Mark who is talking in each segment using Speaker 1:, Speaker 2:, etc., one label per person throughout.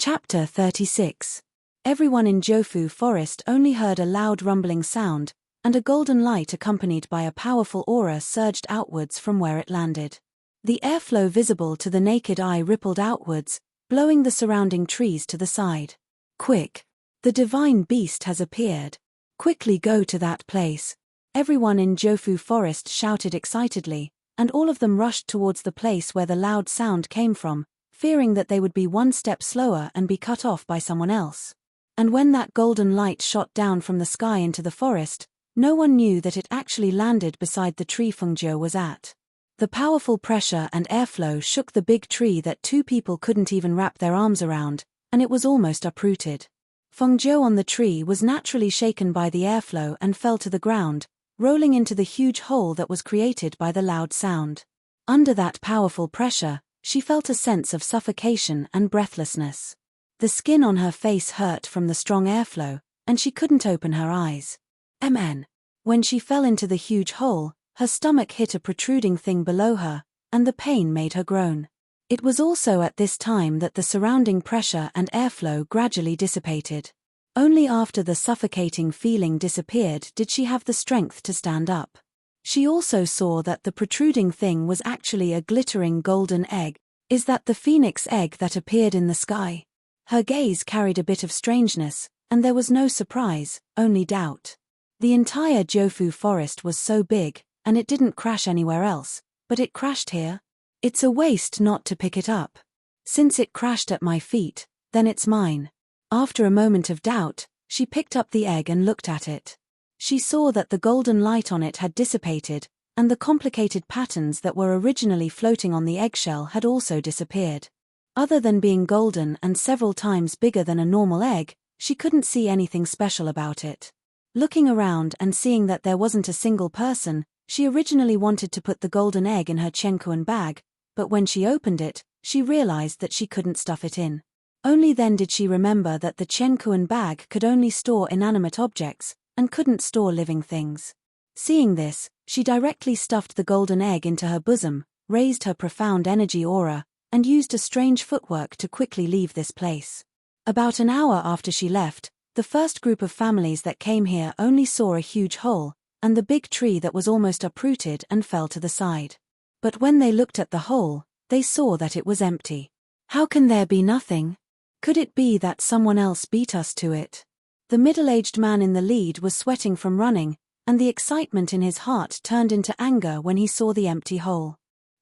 Speaker 1: Chapter 36. Everyone in Jofu Forest only heard a loud rumbling sound, and a golden light accompanied by a powerful aura surged outwards from where it landed. The airflow visible to the naked eye rippled outwards, blowing the surrounding trees to the side. Quick! The divine beast has appeared. Quickly go to that place. Everyone in Jofu Forest shouted excitedly, and all of them rushed towards the place where the loud sound came from, fearing that they would be one step slower and be cut off by someone else. And when that golden light shot down from the sky into the forest, no one knew that it actually landed beside the tree Fengjiu was at. The powerful pressure and airflow shook the big tree that two people couldn't even wrap their arms around, and it was almost uprooted. Fengjiu on the tree was naturally shaken by the airflow and fell to the ground, rolling into the huge hole that was created by the loud sound. Under that powerful pressure, she felt a sense of suffocation and breathlessness. The skin on her face hurt from the strong airflow, and she couldn't open her eyes. When she fell into the huge hole, her stomach hit a protruding thing below her, and the pain made her groan. It was also at this time that the surrounding pressure and airflow gradually dissipated. Only after the suffocating feeling disappeared did she have the strength to stand up. She also saw that the protruding thing was actually a glittering golden egg. Is that the phoenix egg that appeared in the sky? Her gaze carried a bit of strangeness, and there was no surprise, only doubt. The entire Jofu forest was so big, and it didn't crash anywhere else, but it crashed here. It's a waste not to pick it up. Since it crashed at my feet, then it's mine. After a moment of doubt, she picked up the egg and looked at it. She saw that the golden light on it had dissipated, and the complicated patterns that were originally floating on the eggshell had also disappeared. Other than being golden and several times bigger than a normal egg, she couldn't see anything special about it. Looking around and seeing that there wasn't a single person, she originally wanted to put the golden egg in her Chenkuan bag, but when she opened it, she realized that she couldn't stuff it in. Only then did she remember that the Chenkuan bag could only store inanimate objects, and couldn't store living things. Seeing this, she directly stuffed the golden egg into her bosom, raised her profound energy aura, and used a strange footwork to quickly leave this place. About an hour after she left, the first group of families that came here only saw a huge hole, and the big tree that was almost uprooted and fell to the side. But when they looked at the hole, they saw that it was empty. How can there be nothing? Could it be that someone else beat us to it? The middle-aged man in the lead was sweating from running, and the excitement in his heart turned into anger when he saw the empty hole.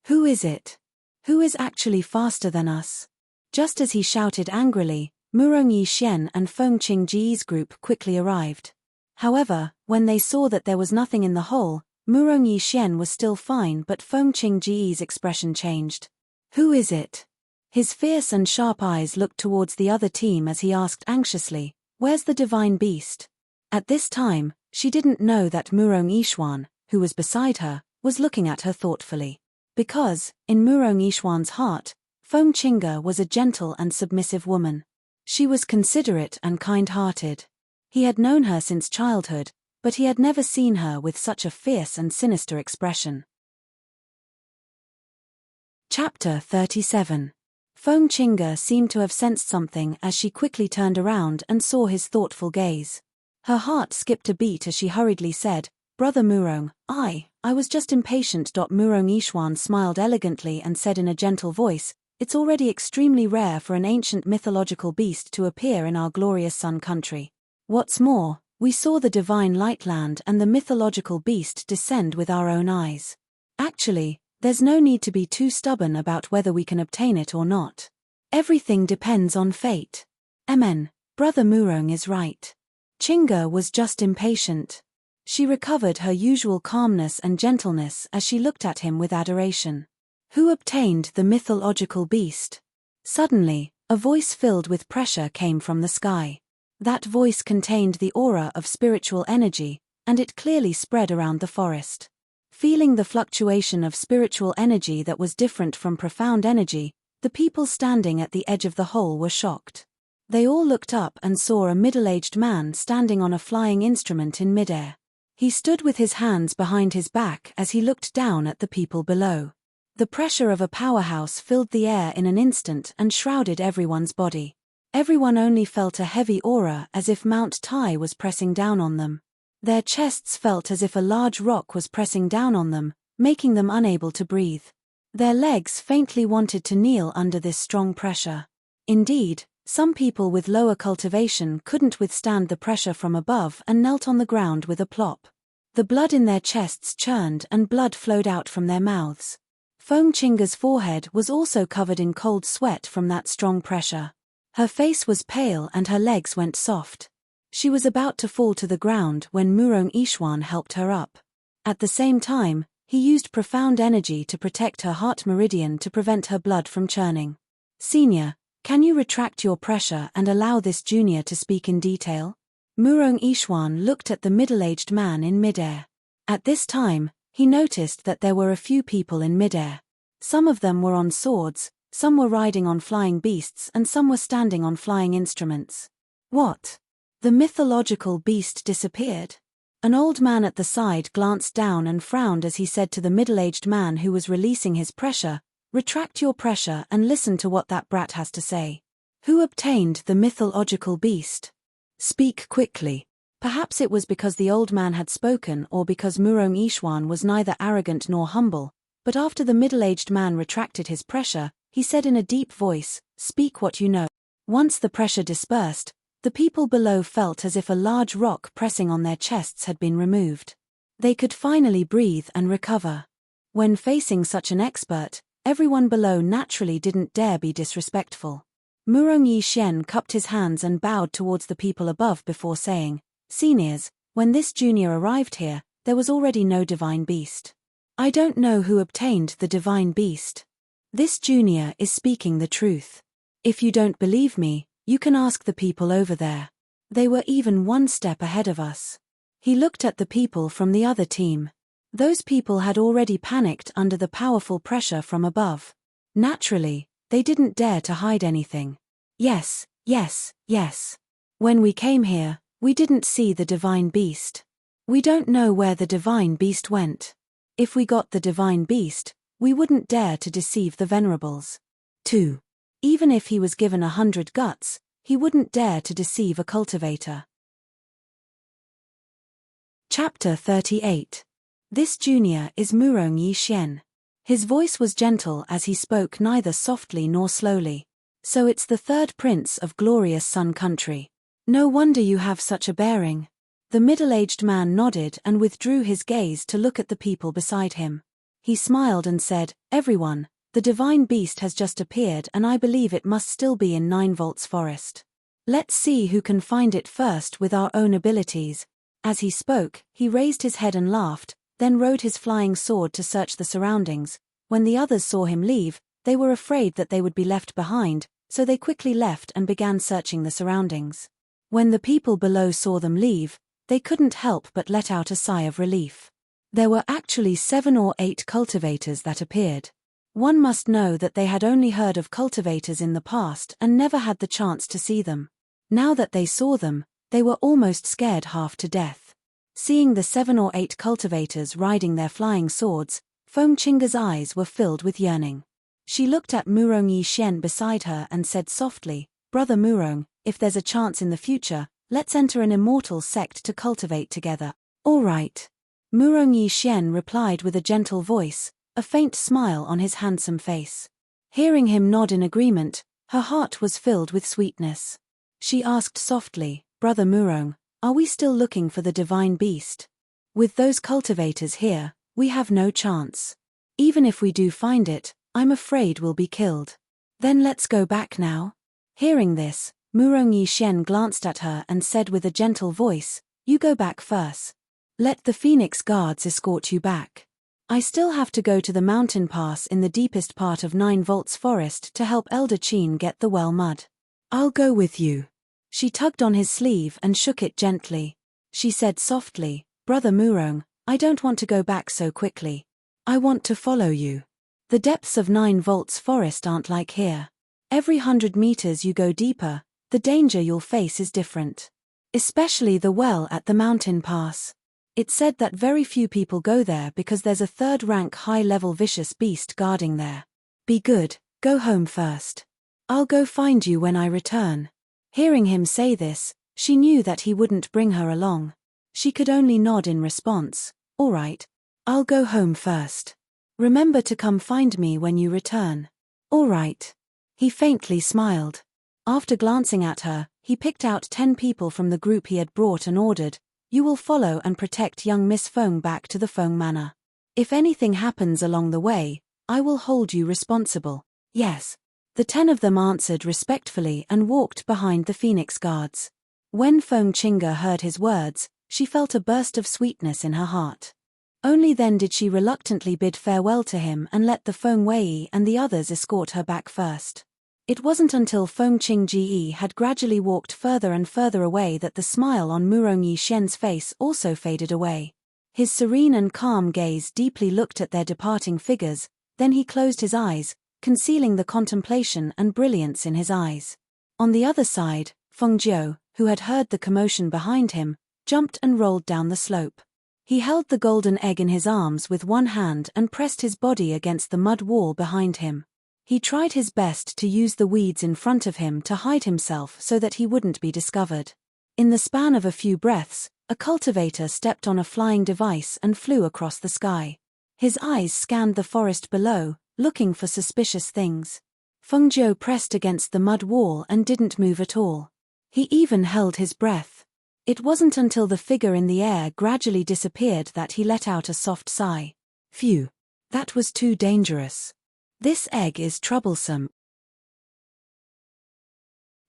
Speaker 1: Who is it? Who is actually faster than us? Just as he shouted angrily, Murong Yishen and Feng Qingji's group quickly arrived. However, when they saw that there was nothing in the hole, Murong Yishen was still fine, but Feng Qingji's expression changed. Who is it? His fierce and sharp eyes looked towards the other team as he asked anxiously, "Where's the divine beast?" At this time, she didn't know that Murong Yishuan, who was beside her, was looking at her thoughtfully. Because, in Murong Yishuan's heart, Feng Qingge was a gentle and submissive woman. She was considerate and kind-hearted. He had known her since childhood, but he had never seen her with such a fierce and sinister expression. Chapter 37. Feng Qingge seemed to have sensed something as she quickly turned around and saw his thoughtful gaze. Her heart skipped a beat as she hurriedly said, "Brother Murong, I was just impatient." Murong Yishuan smiled elegantly and said in a gentle voice, "It's already extremely rare for an ancient mythological beast to appear in our glorious Sun country. What's more, we saw the divine light land and the mythological beast descend with our own eyes. Actually, there's no need to be too stubborn about whether we can obtain it or not. Everything depends on fate." Brother Murong is right. Qingge was just impatient. She recovered her usual calmness and gentleness as she looked at him with adoration. Who obtained the mythological beast? Suddenly, a voice filled with pressure came from the sky. That voice contained the aura of spiritual energy, and it clearly spread around the forest. Feeling the fluctuation of spiritual energy that was different from profound energy, the people standing at the edge of the hole were shocked. They all looked up and saw a middle-aged man standing on a flying instrument in midair. He stood with his hands behind his back as he looked down at the people below. The pressure of a powerhouse filled the air in an instant and shrouded everyone's body. Everyone only felt a heavy aura as if Mount Tai was pressing down on them. Their chests felt as if a large rock was pressing down on them, making them unable to breathe. Their legs faintly wanted to kneel under this strong pressure. Indeed, some people with lower cultivation couldn't withstand the pressure from above and knelt on the ground with a plop. The blood in their chests churned and blood flowed out from their mouths. Foam Chinga's forehead was also covered in cold sweat from that strong pressure. Her face was pale and her legs went soft. She was about to fall to the ground when Murong Yixuan helped her up. At the same time, he used profound energy to protect her heart meridian to prevent her blood from churning. "Senior, can you retract your pressure and allow this junior to speak in detail?" Murong Yixuan looked at the middle-aged man in midair. At this time, he noticed that there were a few people in midair. Some of them were on swords, some were riding on flying beasts and some were standing on flying instruments. What? The mythological beast disappeared? An old man at the side glanced down and frowned as he said to the middle-aged man who was releasing his pressure, "Retract your pressure and listen to what that brat has to say. Who obtained the mythological beast? Speak quickly." Perhaps it was because the old man had spoken or because Murong Yixuan was neither arrogant nor humble, but after the middle-aged man retracted his pressure, he said in a deep voice, "Speak what you know." Once the pressure dispersed, the people below felt as if a large rock pressing on their chests had been removed. They could finally breathe and recover. When facing such an expert, everyone below naturally didn't dare be disrespectful. Murong Yixuan cupped his hands and bowed towards the people above before saying, "Seniors, when this junior arrived here, there was already no divine beast. I don't know who obtained the divine beast. This junior is speaking the truth. If you don't believe me, you can ask the people over there. They were even one step ahead of us." He looked at the people from the other team. Those people had already panicked under the powerful pressure from above. Naturally, they didn't dare to hide anything. "Yes, yes, yes. When we came here, we didn't see the divine beast. We don't know where the divine beast went. If we got the divine beast, we wouldn't dare to deceive the venerables. 2. Even if he was given 100 guts, he wouldn't dare to deceive a cultivator." Chapter 38. This junior is Murong Yixuan. His voice was gentle as he spoke neither softly nor slowly. "So it's the third prince of glorious Sun Country. No wonder you have such a bearing." The middle-aged man nodded and withdrew his gaze to look at the people beside him. He smiled and said, "Everyone, the divine beast has just appeared and I believe it must still be in 9 Volts Forest. Let's see who can find it first with our own abilities." As he spoke, he raised his head and laughed, then rode his flying sword to search the surroundings. When the others saw him leave, they were afraid that they would be left behind, so they quickly left and began searching the surroundings. When the people below saw them leave, they couldn't help but let out a sigh of relief. There were actually 7 or 8 cultivators that appeared. One must know that they had only heard of cultivators in the past and never had the chance to see them. Now that they saw them, they were almost scared half to death. Seeing the 7 or 8 cultivators riding their flying swords, Foam Chinga's eyes were filled with yearning. She looked at Murong Yixuan beside her and said softly, "Brother Murong, if there's a chance in the future, let's enter an immortal sect to cultivate together." "All right." Murong Yixuan replied with a gentle voice, a faint smile on his handsome face. Hearing him nod in agreement, her heart was filled with sweetness. She asked softly, "Brother Murong, are we still looking for the divine beast? With those cultivators here, we have no chance. Even if we do find it, I'm afraid we'll be killed. Then let's go back now." Hearing this, Murong Yixuan glanced at her and said with a gentle voice, "You go back first. Let the Phoenix Guards escort you back. I still have to go to the mountain pass in the deepest part of 9 Volts Forest to help Elder Qin get the well mud. I'll go with you." She tugged on his sleeve and shook it gently. She said softly, "Brother Murong, I don't want to go back so quickly. I want to follow you. The depths of 9 Volts Forest aren't like here. Every 100 meters you go deeper, the danger you'll face is different. Especially the well at the mountain pass. It's said that very few people go there because there's a 3rd-rank high-level vicious beast guarding there. Be good, go home first. I'll go find you when I return." Hearing him say this, she knew that he wouldn't bring her along. She could only nod in response. All right. I'll go home first. Remember to come find me when you return. All right. He faintly smiled. After glancing at her, he picked out 10 people from the group he had brought and ordered, "You will follow and protect young Miss Feng back to the Feng Manor. If anything happens along the way, I will hold you responsible." Yes. The 10 of them answered respectfully and walked behind the Phoenix Guards. When Feng Qingge heard his words, she felt a burst of sweetness in her heart. Only then did she reluctantly bid farewell to him and let the Feng Wei and the others escort her back first. It wasn't until Feng Qingge had gradually walked further and further away that the smile on Murongyi Shen's face also faded away. His serene and calm gaze deeply looked at their departing figures, then he closed his eyes, concealing the contemplation and brilliance in his eyes. On the other side, Feng Jiu, who had heard the commotion behind him, jumped and rolled down the slope. He held the golden egg in his arms with one hand and pressed his body against the mud wall behind him. He tried his best to use the weeds in front of him to hide himself so that he wouldn't be discovered. In the span of a few breaths, a cultivator stepped on a flying device and flew across the sky. His eyes scanned the forest below, looking for suspicious things. Feng Jiu pressed against the mud wall and didn't move at all. He even held his breath. It wasn't until the figure in the air gradually disappeared that he let out a soft sigh. Phew. That was too dangerous. This egg is troublesome.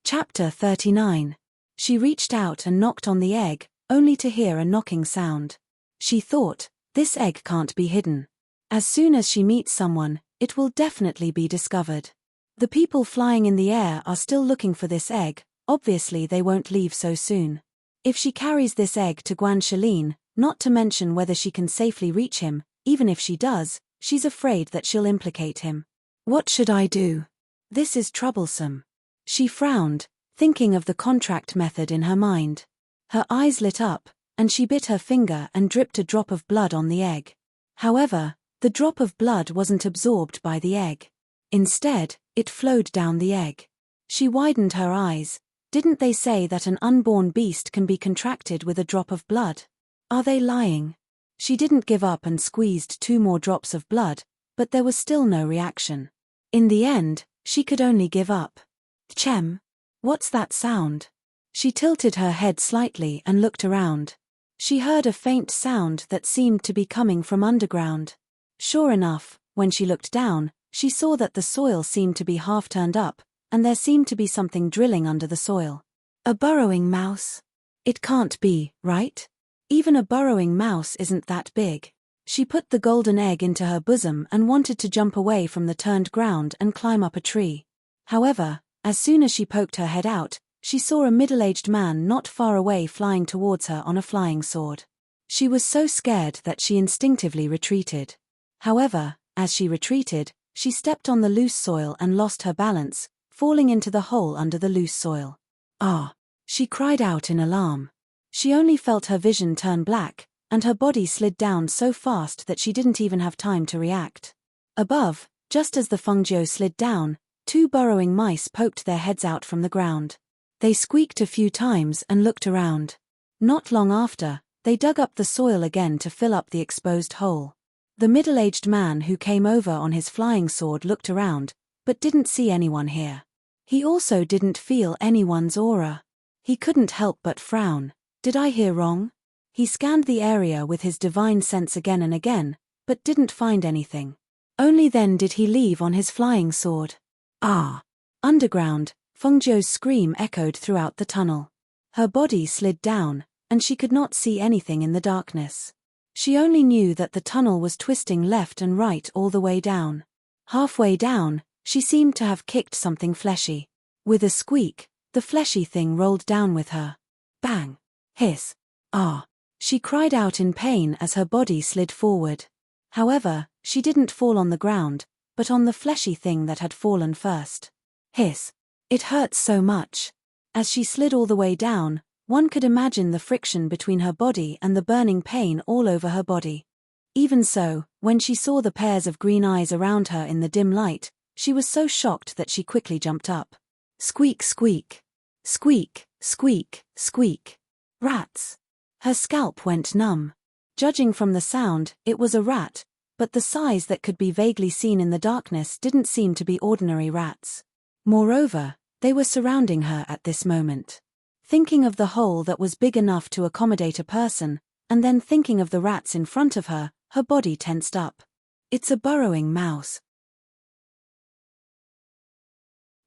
Speaker 1: Chapter 39. She reached out and knocked on the egg, only to hear a knocking sound. She thought, this egg can't be hidden. As soon as she meets someone, it will definitely be discovered. The people flying in the air are still looking for this egg, obviously they won't leave so soon. If she carries this egg to Guan Shalin, not to mention whether she can safely reach him, even if she does, she's afraid that she'll implicate him. What should I do? This is troublesome. She frowned, thinking of the contract method in her mind. Her eyes lit up, and she bit her finger and dripped a drop of blood on the egg. However, the drop of blood wasn't absorbed by the egg. Instead, it flowed down the egg. She widened her eyes. Didn't they say that an unborn beast can be contracted with a drop of blood? Are they lying? She didn't give up and squeezed 2 more drops of blood, but there was still no reaction. In the end, she could only give up. Chem? What's that sound? She tilted her head slightly and looked around. She heard a faint sound that seemed to be coming from underground. Sure enough, when she looked down, she saw that the soil seemed to be half turned up, and there seemed to be something drilling under the soil. A burrowing mouse? It can't be, right? Even a burrowing mouse isn't that big. She put the golden egg into her bosom and wanted to jump away from the turned ground and climb up a tree. However, as soon as she poked her head out, she saw a middle-aged man not far away flying towards her on a flying sword. She was so scared that she instinctively retreated. However, as she retreated, she stepped on the loose soil and lost her balance, falling into the hole under the loose soil. Ah! She cried out in alarm. She only felt her vision turn black, and her body slid down so fast that she didn't even have time to react. Above, just as the Feng Jiu slid down, 2 burrowing mice poked their heads out from the ground. They squeaked a few times and looked around. Not long after, they dug up the soil again to fill up the exposed hole. The middle-aged man who came over on his flying sword looked around, but didn't see anyone here. He also didn't feel anyone's aura. He couldn't help but frown. Did I hear wrong? He scanned the area with his divine sense again and again, but didn't find anything. Only then did he leave on his flying sword. Ah! Underground, Feng Jiu's scream echoed throughout the tunnel. Her body slid down, and she could not see anything in the darkness. She only knew that the tunnel was twisting left and right all the way down. Halfway down, she seemed to have kicked something fleshy. With a squeak, the fleshy thing rolled down with her. Bang! Hiss! Ah! She cried out in pain as her body slid forward. However, she didn't fall on the ground, but on the fleshy thing that had fallen first. Hiss! It hurt so much. As she slid all the way down, one could imagine the friction between her body and the burning pain all over her body. Even so, when she saw the pairs of green eyes around her in the dim light, she was so shocked that she quickly jumped up. Squeak, squeak. Squeak, squeak, squeak. Rats. Her scalp went numb. Judging from the sound, it was a rat, but the size that could be vaguely seen in the darkness didn't seem to be ordinary rats. Moreover, they were surrounding her at this moment. Thinking of the hole that was big enough to accommodate a person, and then thinking of the rats in front of her, her body tensed up. It's a burrowing mouse.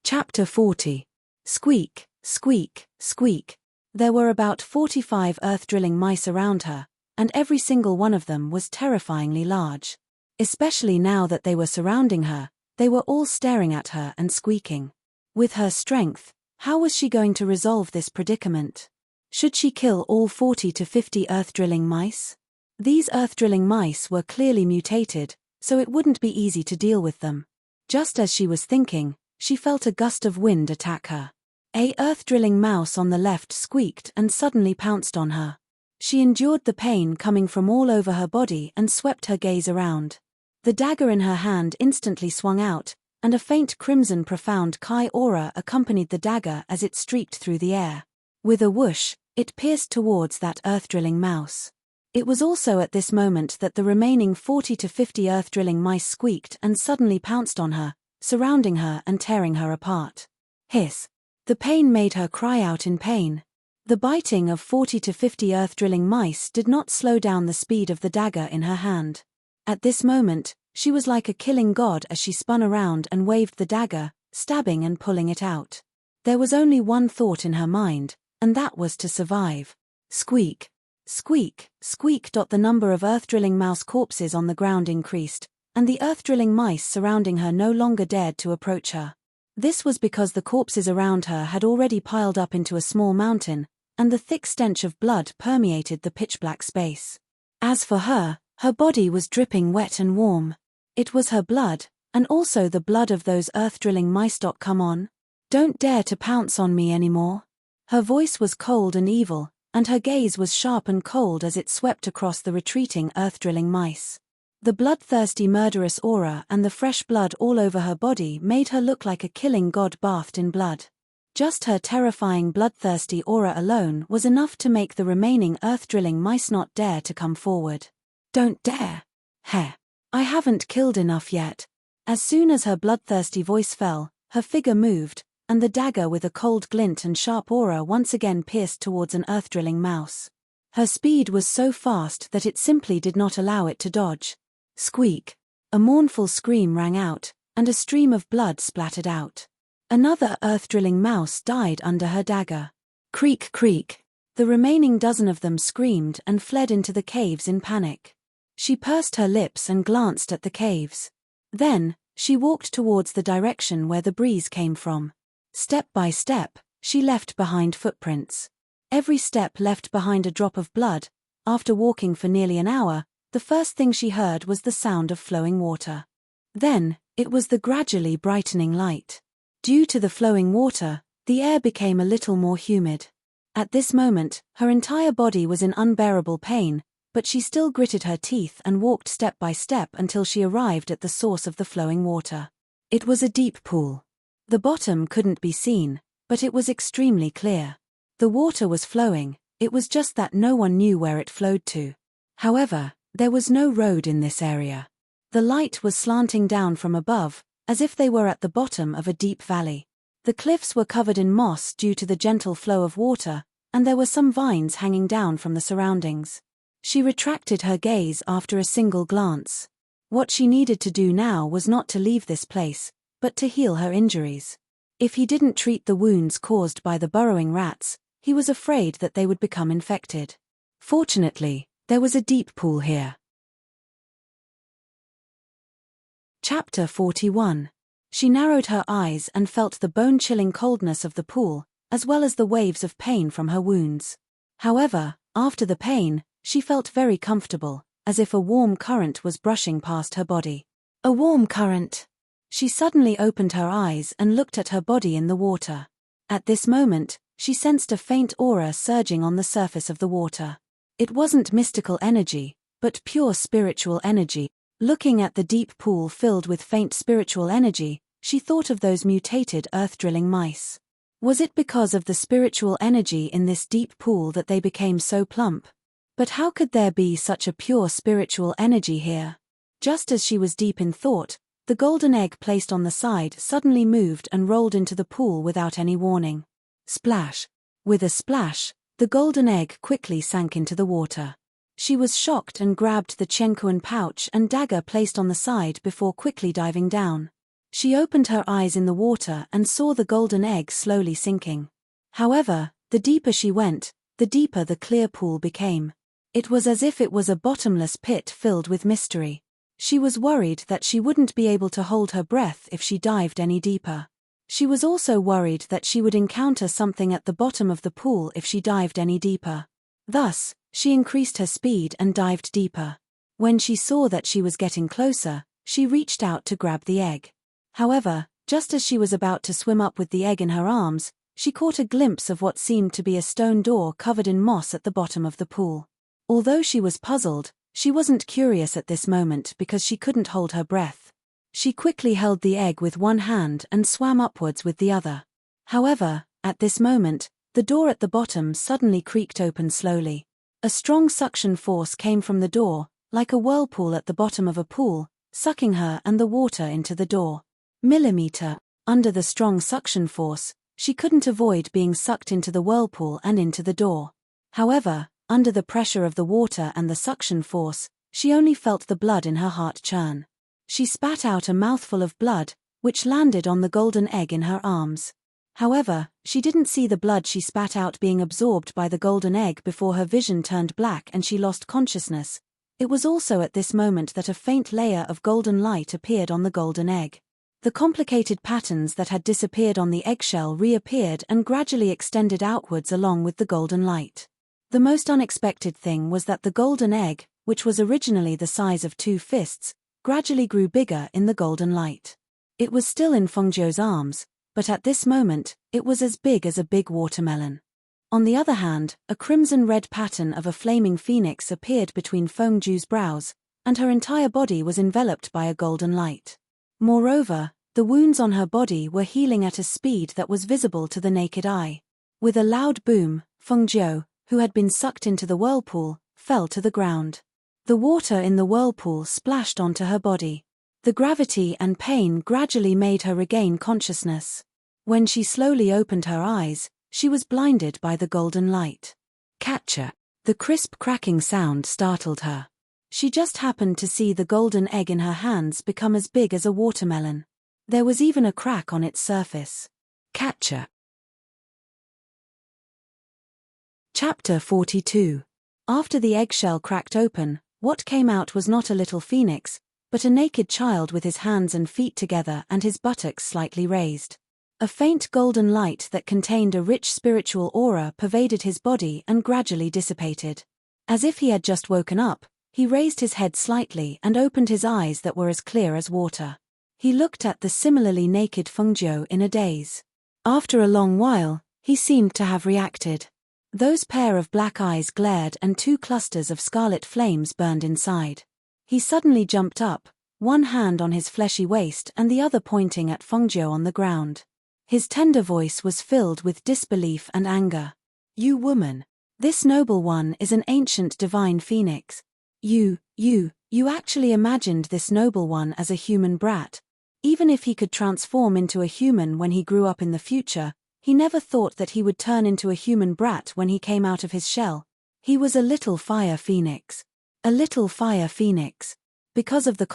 Speaker 1: Chapter 40. Squeak, squeak, squeak. There were about 45 earth-drilling mice around her, and every single one of them was terrifyingly large. Especially now that they were surrounding her, they were all staring at her and squeaking. With her strength, how was she going to resolve this predicament? Should she kill all 40 to 50 earth-drilling mice? These earth-drilling mice were clearly mutated, so it wouldn't be easy to deal with them. Just as she was thinking, she felt a gust of wind attack her. A earth-drilling mouse on the left squeaked and suddenly pounced on her. She endured the pain coming from all over her body and swept her gaze around. The dagger in her hand instantly swung out, and a faint crimson profound Kai aura accompanied the dagger as it streaked through the air. With a whoosh, it pierced towards that earth-drilling mouse. It was also at this moment that the remaining 40 to 50 earth-drilling mice squeaked and suddenly pounced on her, surrounding her and tearing her apart. Hiss. The pain made her cry out in pain. The biting of 40 to 50 earth-drilling mice did not slow down the speed of the dagger in her hand. At this moment, she was like a killing god as she spun around and waved the dagger, stabbing and pulling it out. There was only one thought in her mind, and that was to survive. Squeak. Squeak, squeak. The number of earth-drilling mouse corpses on the ground increased, and the earth-drilling mice surrounding her no longer dared to approach her. This was because the corpses around her had already piled up into a small mountain, and the thick stench of blood permeated the pitch-black space. As for her, her body was dripping wet and warm. It was her blood, and also the blood of those earth-drilling mice. Come on. Don't dare to pounce on me anymore. Her voice was cold and evil, and her gaze was sharp and cold as it swept across the retreating earth-drilling mice. The bloodthirsty murderous aura and the fresh blood all over her body made her look like a killing god bathed in blood. Just her terrifying bloodthirsty aura alone was enough to make the remaining earth-drilling mice not dare to come forward. Don't dare. Heh. I haven't killed enough yet. As soon as her bloodthirsty voice fell, her figure moved, and the dagger with a cold glint and sharp aura once again pierced towards an earth-drilling mouse. Her speed was so fast that it simply did not allow it to dodge. Squeak. A mournful scream rang out, and a stream of blood splattered out. Another earth-drilling mouse died under her dagger. Creak, creak. The remaining dozen of them screamed and fled into the caves in panic. She pursed her lips and glanced at the caves. Then, she walked towards the direction where the breeze came from. Step by step, she left behind footprints. Every step left behind a drop of blood. After walking for nearly an hour, the first thing she heard was the sound of flowing water. Then, it was the gradually brightening light. Due to the flowing water, the air became a little more humid. At this moment, her entire body was in unbearable pain, but she still gritted her teeth and walked step by step until she arrived at the source of the flowing water. It was a deep pool. The bottom couldn't be seen, but it was extremely clear. The water was flowing, it was just that no one knew where it flowed to. However, there was no road in this area. The light was slanting down from above, as if they were at the bottom of a deep valley. The cliffs were covered in moss due to the gentle flow of water, and there were some vines hanging down from the surroundings. She retracted her gaze after a single glance. What she needed to do now was not to leave this place, but to heal her injuries. If he didn't treat the wounds caused by the burrowing rats, he was afraid that they would become infected. Fortunately, there was a deep pool here. Chapter 41. She narrowed her eyes and felt the bone-chilling coldness of the pool, as well as the waves of pain from her wounds. However, after the pain, she felt very comfortable, as if a warm current was brushing past her body. A warm current. She suddenly opened her eyes and looked at her body in the water. At this moment, she sensed a faint aura surging on the surface of the water. It wasn't mystical energy, but pure spiritual energy. Looking at the deep pool filled with faint spiritual energy, she thought of those mutated earth-drilling mice. Was it because of the spiritual energy in this deep pool that they became so plump? But how could there be such a pure spiritual energy here? Just as she was deep in thought, the golden egg placed on the side suddenly moved and rolled into the pool without any warning. Splash! With a splash, the golden egg quickly sank into the water. She was shocked and grabbed the chenkuan pouch and dagger placed on the side before quickly diving down. She opened her eyes in the water and saw the golden egg slowly sinking. However, the deeper she went, the deeper the clear pool became. It was as if it was a bottomless pit filled with mystery. She was worried that she wouldn't be able to hold her breath if she dived any deeper. She was also worried that she would encounter something at the bottom of the pool if she dived any deeper. Thus, she increased her speed and dived deeper. When she saw that she was getting closer, she reached out to grab the egg. However, just as she was about to swim up with the egg in her arms, she caught a glimpse of what seemed to be a stone door covered in moss at the bottom of the pool. Although she was puzzled, she wasn't curious at this moment because she couldn't hold her breath. She quickly held the egg with one hand and swam upwards with the other. However, at this moment, the door at the bottom suddenly creaked open slowly. A strong suction force came from the door, like a whirlpool at the bottom of a pool, sucking her and the water into the door. Millimeter. Under the strong suction force, she couldn't avoid being sucked into the whirlpool and into the door. However, under the pressure of the water and the suction force, she only felt the blood in her heart churn. She spat out a mouthful of blood, which landed on the golden egg in her arms. However, she didn't see the blood she spat out being absorbed by the golden egg before her vision turned black and she lost consciousness. It was also at this moment that a faint layer of golden light appeared on the golden egg. The complicated patterns that had disappeared on the eggshell reappeared and gradually extended outwards along with the golden light. The most unexpected thing was that the golden egg, which was originally the size of 2 fists, gradually grew bigger in the golden light. It was still in Fengjiu's arms, but at this moment, it was as big as a big watermelon. On the other hand, a crimson-red pattern of a flaming phoenix appeared between Fengjiu's brows, and her entire body was enveloped by a golden light. Moreover, the wounds on her body were healing at a speed that was visible to the naked eye. With a loud boom, Fengjiu, who had been sucked into the whirlpool, fell to the ground. The water in the whirlpool splashed onto her body. The gravity and pain gradually made her regain consciousness. When she slowly opened her eyes, she was blinded by the golden light. Catcher! The crisp cracking sound startled her. She just happened to see the golden egg in her hands become as big as a watermelon. There was even a crack on its surface. Catcher! Chapter 42. After the eggshell cracked open, what came out was not a little phoenix, but a naked child with his hands and feet together and his buttocks slightly raised. A faint golden light that contained a rich spiritual aura pervaded his body and gradually dissipated. As if he had just woken up, he raised his head slightly and opened his eyes that were as clear as water. He looked at the similarly naked Fengjiu in a daze. After a long while, he seemed to have reacted. Those pair of black eyes glared and 2 clusters of scarlet flames burned inside. He suddenly jumped up, one hand on his fleshy waist and the other pointing at Fengjiu on the ground. His tender voice was filled with disbelief and anger. "You woman! This noble one is an ancient divine phoenix. You actually imagined this noble one as a human brat. Even if he could transform into a human when he grew up in the future, he never thought that he would turn into a human brat when he came out of his shell. He was a little fire phoenix. A little fire phoenix. Because of the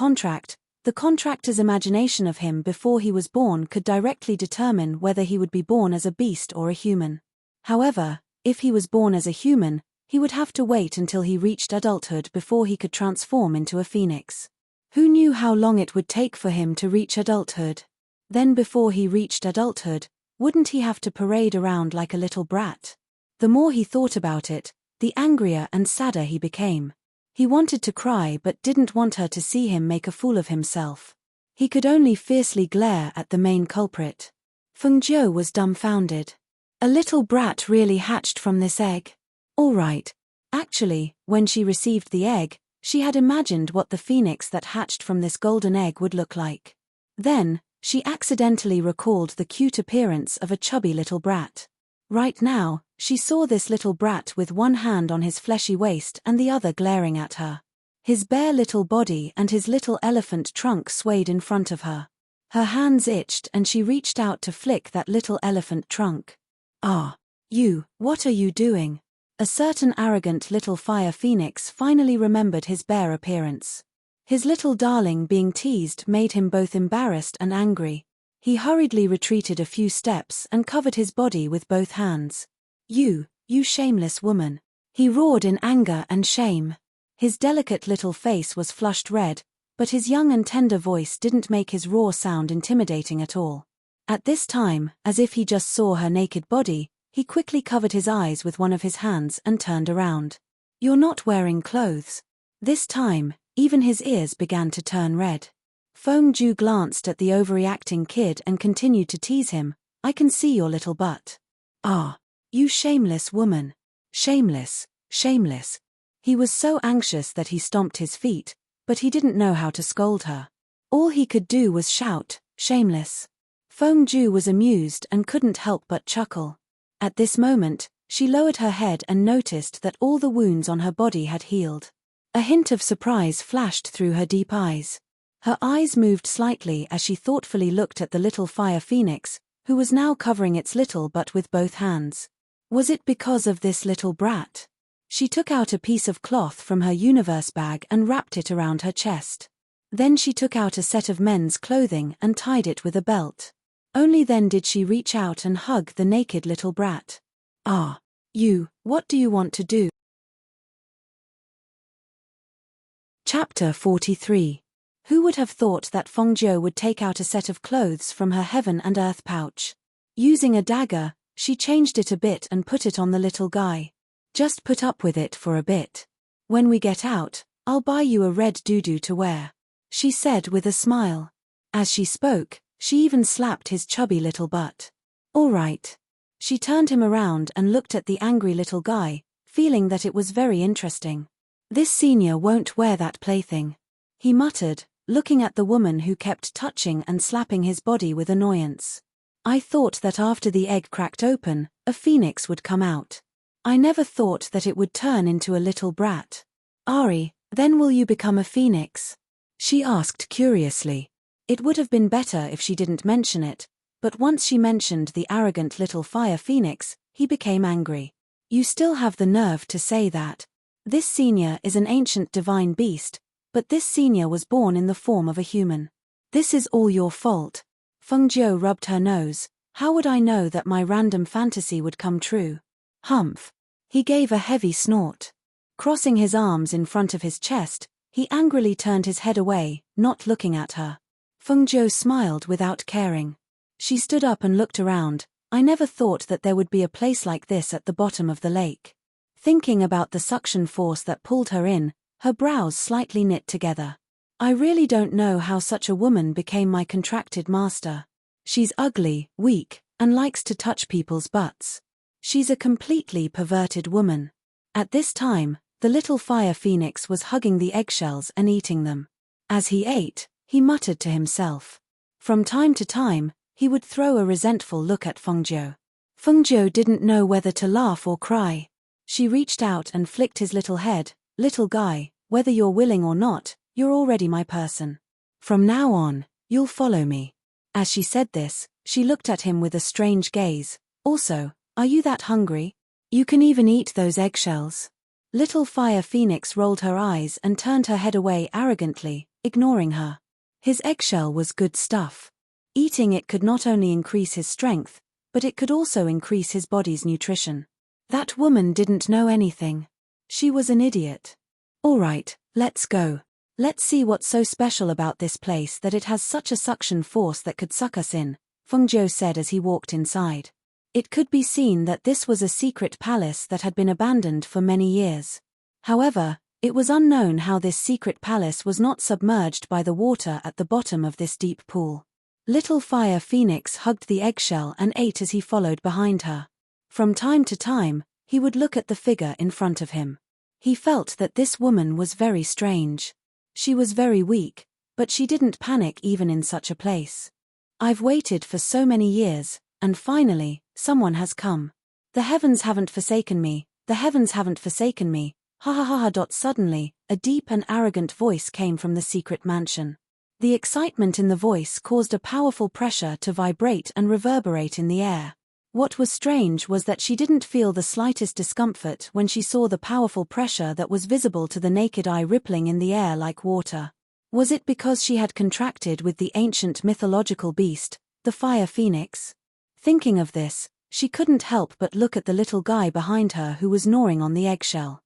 Speaker 1: contractor's imagination of him before he was born could directly determine whether he would be born as a beast or a human. However, if he was born as a human, he would have to wait until he reached adulthood before he could transform into a phoenix. Who knew how long it would take for him to reach adulthood? Then before he reached adulthood, wouldn't he have to parade around like a little brat? The more he thought about it, the angrier and sadder he became. He wanted to cry but didn't want her to see him make a fool of himself. He could only fiercely glare at the main culprit. Fengjiu was dumbfounded. A little brat really hatched from this egg? All right. Actually, when she received the egg, she had imagined what the phoenix that hatched from this golden egg would look like. Then, She accidentally recalled the cute appearance of a chubby little brat. Right now, she saw this little brat with one hand on his fleshy waist and the other glaring at her. His bare little body and his little elephant trunk swayed in front of her. Her hands itched and she reached out to flick that little elephant trunk. "Ah, you, what are you doing?" A certain arrogant little fire phoenix finally remembered his bare appearance. His little darling being teased made him both embarrassed and angry. He hurriedly retreated a few steps and covered his body with both hands. You shameless woman," he roared in anger and shame. His delicate little face was flushed red, but his young and tender voice didn't make his roar sound intimidating at all. At this time, as if he just saw her naked body, he quickly covered his eyes with one of his hands and turned around. "You're not wearing clothes." This time, even his ears began to turn red. Feng Ju glanced at the overreacting kid and continued to tease him. "I can see your little butt." "Ah, you shameless woman. Shameless, shameless." He was so anxious that he stomped his feet, but he didn't know how to scold her. All he could do was shout, "Shameless." Feng Ju was amused and couldn't help but chuckle. At this moment, she lowered her head and noticed that all the wounds on her body had healed. A hint of surprise flashed through her deep eyes. Her eyes moved slightly as she thoughtfully looked at the little fire phoenix, who was now covering its little butt with both hands. Was it because of this little brat? She took out a piece of cloth from her universe bag and wrapped it around her chest. Then she took out a set of men's clothing and tied it with a belt. Only then did she reach out and hug the naked little brat. "Ah, you, what do you want to do?" Chapter 43. Who would have thought that Feng Jiu would take out a set of clothes from her heaven and earth pouch? Using a dagger, she changed it a bit and put it on the little guy. "Just put up with it for a bit. When we get out, I'll buy you a red doo-doo to wear," she said with a smile. As she spoke, she even slapped his chubby little butt. "All right." She turned him around and looked at the angry little guy, feeling that it was very interesting. "This senior won't wear that plaything," he muttered, looking at the woman who kept touching and slapping his body with annoyance. "I thought that after the egg cracked open, a phoenix would come out. I never thought that it would turn into a little brat." "Ari, then will you become a phoenix?" she asked curiously. It would have been better if she didn't mention it, but once she mentioned the arrogant little fire phoenix, he became angry. "You still have the nerve to say that. This senior is an ancient divine beast, but this senior was born in the form of a human. This is all your fault." Feng Jiu rubbed her nose. "How would I know that my random fantasy would come true?" "Humph." He gave a heavy snort. Crossing his arms in front of his chest, he angrily turned his head away, not looking at her. Feng Jiu smiled without caring. She stood up and looked around. "I never thought that there would be a place like this at the bottom of the lake." Thinking about the suction force that pulled her in, her brows slightly knit together. "I really don't know how such a woman became my contracted master. She's ugly, weak, and likes to touch people's butts. She's a completely perverted woman." At this time, the little fire phoenix was hugging the eggshells and eating them. As he ate, he muttered to himself. From time to time, he would throw a resentful look at Feng Jiu. Feng Jiu didn't know whether to laugh or cry. She reached out and flicked his little head. "Little guy, whether you're willing or not, you're already my person. From now on, you'll follow me." As she said this, she looked at him with a strange gaze. "Also, are you that hungry? You can even eat those eggshells." Little fire phoenix rolled her eyes and turned her head away arrogantly, ignoring her. His eggshell was good stuff. Eating it could not only increase his strength, but it could also increase his body's nutrition. That woman didn't know anything. She was an idiot. "All right, let's go. Let's see what's so special about this place that it has such a suction force that could suck us in," Feng Jiu said as he walked inside. It could be seen that this was a secret palace that had been abandoned for many years. However, it was unknown how this secret palace was not submerged by the water at the bottom of this deep pool. Little fire phoenix hugged the eggshell and ate as he followed behind her. From time to time, he would look at the figure in front of him. He felt that this woman was very strange. She was very weak, but she didn't panic even in such a place. I've waited for so many years, and finally, someone has come. The heavens haven't forsaken me, the heavens haven't forsaken me, ha ha ha ha. Suddenly, a deep and arrogant voice came from the secret mansion. The excitement in the voice caused a powerful pressure to vibrate and reverberate in the air. What was strange was that she didn't feel the slightest discomfort when she saw the powerful pressure that was visible to the naked eye rippling in the air like water. Was it because she had contracted with the ancient mythological beast, the fire phoenix? Thinking of this, she couldn't help but look at the little guy behind her who was gnawing on the eggshell.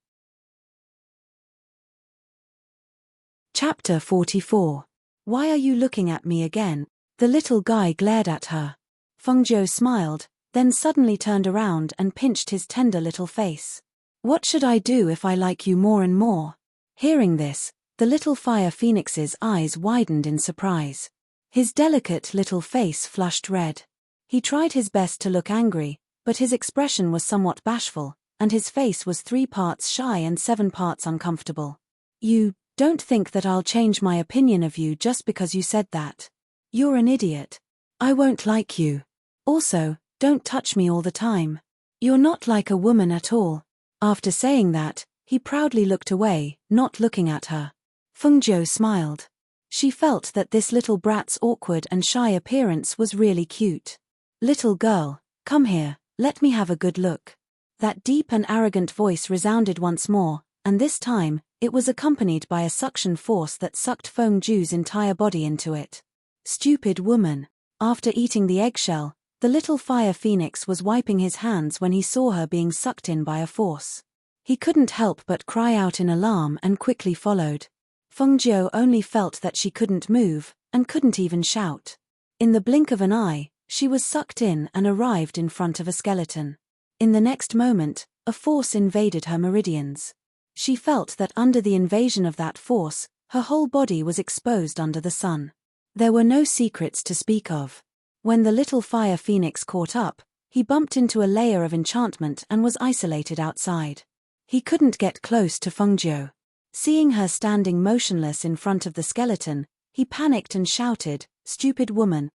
Speaker 1: Chapter 44. Why are you looking at me again? The little guy glared at her. Fengzhou smiled, then suddenly turned around and pinched his tender little face. What should I do if I like you more and more? Hearing this, the little fire phoenix's eyes widened in surprise. His delicate little face flushed red. He tried his best to look angry, but his expression was somewhat bashful, and his face was 3 parts shy and 7 parts uncomfortable. You don't think that I'll change my opinion of you just because you said that? You're an idiot. I won't like you. Also, don't touch me all the time. You're not like a woman at all. After saying that, he proudly looked away, not looking at her. Fengzhou smiled. She felt that this little brat's awkward and shy appearance was really cute. Little girl, come here, let me have a good look. That deep and arrogant voice resounded once more, and this time, it was accompanied by a suction force that sucked Fengzhou's entire body into it. Stupid woman. After eating the eggshell, the little fire phoenix was wiping his hands when he saw her being sucked in by a force. He couldn't help but cry out in alarm and quickly followed. Fengzhou only felt that she couldn't move, and couldn't even shout. In the blink of an eye, she was sucked in and arrived in front of a skeleton. In the next moment, a force invaded her meridians. She felt that under the invasion of that force, her whole body was exposed under the sun. There were no secrets to speak of. When the little fire phoenix caught up, he bumped into a layer of enchantment and was isolated outside. He couldn't get close to Fengzhou. Seeing her standing motionless in front of the skeleton, he panicked and shouted, stupid woman,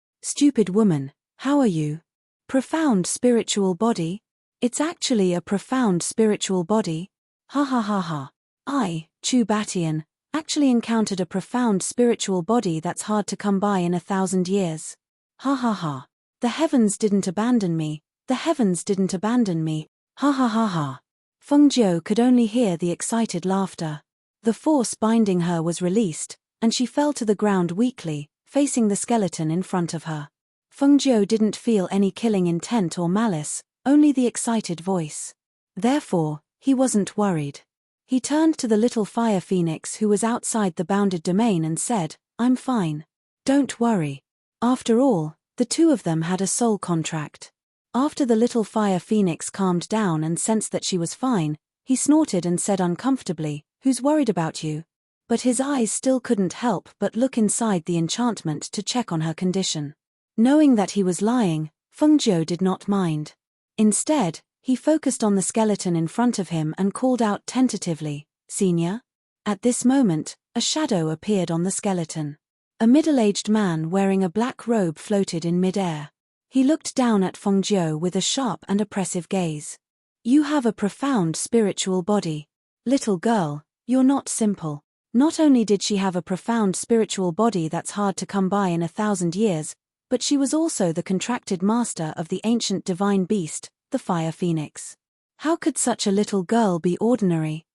Speaker 1: how are you? Profound spiritual body? It's actually a profound spiritual body? Ha ha ha ha. I, Chu Batian, actually encountered a profound spiritual body that's hard to come by in 1,000 years. Ha ha ha. The heavens didn't abandon me, the heavens didn't abandon me, ha ha ha ha. Fengzhou could only hear the excited laughter. The force binding her was released, and she fell to the ground weakly, facing the skeleton in front of her. Fengzhou didn't feel any killing intent or malice, only the excited voice. Therefore, he wasn't worried. He turned to the little fire phoenix who was outside the bounded domain and said, I'm fine. Don't worry. After all, the two of them had a soul contract. After the little fire phoenix calmed down and sensed that she was fine, he snorted and said uncomfortably, who's worried about you? But his eyes still couldn't help but look inside the enchantment to check on her condition. Knowing that he was lying, Fengzhou did not mind. Instead, he focused on the skeleton in front of him and called out tentatively, Senior? At this moment, a shadow appeared on the skeleton. A middle-aged man wearing a black robe floated in mid-air. He looked down at Fengzhou with a sharp and oppressive gaze. You have a profound spiritual body. Little girl, you're not simple. Not only did she have a profound spiritual body that's hard to come by in 1,000 years, but she was also the contracted master of the ancient divine beast, the fire phoenix. How could such a little girl be ordinary?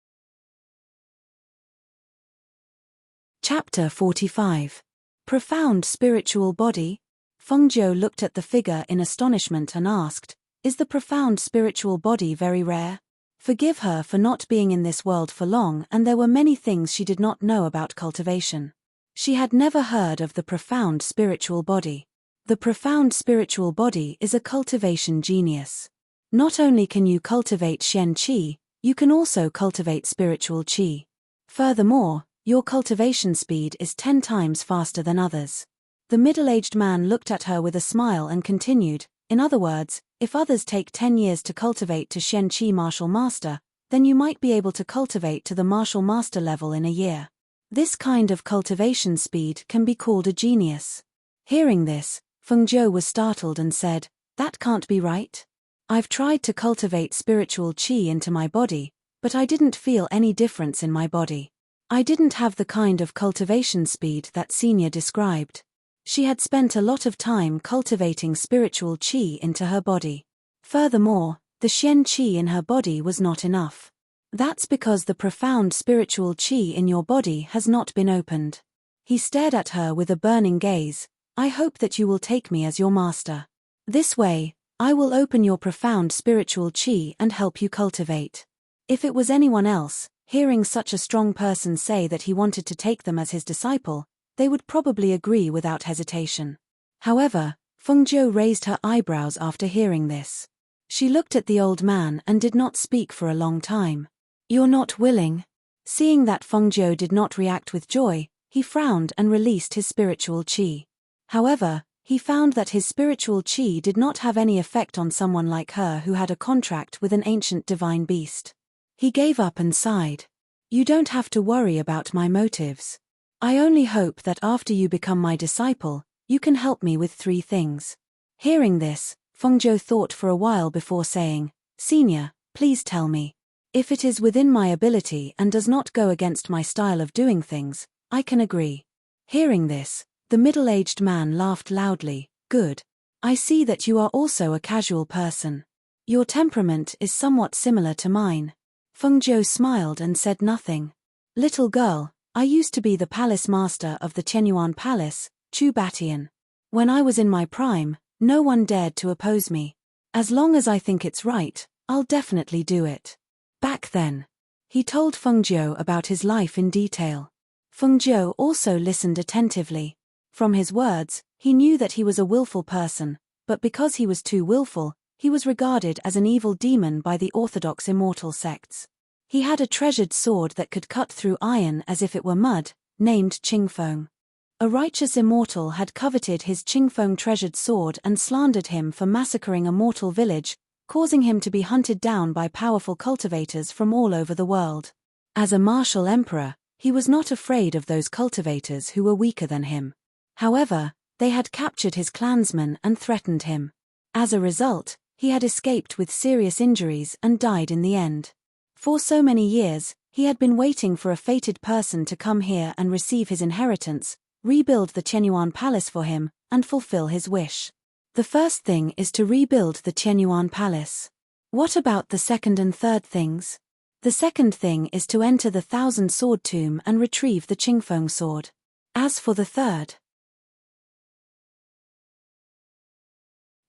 Speaker 1: Chapter 45. Profound spiritual body? Fengzhou looked at the figure in astonishment and asked, is the profound spiritual body very rare? Forgive her for not being in this world for long, and there were many things she did not know about cultivation. She had never heard of the profound spiritual body. The profound spiritual body is a cultivation genius. Not only can you cultivate Xian Qi, you can also cultivate spiritual Qi. Furthermore, your cultivation speed is 10 times faster than others. The middle-aged man looked at her with a smile and continued, in other words, if others take 10 years to cultivate to Xian Qi martial master, then you might be able to cultivate to the martial master level in a year. This kind of cultivation speed can be called a genius. Hearing this, Feng Zhou was startled and said, "That can't be right. I've tried to cultivate spiritual qi into my body, but I didn't feel any difference in my body. I didn't have the kind of cultivation speed that Senior described." She had spent a lot of time cultivating spiritual qi into her body. Furthermore, the Xian qi in her body was not enough. That's because the profound spiritual qi in your body has not been opened. He stared at her with a burning gaze. "I hope that you will take me as your master. This way, I will open your profound spiritual qi and help you cultivate." If it was anyone else, hearing such a strong person say that he wanted to take them as his disciple, they would probably agree without hesitation. However, Feng Zhou raised her eyebrows after hearing this. She looked at the old man and did not speak for a long time. "You're not willing?" Seeing that Feng Zhou did not react with joy, he frowned and released his spiritual qi. However, he found that his spiritual qi did not have any effect on someone like her who had a contract with an ancient divine beast. He gave up and sighed. "You don't have to worry about my motives. I only hope that after you become my disciple, you can help me with 3 things." Hearing this, Feng Zhou thought for a while before saying, "Senior, please tell me. If it is within my ability and does not go against my style of doing things, I can agree." Hearing this, the middle-aged man laughed loudly. "Good. I see that you are also a casual person. Your temperament is somewhat similar to mine." Feng Zhou smiled and said nothing. "Little girl, I used to be the palace master of the Chenyuan Palace, Chu Batian. When I was in my prime, no one dared to oppose me. As long as I think it's right, I'll definitely do it." Back then, he told Feng Zhou about his life in detail. Feng Zhou also listened attentively. From his words, he knew that he was a willful person, but because he was too willful, he was regarded as an evil demon by the orthodox immortal sects. He had a treasured sword that could cut through iron as if it were mud, named Qingfeng. A righteous immortal had coveted his Qingfeng treasured sword and slandered him for massacring a mortal village, causing him to be hunted down by powerful cultivators from all over the world. As a martial emperor, he was not afraid of those cultivators who were weaker than him. However, they had captured his clansmen and threatened him. As a result, he had escaped with serious injuries and died in the end. For so many years, he had been waiting for a fated person to come here and receive his inheritance, rebuild the Chenyuan Palace for him, and fulfill his wish. The first thing is to rebuild the Chenyuan Palace. What about the second and third things? The second thing is to enter the Thousand Sword Tomb and retrieve the Qingfeng sword. As for the third.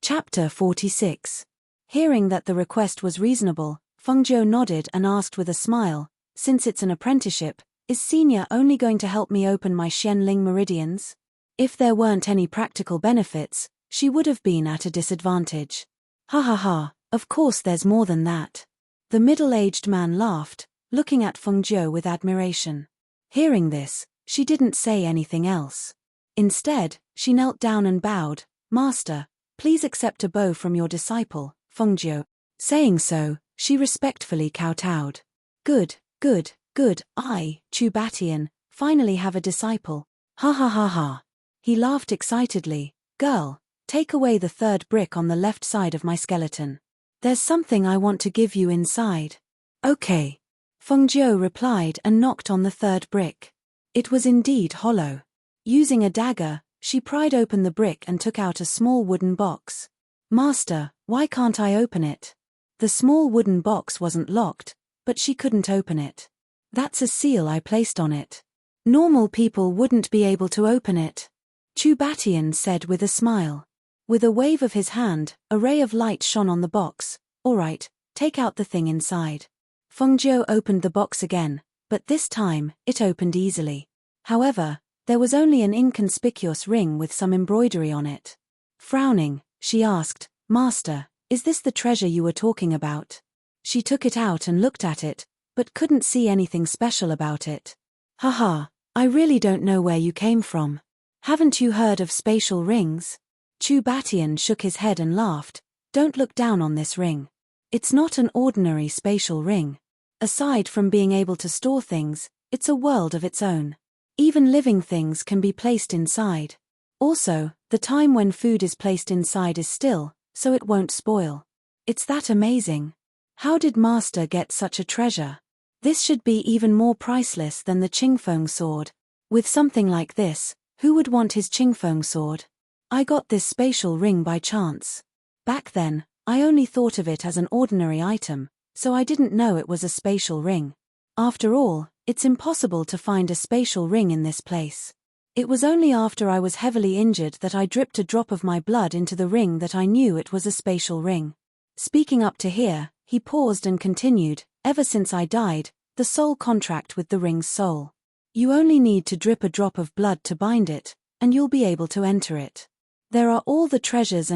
Speaker 1: Chapter 46. Hearing that the request was reasonable, Feng Zhou nodded and asked with a smile, "Since it's an apprenticeship, is Senior only going to help me open my Xianling meridians?" If there weren't any practical benefits, she would have been at a disadvantage. "Ha ha ha, of course there's more than that." The middle-aged man laughed, looking at Feng Zhou with admiration. Hearing this, she didn't say anything else. Instead, she knelt down and bowed. "Master, please accept a bow from your disciple, Feng Zhou." Saying so, she respectfully kowtowed. Good, good, good, I, Chu Batian, finally have a disciple. Ha ha ha ha." He laughed excitedly. "Girl, take away the third brick on the left side of my skeleton. There's something I want to give you inside." "Okay." Feng Zhou replied and knocked on the third brick. It was indeed hollow. Using a dagger, she pried open the brick and took out a small wooden box. "Master, why can't I open it?" The small wooden box wasn't locked, but she couldn't open it. "That's a seal I placed on it. Normal people wouldn't be able to open it," Chu Batian said with a smile. With a wave of his hand, a ray of light shone on the box. "All right, take out the thing inside." Feng Zhou opened the box again, but this time, it opened easily. However, there was only an inconspicuous ring with some embroidery on it. Frowning, she asked, "Master, is this the treasure you were talking about?" She took it out and looked at it, but couldn't see anything special about it. "Haha, I really don't know where you came from. Haven't you heard of spatial rings?" Chu Batian shook his head and laughed. "Don't look down on this ring. It's not an ordinary spatial ring. Aside from being able to store things, it's a world of its own. Even living things can be placed inside. Also, The time when food is placed inside is still, so it won't spoil. It's that amazing. How did Master get such a treasure? This should be even more priceless than the Qingfeng sword. With something like this, who would want his Qingfeng sword? I got this spatial ring by chance. Back then, I only thought of it as an ordinary item, so I didn't know it was a spatial ring. After all, it's impossible to find a spatial ring in this place. It was only after I was heavily injured that I dripped a drop of my blood into the ring that I knew it was a spatial ring. Speaking up to here, he paused and continued, ever since I died, the soul contract with the ring's soul. You only need to drip a drop of blood to bind it, and you'll be able to enter it. There are all the treasures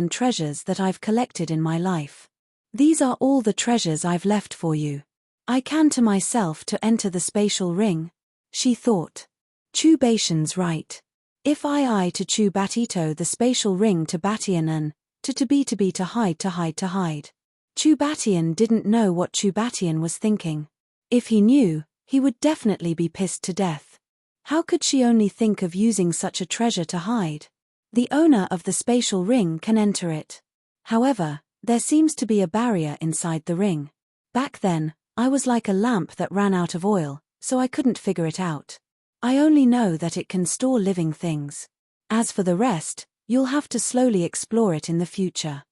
Speaker 1: that I've collected in my life. These are all the treasures I've left for you. I can to myself to enter the spatial ring, she thought. Chu Baishan's right. If I to Chu Batito the spatial ring to Batian and to be to hide to hide to hide. Chu Batian didn't know what Chu Batian was thinking. If he knew, he would definitely be pissed to death. How could she only think of using such a treasure to hide? The owner of the spatial ring can enter it. However, there seems to be a barrier inside the ring. Back then, I was like a lamp that ran out of oil, so I couldn't figure it out. I only know that it can store living things. As for the rest, you'll have to slowly explore it in the future.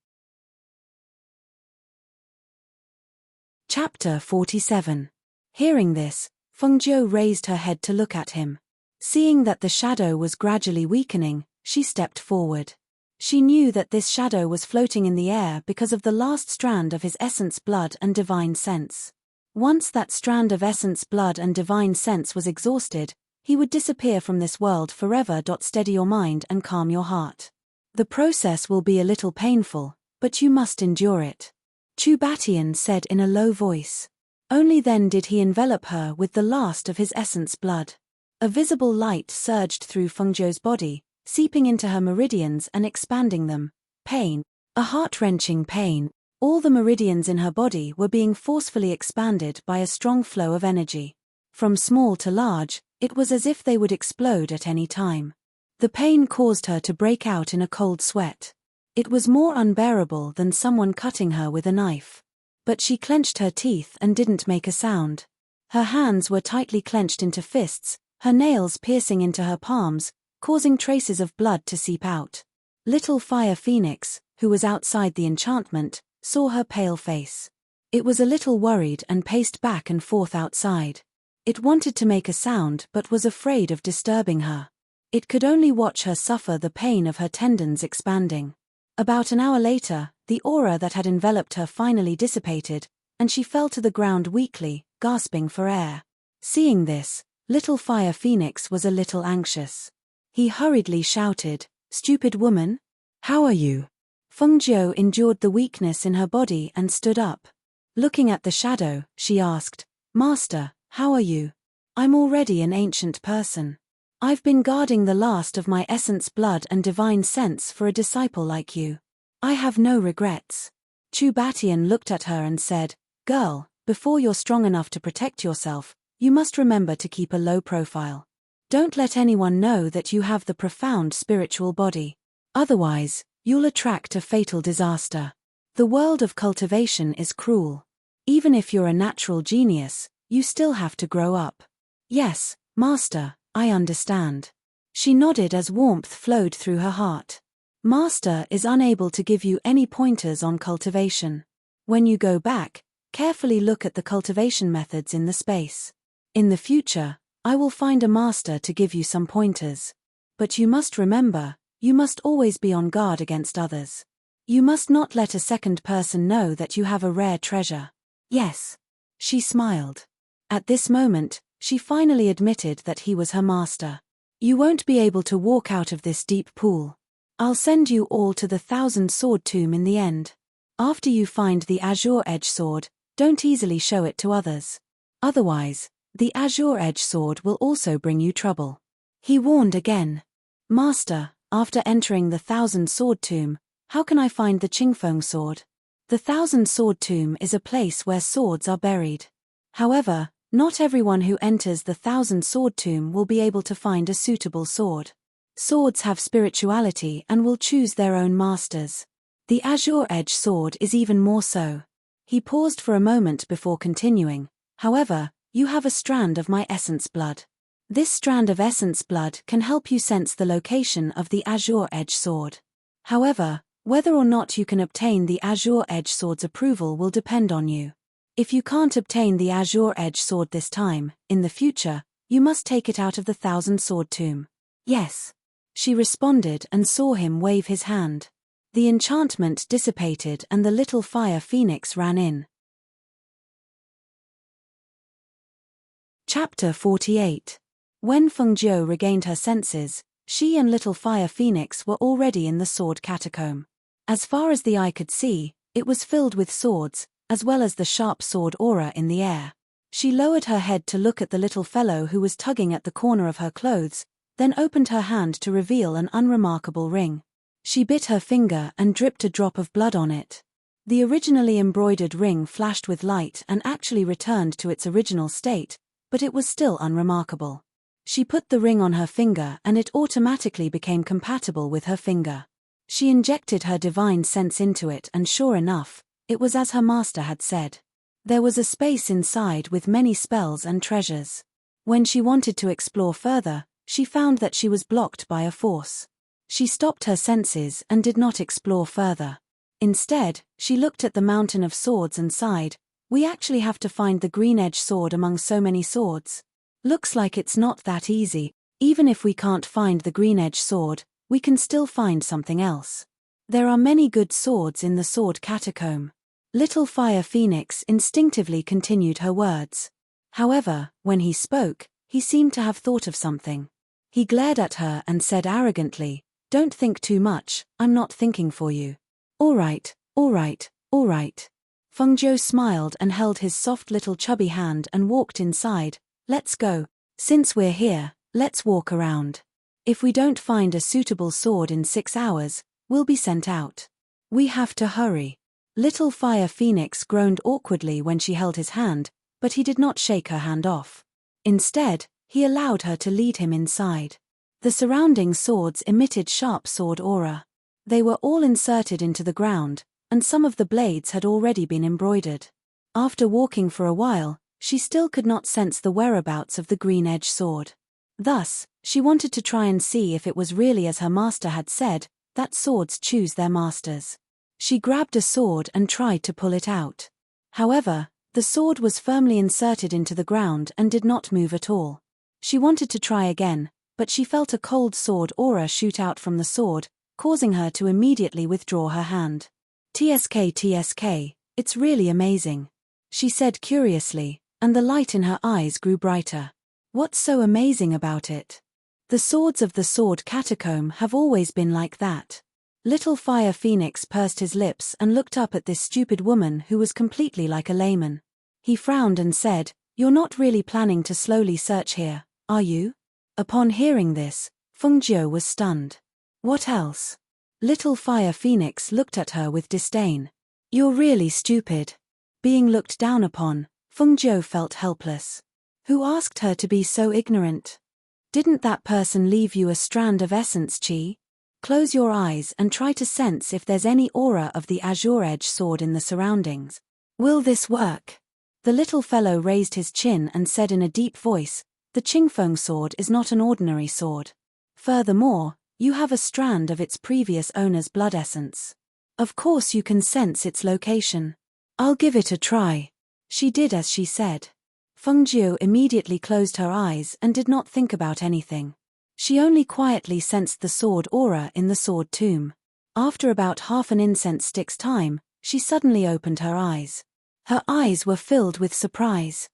Speaker 1: Chapter 47. Hearing this, Fengjiu raised her head to look at him. Seeing that the shadow was gradually weakening, she stepped forward. She knew that this shadow was floating in the air because of the last strand of his essence blood and divine sense. Once that strand of essence blood and divine sense was exhausted, he would disappear from this world forever. Steady your mind and calm your heart. The process will be a little painful, but you must endure it. Chu Batian said in a low voice. Only then did he envelop her with the last of his essence blood. A visible light surged through Fengjiu's body, seeping into her meridians and expanding them. Pain. A heart-wrenching pain. All the meridians in her body were being forcefully expanded by a strong flow of energy. From small to large, it was as if they would explode at any time. The pain caused her to break out in a cold sweat. It was more unbearable than someone cutting her with a knife. But she clenched her teeth and didn't make a sound. Her hands were tightly clenched into fists, her nails piercing into her palms, causing traces of blood to seep out. Little Fire Phoenix, who was outside the enchantment, saw her pale face. It was a little worried and paced back and forth outside. It wanted to make a sound but was afraid of disturbing her. It could only watch her suffer the pain of her tendons expanding. About an hour later, the aura that had enveloped her finally dissipated, and she fell to the ground weakly, gasping for air. Seeing this, Little Fire Phoenix was a little anxious. He hurriedly shouted, "Stupid woman? How are you?" Fengjiu endured the weakness in her body and stood up. Looking at the shadow, she asked, "Master, how are you?" "I'm already an ancient person. I've been guarding the last of my essence blood and divine sense for a disciple like you. I have no regrets." Chu Batian looked at her and said, "Girl, before you're strong enough to protect yourself, you must remember to keep a low profile. Don't let anyone know that you have the profound spiritual body. Otherwise, you'll attract a fatal disaster. The world of cultivation is cruel. Even if you're a natural genius, you still have to grow up." "Yes, Master, I understand." She nodded as warmth flowed through her heart. "Master is unable to give you any pointers on cultivation. When you go back, carefully look at the cultivation methods in the space. In the future, I will find a master to give you some pointers. But you must remember, you must always be on guard against others. You must not let a second person know that you have a rare treasure." "Yes." She smiled. At this moment, she finally admitted that he was her master. "You won't be able to walk out of this deep pool. I'll send you all to the 1,000-sword tomb in the end. After you find the azure edge sword, don't easily show it to others. Otherwise, the azure edge sword will also bring you trouble." He warned again. "Master, after entering the 1,000-sword tomb, how can I find the Qingfeng sword? The 1,000-sword tomb is a place where swords are buried. However, not everyone who enters the 1,000-sword tomb will be able to find a suitable sword. Swords have spirituality and will choose their own masters. The azure edge sword is even more so. He paused for a moment before continuing. However, you have a strand of my essence blood. This strand of essence blood can help you sense the location of the azure edge sword. However, whether or not you can obtain the azure edge sword's approval will depend on you. If you can't obtain the azure edge sword this time, in the future, you must take it out of the Thousand Sword Tomb. Yes. She responded and saw him wave his hand. The enchantment dissipated and the little fire phoenix ran in. Chapter 48. When Fengjiu regained her senses, she and little fire phoenix were already in the sword catacomb. As far as the eye could see, it was filled with swords, as well as the sharp sword aura in the air. She lowered her head to look at the little fellow who was tugging at the corner of her clothes, then opened her hand to reveal an unremarkable ring. She bit her finger and dripped a drop of blood on it. The originally embroidered ring flashed with light and actually returned to its original state, but it was still unremarkable. She put the ring on her finger and it automatically became compatible with her finger. She injected her divine sense into it and sure enough, it was as her master had said. There was a space inside with many spells and treasures. When she wanted to explore further, she found that she was blocked by a force. She stopped her senses and did not explore further. Instead, she looked at the mountain of swords and sighed, "We actually have to find the green edge sword among so many swords. Looks like it's not that easy. Even if we can't find the green edge sword, we can still find something else. There are many good swords in the sword catacomb." Little Fire Phoenix instinctively continued her words. However, when he spoke, he seemed to have thought of something. He glared at her and said arrogantly, "Don't think too much, I'm not thinking for you." All right. Fengjiu smiled and held his soft little chubby hand and walked inside. "Let's go. Since we're here, let's walk around. If we don't find a suitable sword in 6 hours, we'll be sent out. We have to hurry." Little Fire Phoenix groaned awkwardly when she held his hand, but he did not shake her hand off. Instead, he allowed her to lead him inside. The surrounding swords emitted sharp sword aura. They were all inserted into the ground, and some of the blades had already been embroidered. After walking for a while, she still could not sense the whereabouts of the green edge sword. Thus, she wanted to try and see if it was really as her master had said, that swords choose their masters. She grabbed a sword and tried to pull it out. However, the sword was firmly inserted into the ground and did not move at all. She wanted to try again, but she felt a cold sword aura shoot out from the sword, causing her to immediately withdraw her hand. TSK, it's really amazing," she said curiously, and the light in her eyes grew brighter. "What's so amazing about it? The swords of the sword catacomb have always been like that." Little Fire Phoenix pursed his lips and looked up at this stupid woman who was completely like a layman. He frowned and said, "You're not really planning to slowly search here, are you?" Upon hearing this, Fengjiu was stunned. "What else?" Little Fire Phoenix looked at her with disdain. "You're really stupid." Being looked down upon, Fengjiu felt helpless. Who asked her to be so ignorant? Didn't that person leave you a strand of essence chi? Close your eyes and try to sense if there's any aura of the azure edge sword in the surroundings. Will this work? The little fellow raised his chin and said in a deep voice, "The Qingfeng sword is not an ordinary sword. Furthermore, you have a strand of its previous owner's blood essence. Of course you can sense its location. I'll give it a try." She did as she said. Fengjiu immediately closed her eyes and did not think about anything. She only quietly sensed the sword aura in the sword tomb. After about half an incense stick's time, she suddenly opened her eyes. Her eyes were filled with surprise.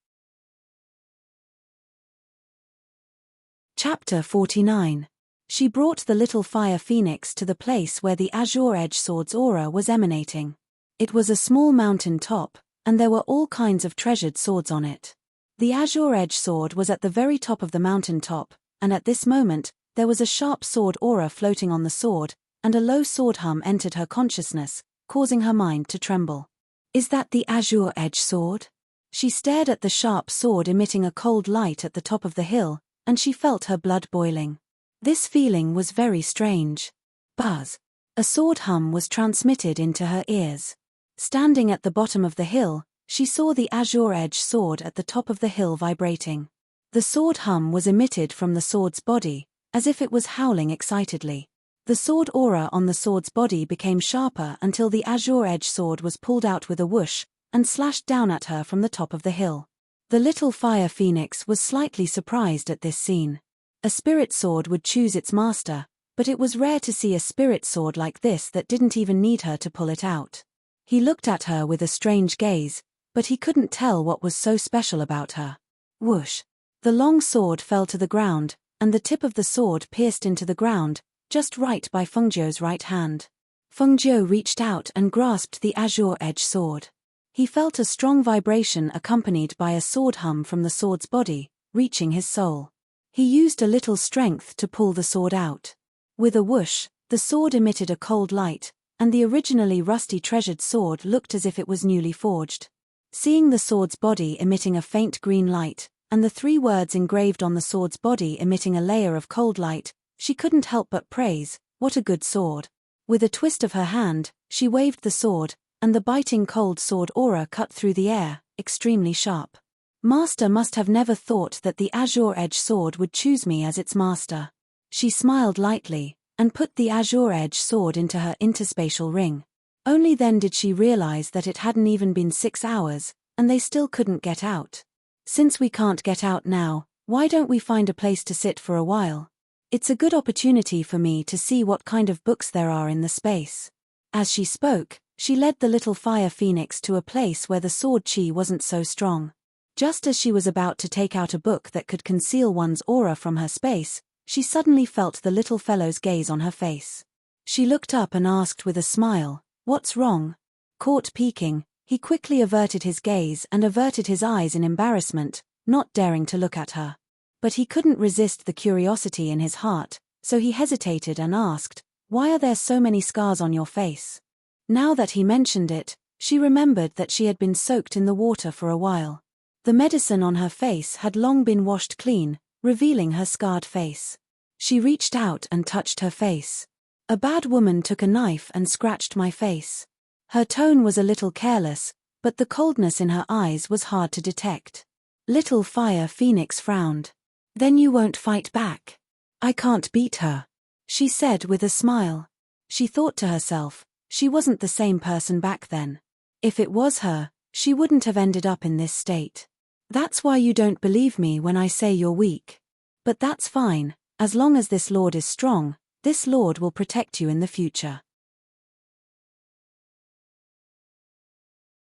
Speaker 1: Chapter 49. She brought the little Fire Phoenix to the place where the azure edge sword's aura was emanating. It was a small mountain top, and there were all kinds of treasured swords on it. The azure edge sword was at the very top of the mountain top, and at this moment, there was a sharp sword aura floating on the sword, and a low sword hum entered her consciousness, causing her mind to tremble. "Is that the azure edge sword?" She stared at the sharp sword emitting a cold light at the top of the hill, and she felt her blood boiling. This feeling was very strange. Buzz. A sword hum was transmitted into her ears. Standing at the bottom of the hill, she saw the azure-edged sword at the top of the hill vibrating. The sword hum was emitted from the sword's body, as if it was howling excitedly. The sword aura on the sword's body became sharper until the azure-edged sword was pulled out with a whoosh and slashed down at her from the top of the hill. The little fire phoenix was slightly surprised at this scene. A spirit sword would choose its master, but it was rare to see a spirit sword like this that didn't even need her to pull it out. He looked at her with a strange gaze, but he couldn't tell what was so special about her. Whoosh! The long sword fell to the ground, and the tip of the sword pierced into the ground, just right by Fengzhou's right hand. Fengzhou reached out and grasped the azure-edged sword. He felt a strong vibration accompanied by a sword hum from the sword's body, reaching his soul. He used a little strength to pull the sword out. With a whoosh, the sword emitted a cold light, and the originally rusty treasured sword looked as if it was newly forged. Seeing the sword's body emitting a faint green light, and the 3 words engraved on the sword's body emitting a layer of cold light, she couldn't help but praise, "What a good sword." With a twist of her hand, she waved the sword, and the biting cold sword aura cut through the air, extremely sharp. Master must have never thought that the azure-edged sword would choose me as its master. She smiled lightly, and put the azure-edged sword into her interspatial ring. Only then did she realize that it hadn't even been 6 hours, and they still couldn't get out. Since we can't get out now, why don't we find a place to sit for a while? It's a good opportunity for me to see what kind of books there are in the space. As she spoke, she led the little fire phoenix to a place where the sword chi wasn't so strong. Just as she was about to take out a book that could conceal one's aura from her space, she suddenly felt the little fellow's gaze on her face. She looked up and asked with a smile, "What's wrong?" Caught peeking, he quickly averted his gaze and averted his eyes in embarrassment, not daring to look at her. But he couldn't resist the curiosity in his heart, so he hesitated and asked, "Why are there so many scars on your face?" Now that he mentioned it, she remembered that she had been soaked in the water for a while. The medicine on her face had long been washed clean, revealing her scarred face. She reached out and touched her face. "A bad woman took a knife and scratched my face." Her tone was a little careless, but the coldness in her eyes was hard to detect. Little Fire Phoenix frowned. "Then you won't fight back?" "I can't beat her," she said with a smile. She thought to herself, she wasn't the same person back then. If it was her, she wouldn't have ended up in this state. "That's why you don't believe me when I say you're weak. But that's fine, as long as this lord is strong, this lord will protect you in the future."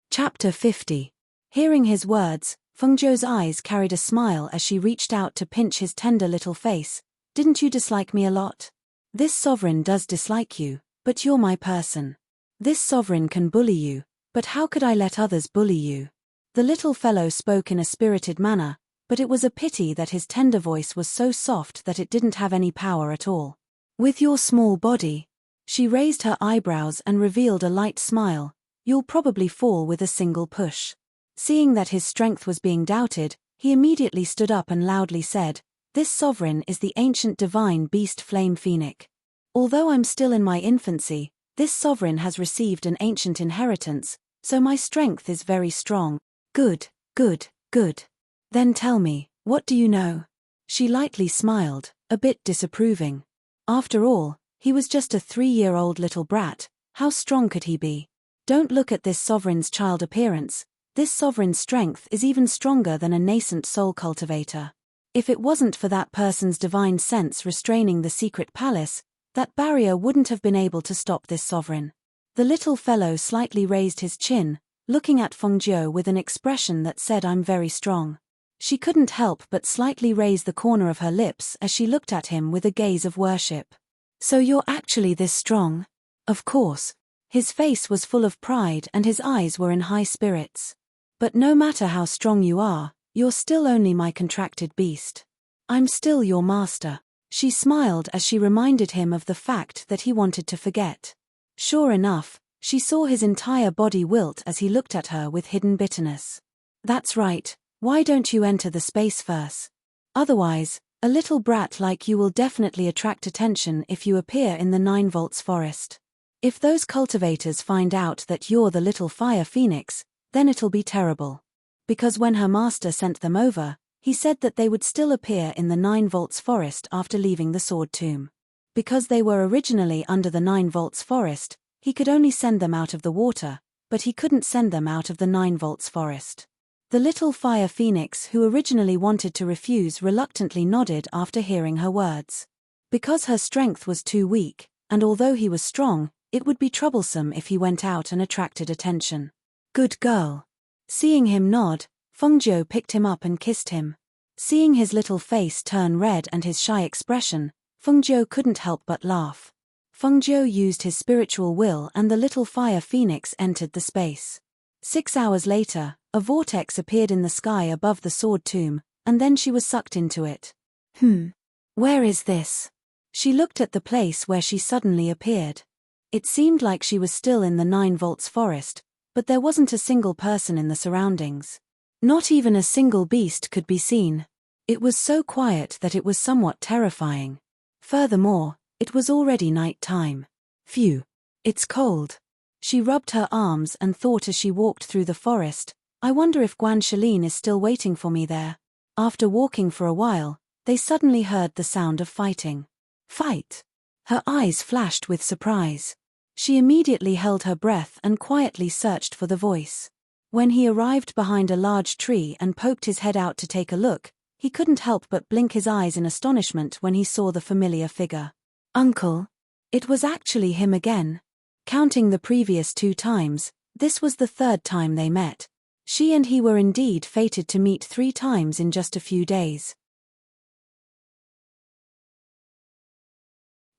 Speaker 1: Chapter 50. Hearing his words, Fengzhou's eyes carried a smile as she reached out to pinch his tender little face. "Didn't you dislike me a lot? This sovereign does dislike you, but you're my person. This sovereign can bully you, but how could I let others bully you?" The little fellow spoke in a spirited manner, but it was a pity that his tender voice was so soft that it didn't have any power at all. "With your small body," she raised her eyebrows and revealed a light smile, "you'll probably fall with a single push." Seeing that his strength was being doubted, he immediately stood up and loudly said, "This sovereign is the ancient divine beast Flame Phoenix. Although I'm still in my infancy, this sovereign has received an ancient inheritance, so my strength is very strong." "Good, good, good. Then tell me, what do you know?" She lightly smiled, a bit disapproving. After all, he was just a 3-year-old little brat, how strong could he be? Don't look at this sovereign's child appearance. This sovereign's strength is even stronger than a nascent soul cultivator. If it wasn't for that person's divine sense restraining the secret palace, that barrier wouldn't have been able to stop this sovereign. The little fellow slightly raised his chin, looking at Fengzhou with an expression that said, "I'm very strong." She couldn't help but slightly raise the corner of her lips as she looked at him with a gaze of worship. "So you're actually this strong?" "Of course." His face was full of pride and his eyes were in high spirits. "But no matter how strong you are, you're still only my contracted beast. I'm still your master." She smiled as she reminded him of the fact that he wanted to forget. Sure enough, she saw his entire body wilt as he looked at her with hidden bitterness. "That's right, why don't you enter the space first? Otherwise, A little brat like you will definitely attract attention if you appear in the 9 volts forest. If those cultivators find out that you're the little fire phoenix, then it'll be terrible. Because when her master sent them over, he said that they would still appear in the 9 volts forest after leaving the sword tomb. Because they were originally under the 9 volts forest, he could only send them out of the water, but he couldn't send them out of the 9 volts forest. The little fire phoenix who originally wanted to refuse reluctantly nodded after hearing her words. Because her strength was too weak, and although he was strong, it would be troublesome if he went out and attracted attention. Good girl. Seeing him nod, Fengzhou picked him up and kissed him. Seeing his little face turn red and his shy expression, Fengzhou couldn't help but laugh. Fengzhou used his spiritual will and the little fire phoenix entered the space. 6 hours later, a vortex appeared in the sky above the sword tomb, and then she was sucked into it. Where is this? She looked at the place where she suddenly appeared. It seemed like she was still in the 9 volts forest, but there wasn't a single person in the surroundings. Not even a single beast could be seen. It was so quiet that it was somewhat terrifying. Furthermore, it was already night time. Phew. It's cold. She rubbed her arms and thought as she walked through the forest, I wonder if Guan Shalin is still waiting for me there. After walking for a while, they suddenly heard the sound of fighting. Fight! Her eyes flashed with surprise. She immediately held her breath and quietly searched for the voice. When he arrived behind a large tree and poked his head out to take a look, he couldn't help but blink his eyes in astonishment when he saw the familiar figure. Uncle? It was actually him again. Counting the previous 2 times, this was the 3rd time they met. She and he were indeed fated to meet 3 times in just a few days.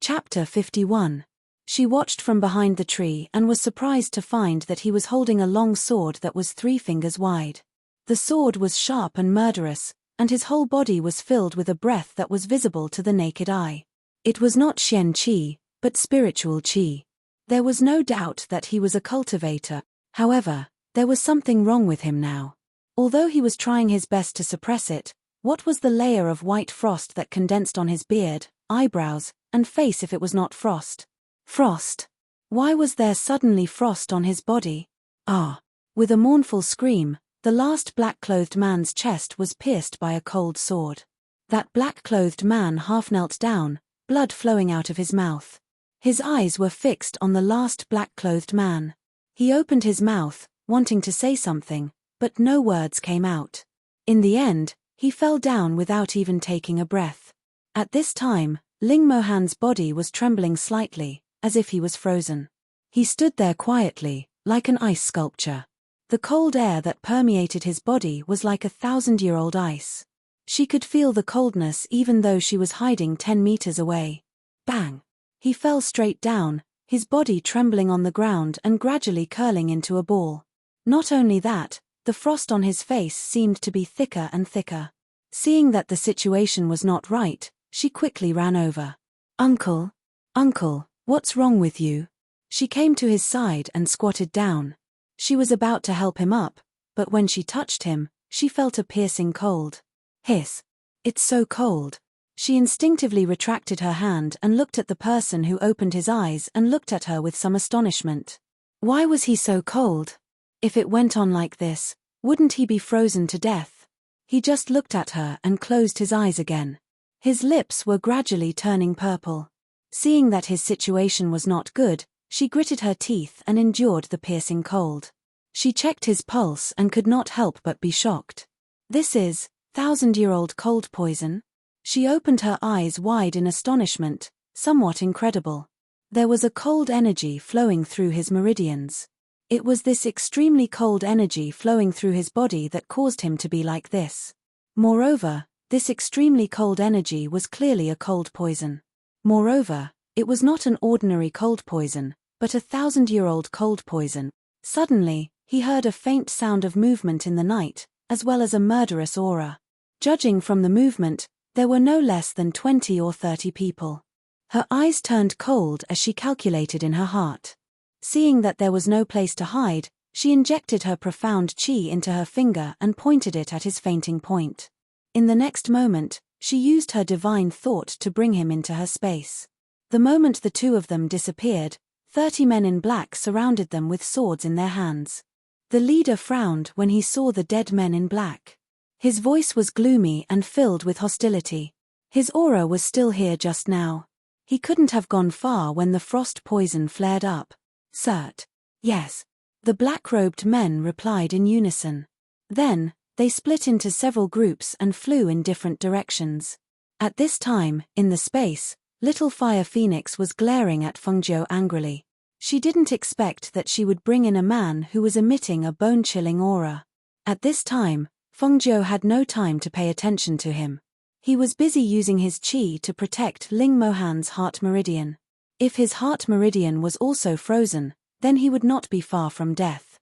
Speaker 1: Chapter 51. She watched from behind the tree and was surprised to find that he was holding a long sword that was 3 fingers wide. The sword was sharp and murderous, and his whole body was filled with a breath that was visible to the naked eye. It was not Xian Qi, but spiritual Qi. There was no doubt that he was a cultivator, however, there was something wrong with him now. Although he was trying his best to suppress it, what was the layer of white frost that condensed on his beard, eyebrows, and face if it was not frost? Frost. Why was there suddenly frost on his body? Ah! With a mournful scream, the last black-clothed man's chest was pierced by a cold sword. That black-clothed man half knelt down, blood flowing out of his mouth. His eyes were fixed on the last black-clothed man. He opened his mouth, wanting to say something, but no words came out. In the end, he fell down without even taking a breath. At this time, Ling Mohan's body was trembling slightly, as if he was frozen. He stood there quietly, like an ice sculpture. The cold air that permeated his body was like 1,000-year-old ice. She could feel the coldness even though she was hiding 10 meters away. Bang! He fell straight down, his body trembling on the ground and gradually curling into a ball. Not only that, the frost on his face seemed to be thicker and thicker. Seeing that the situation was not right, she quickly ran over. Uncle? Uncle, what's wrong with you? She came to his side and squatted down. She was about to help him up, but when she touched him, she felt a piercing cold. Hiss! It's so cold. She instinctively retracted her hand and looked at the person who opened his eyes and looked at her with some astonishment. Why was he so cold? If it went on like this, wouldn't he be frozen to death? He just looked at her and closed his eyes again. His lips were gradually turning purple. Seeing that his situation was not good, she gritted her teeth and endured the piercing cold. She checked his pulse and could not help but be shocked. This is 1,000-year-old cold poison? She opened her eyes wide in astonishment, somewhat incredible. There was a cold energy flowing through his meridians. It was this extremely cold energy flowing through his body that caused him to be like this. Moreover, this extremely cold energy was clearly a cold poison. Moreover, it was not an ordinary cold poison, but 1,000-year-old cold poison. Suddenly, he heard a faint sound of movement in the night, as well as a murderous aura. Judging from the movement, there were no less than 20 or 30 people. Her eyes turned cold as she calculated in her heart. Seeing that there was no place to hide, she injected her profound qi into her finger and pointed it at his fainting point. In the next moment, She used her divine thought to bring him into her space. The moment the two of them disappeared, 30 men in black surrounded them with swords in their hands. The leader frowned when he saw the dead men in black. His voice was gloomy and filled with hostility. His aura was still here just now. He couldn't have gone far when the frost poison flared up. Cert. Yes. The black-robed men replied in unison. Then, they split into several groups and flew in different directions. At this time, in the space, little Fire Phoenix was glaring at Fengjiu angrily. She didn't expect that she would bring in a man who was emitting a bone-chilling aura. At this time, Fengjiu had no time to pay attention to him. He was busy using his qi to protect Ling Mohan's heart meridian. If his heart meridian was also frozen, then he would not be far from death.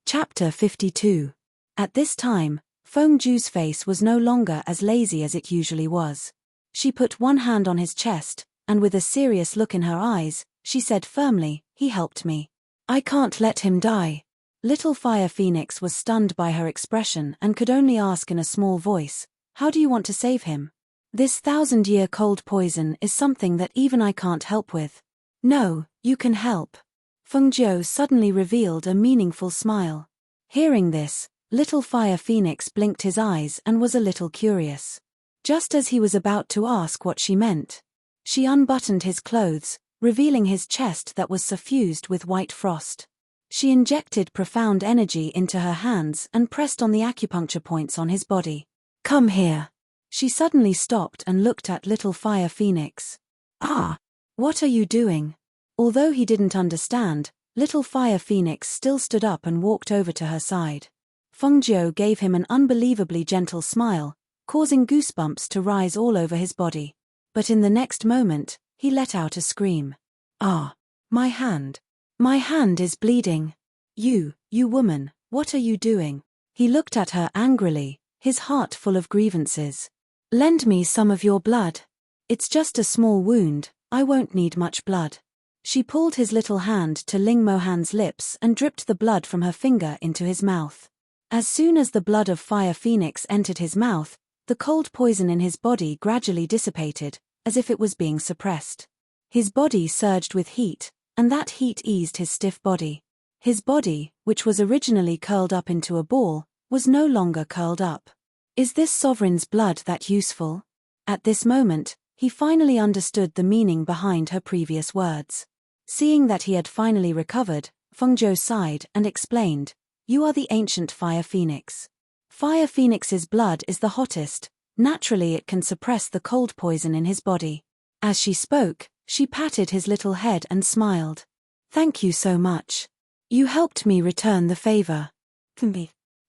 Speaker 1: Chapter 52. At this time, Fengjiu's face was no longer as lazy as it usually was. She put one hand on his chest, and with a serious look in her eyes, she said firmly, "He helped me. I can't let him die." Little Fire Phoenix was stunned by her expression and could only ask in a small voice, "How do you want to save him? This 1,000-year cold poison is something that even I can't help with." "No, you can help." Fengjiu suddenly revealed a meaningful smile. Hearing this, Little Fire Phoenix blinked his eyes and was a little curious. Just as he was about to ask what she meant, she unbuttoned his clothes, revealing his chest that was suffused with white frost. She injected profound energy into her hands and pressed on the acupuncture points on his body. "Come here." She suddenly stopped and looked at Little Fire Phoenix. "Ah, what are you doing?" Although he didn't understand, Little Fire Phoenix still stood up and walked over to her side. Fengjiu gave him an unbelievably gentle smile, causing goosebumps to rise all over his body. But in the next moment, he let out a scream. "Ah, my hand. My hand is bleeding. You woman, what are you doing?" He looked at her angrily, his heart full of grievances. "Lend me some of your blood. It's just a small wound, I won't need much blood." She pulled his little hand to Ling Mohan's lips and dripped the blood from her finger into his mouth. As soon as the blood of Fire Phoenix entered his mouth, the cold poison in his body gradually dissipated, as if it was being suppressed. His body surged with heat, and that heat eased his stiff body. His body, which was originally curled up into a ball, was no longer curled up. Is this sovereign's blood that useful? At this moment, he finally understood the meaning behind her previous words. Seeing that he had finally recovered, Fengjiu sighed and explained, "You are the ancient Fire Phoenix. Fire Phoenix's blood is the hottest, naturally it can suppress the cold poison in his body." As she spoke, she patted his little head and smiled. "Thank you so much. You helped me return the favor."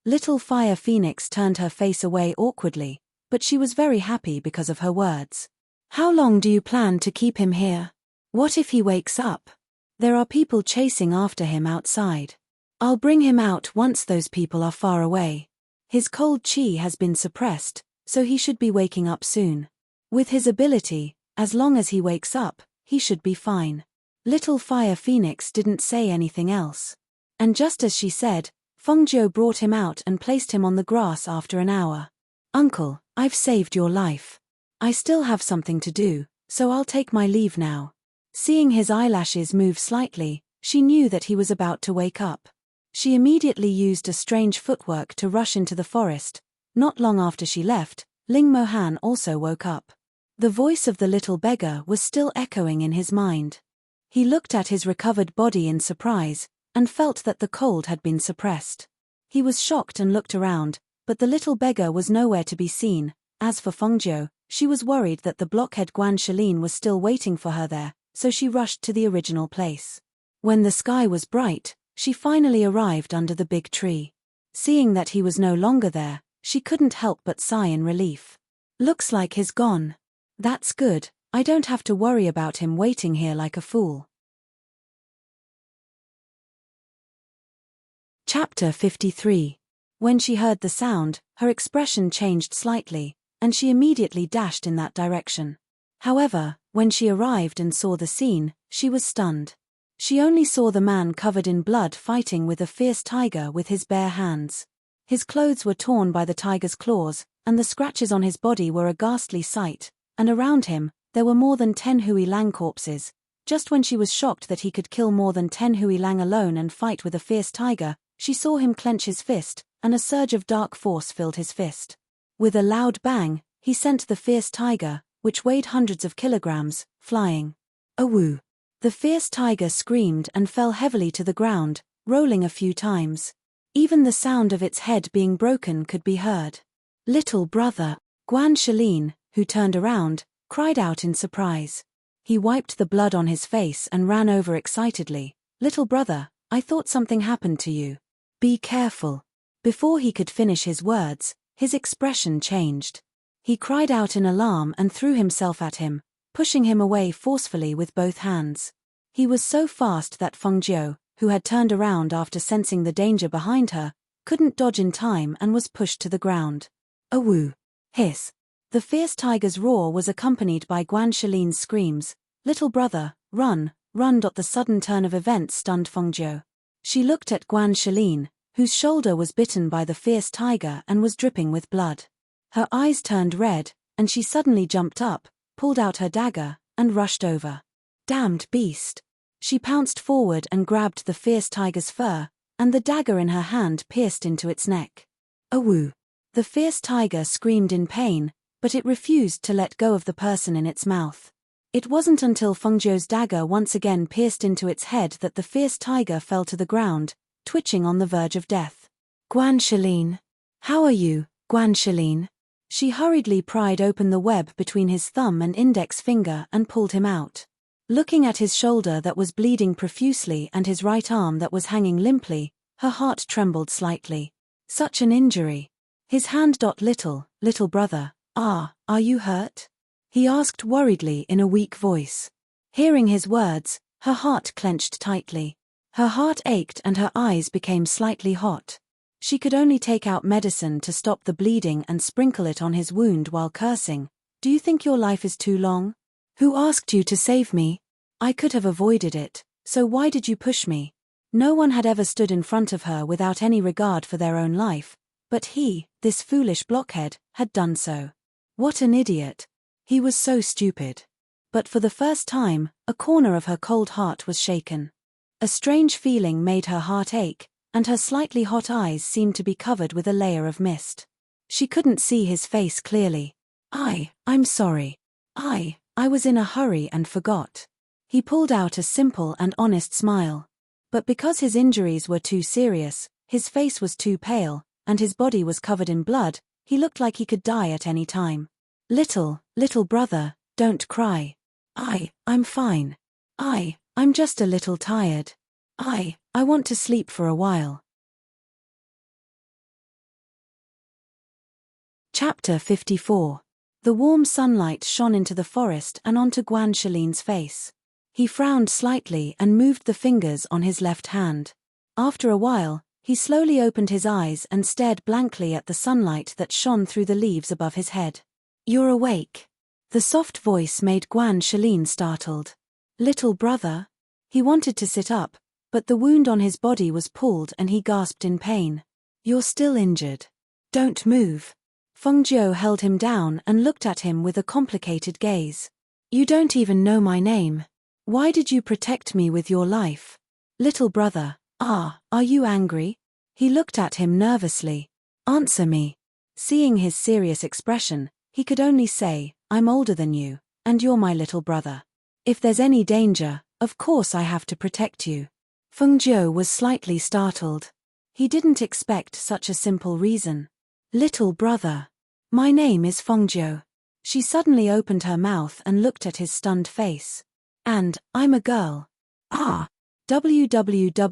Speaker 1: Little Fire Phoenix turned her face away awkwardly, but she was very happy because of her words. "How long do you plan to keep him here? What if he wakes up? There are people chasing after him outside. I'll bring him out once those people are far away. His cold qi has been suppressed, so he should be waking up soon. With his ability, as long as he wakes up, he should be fine." Little Fire Phoenix didn't say anything else. And just as she said, Fengjiu brought him out and placed him on the grass after an hour. "Uncle, I've saved your life. I still have something to do, so I'll take my leave now." Seeing his eyelashes move slightly, she knew that he was about to wake up. She immediately used a strange footwork to rush into the forest. Not long after she left, Ling Mohan also woke up. The voice of the little beggar was still echoing in his mind. He looked at his recovered body in surprise, and felt that the cold had been suppressed. He was shocked and looked around, but the little beggar was nowhere to be seen. As for Fengjiu, she was worried that the blockhead Guan Shalin was still waiting for her there, so she rushed to the original place. When the sky was bright, she finally arrived under the big tree. Seeing that he was no longer there, she couldn't help but sigh in relief. "Looks like he's gone. That's good, I don't have to worry about him waiting here like a fool." Chapter 53. When she heard the sound, her expression changed slightly, and she immediately dashed in that direction. However, when she arrived and saw the scene, she was stunned. She only saw the man covered in blood fighting with a fierce tiger with his bare hands. His clothes were torn by the tiger's claws, and the scratches on his body were a ghastly sight, and around him, there were more than 10 Hui Lang corpses. Just when she was shocked that he could kill more than 10 Hui Lang alone and fight with a fierce tiger, she saw him clench his fist, and a surge of dark force filled his fist. With a loud bang, he sent the fierce tiger, which weighed hundreds of kilograms, flying. Awoo! The fierce tiger screamed and fell heavily to the ground, rolling a few times. Even the sound of its head being broken could be heard. Little brother, Guan Shalin, who turned around, cried out in surprise. He wiped the blood on his face and ran over excitedly. Little brother, I thought something happened to you. Be careful. Before he could finish his words, his expression changed. He cried out in alarm and threw himself at him, pushing him away forcefully with both hands. He was so fast that Feng Jiu, who had turned around after sensing the danger behind her, couldn't dodge in time and was pushed to the ground. Awoo! Hiss! The fierce tiger's roar was accompanied by Guan Shalin's screams. Little brother, run, run! The sudden turn of events stunned Feng Jiu. She looked at Guan Shalin, whose shoulder was bitten by the fierce tiger and was dripping with blood. Her eyes turned red, and she suddenly jumped up, pulled out her dagger, and rushed over. Damned beast! She pounced forward and grabbed the fierce tiger's fur, and the dagger in her hand pierced into its neck. Awoo! The fierce tiger screamed in pain, but it refused to let go of the person in its mouth. It wasn't until Feng Jiu's dagger once again pierced into its head that the fierce tiger fell to the ground, twitching on the verge of death. Guan Shalin. How are you, Guan Shalin? She hurriedly pried open the web between his thumb and index finger and pulled him out. Looking at his shoulder that was bleeding profusely and his right arm that was hanging limply, her heart trembled slightly. Such an injury. His hand. Little brother, are you hurt? He asked worriedly in a weak voice. Hearing his words, her heart clenched tightly. Her heart ached and her eyes became slightly hot. She could only take out medicine to stop the bleeding and sprinkle it on his wound while cursing. Do you think your life is too long? Who asked you to save me? I could have avoided it, so why did you push me? No one had ever stood in front of her without any regard for their own life, but he, this foolish blockhead, had done so. What an idiot. He was so stupid. But for the first time, a corner of her cold heart was shaken. A strange feeling made her heart ache, and her slightly hot eyes seemed to be covered with a layer of mist. She couldn't see his face clearly. I'm sorry. I was in a hurry and forgot. He pulled out a simple and honest smile. But because his injuries were too serious, his face was too pale, and his body was covered in blood, he looked like he could die at any time. Little brother, don't cry. I'm fine. I'm just a little tired. I want to sleep for a while. Chapter 54. The warm sunlight shone into the forest and onto Guan Shalin's face. He frowned slightly and moved the fingers on his left hand. After a while, he slowly opened his eyes and stared blankly at the sunlight that shone through the leaves above his head. You're awake. The soft voice made Guan Shalin startled. Little brother? He wanted to sit up, but the wound on his body was pulled and he gasped in pain. You're still injured. Don't move. Feng Jiu held him down and looked at him with a complicated gaze. You don't even know my name. Why did you protect me with your life? Little brother, are you angry? He looked at him nervously. Answer me. Seeing his serious expression, he could only say, I'm older than you, and you're my little brother. If there's any danger, of course I have to protect you. Feng Jiu was slightly startled. He didn't expect such a simple reason. Little brother. My name is Feng Jiu. She suddenly opened her mouth and looked at his stunned face. And, I'm a girl. www.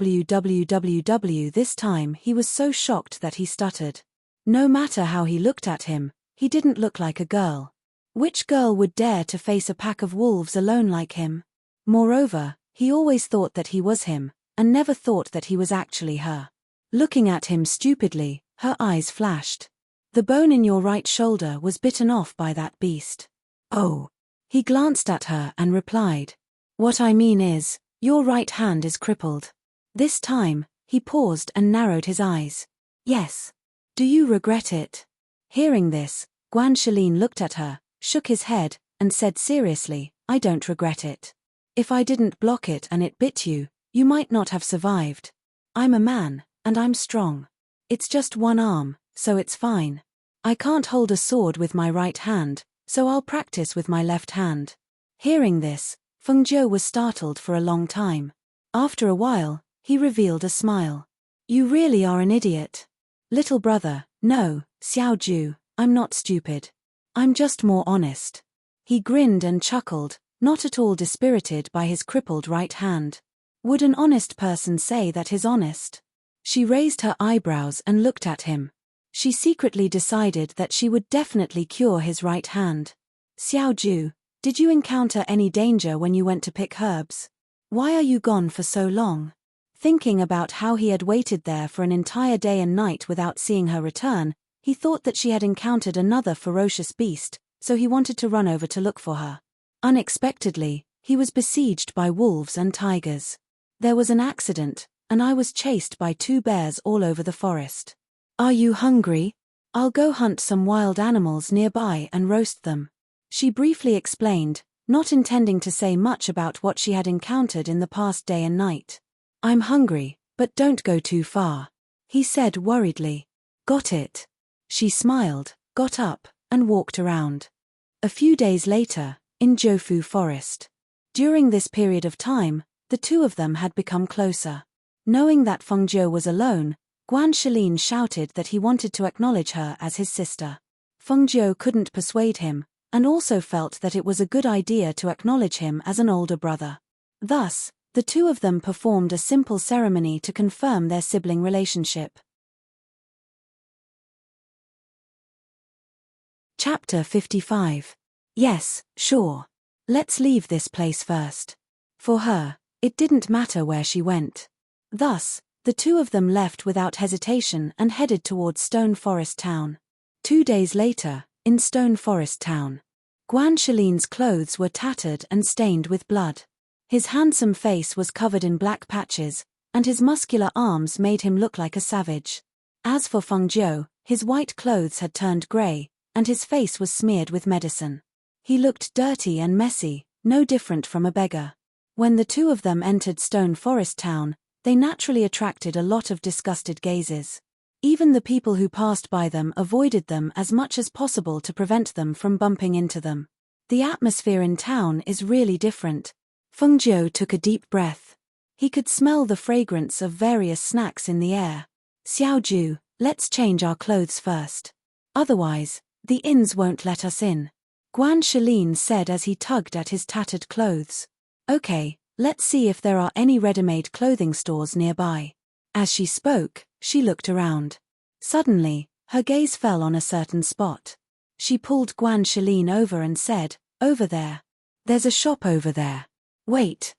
Speaker 1: This time he was so shocked that he stuttered. No matter how he looked at him, he didn't look like a girl. Which girl would dare to face a pack of wolves alone like him? Moreover, he always thought that he was him, and never thought that he was actually her. Looking at him stupidly, her eyes flashed. The bone in your right shoulder was bitten off by that beast. Oh. He glanced at her and replied. What I mean is, your right hand is crippled. This time, he paused and narrowed his eyes. Yes. Do you regret it? Hearing this, Guanshelin looked at her, shook his head, and said seriously, I don't regret it. If I didn't block it and it bit you, you might not have survived. I'm a man, and I'm strong. It's just one arm, so it's fine. I can't hold a sword with my right hand, so I'll practice with my left hand. Hearing this, Feng Zhou was startled for a long time. After a while, he revealed a smile. You really are an idiot. Little brother, no, Xiao Ju, I'm not stupid. I'm just more honest. He grinned and chuckled, not at all dispirited by his crippled right hand. Would an honest person say that he's honest? She raised her eyebrows and looked at him. She secretly decided that she would definitely cure his right hand. Xiao Ju, did you encounter any danger when you went to pick herbs? Why are you gone for so long? Thinking about how he had waited there for an entire day and night without seeing her return, he thought that she had encountered another ferocious beast, so he wanted to run over to look for her. Unexpectedly, he was besieged by wolves and tigers. There was an accident, and I was chased by 2 bears all over the forest. Are you hungry? I'll go hunt some wild animals nearby and roast them. She briefly explained, not intending to say much about what she had encountered in the past day and night. I'm hungry, but don't go too far, he said worriedly. Got it. She smiled, got up, and walked around. A few days later, in Zhoufu Forest. During this period of time, the two of them had become closer. Knowing that Feng Zhou was alone, Guanshelin shouted that he wanted to acknowledge her as his sister. Feng Zhou couldn't persuade him, and also felt that it was a good idea to acknowledge him as an older brother. Thus, the two of them performed a simple ceremony to confirm their sibling relationship. Chapter 55. Yes, sure. Let's leave this place first. For her, it didn't matter where she went. Thus, the two of them left without hesitation and headed towards Stone Forest Town. 2 days later, in Stone Forest Town, Guanshelin's clothes were tattered and stained with blood. His handsome face was covered in black patches, and his muscular arms made him look like a savage. As for Feng Zhou, his white clothes had turned grey, and his face was smeared with medicine. He looked dirty and messy, no different from a beggar. When the two of them entered Stone Forest Town, they naturally attracted a lot of disgusted gazes. Even the people who passed by them avoided them as much as possible to prevent them from bumping into them. The atmosphere in town is really different. Feng Zhou took a deep breath. He could smell the fragrance of various snacks in the air. Xiao Ju, let's change our clothes first. Otherwise, the inns won't let us in, Guanshelin said as he tugged at his tattered clothes. Okay, let's see if there are any ready-made clothing stores nearby. As she spoke, she looked around. Suddenly, her gaze fell on a certain spot. She pulled Guanshelin over and said, over there. There's a shop over there. Wait.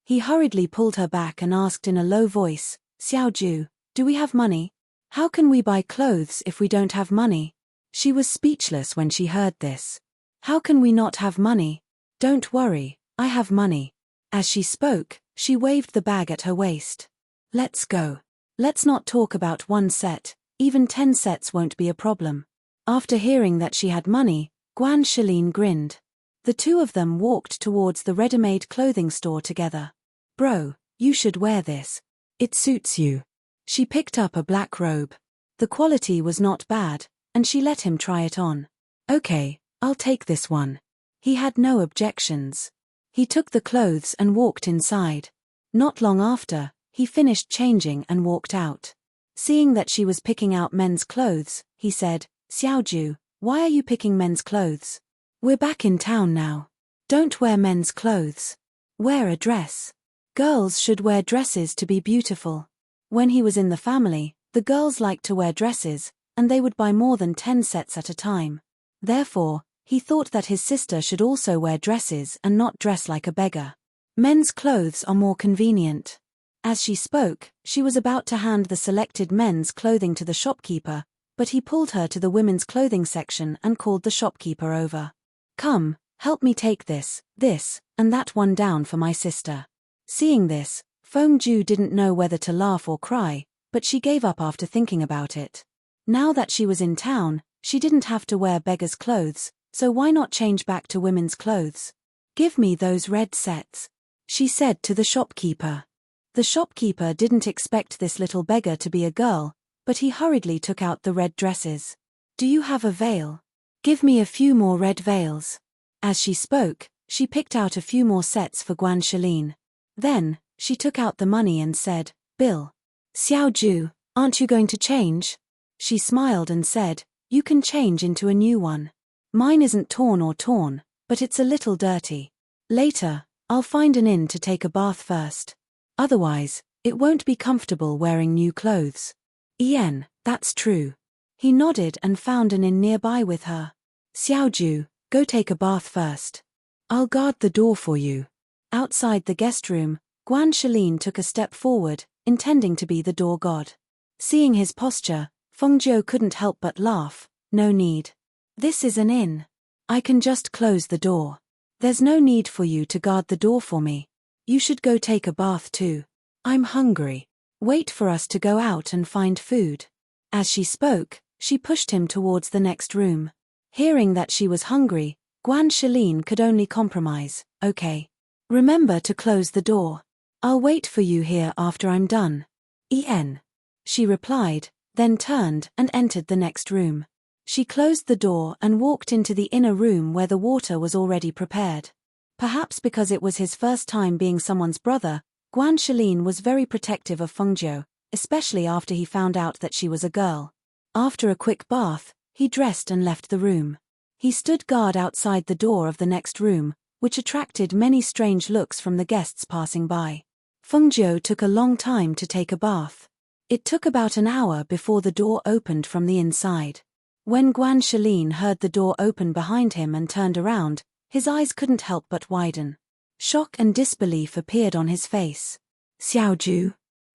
Speaker 1: He hurriedly pulled her back and asked in a low voice, Xiao Ju, do we have money? How can we buy clothes if we don't have money? She was speechless when she heard this. How can we not have money? Don't worry, I have money. As she spoke, she waved the bag at her waist. Let's go. Let's not talk about 1 set, even 10 sets won't be a problem. After hearing that she had money, Guanshelin grinned. The two of them walked towards the ready-made clothing store together. Bro, you should wear this. It suits you. She picked up a black robe. The quality was not bad, and she let him try it on. Okay, I'll take this one. He had no objections. He took the clothes and walked inside. Not long after, he finished changing and walked out. Seeing that she was picking out men's clothes, he said, Xiao Ju, why are you picking men's clothes? We're back in town now. Don't wear men's clothes. Wear a dress. Girls should wear dresses to be beautiful. When he was in the family, the girls liked to wear dresses, and they would buy more than 10 sets at a time. Therefore, he thought that his sister should also wear dresses and not dress like a beggar. Men's clothes are more convenient. As she spoke, she was about to hand the selected men's clothing to the shopkeeper, but he pulled her to the women's clothing section and called the shopkeeper over. Come, help me take this, and that one down for my sister. Seeing this, Feng Zhou didn't know whether to laugh or cry, but she gave up after thinking about it. Now that she was in town, she didn't have to wear beggar's clothes, so why not change back to women's clothes? "Give me those red sets," she said to the shopkeeper. The shopkeeper didn't expect this little beggar to be a girl, but he hurriedly took out the red dresses. "Do you have a veil? Give me a few more red veils." As she spoke, she picked out a few more sets for Guanxaline. Then, she took out the money and said, "Bill. Xiaoju, aren't you going to change?" She smiled and said, "You can change into a new one. Mine isn't torn, but it's a little dirty. Later, I'll find an inn to take a bath first. Otherwise, it won't be comfortable wearing new clothes." That's true. He nodded and found an inn nearby with her. "Xiaoju, go take a bath first. I'll guard the door for you." Outside the guest room, Guanxaline took a step forward, intending to be the door god. Seeing his posture, Fengjiu couldn't help but laugh. "No need. This is an inn. I can just close the door. There's no need for you to guard the door for me. You should go take a bath too. I'm hungry. Wait for us to go out and find food." As she spoke, she pushed him towards the next room. Hearing that she was hungry, Guanxaline could only compromise. "Okay. Remember to close the door. I'll wait for you here after I'm done." She replied, then turned and entered the next room. She closed the door and walked into the inner room where the water was already prepared. Perhaps because it was his first time being someone's brother, Guanxaline was very protective of Fengjiu, especially after he found out that she was a girl. After a quick bath, he dressed and left the room. He stood guard outside the door of the next room, which attracted many strange looks from the guests passing by. Fengjiu took a long time to take a bath. It took about an hour before the door opened from the inside. When Guanxaline heard the door open behind him and turned around, his eyes couldn't help but widen. Shock and disbelief appeared on his face. "Xiaoju?"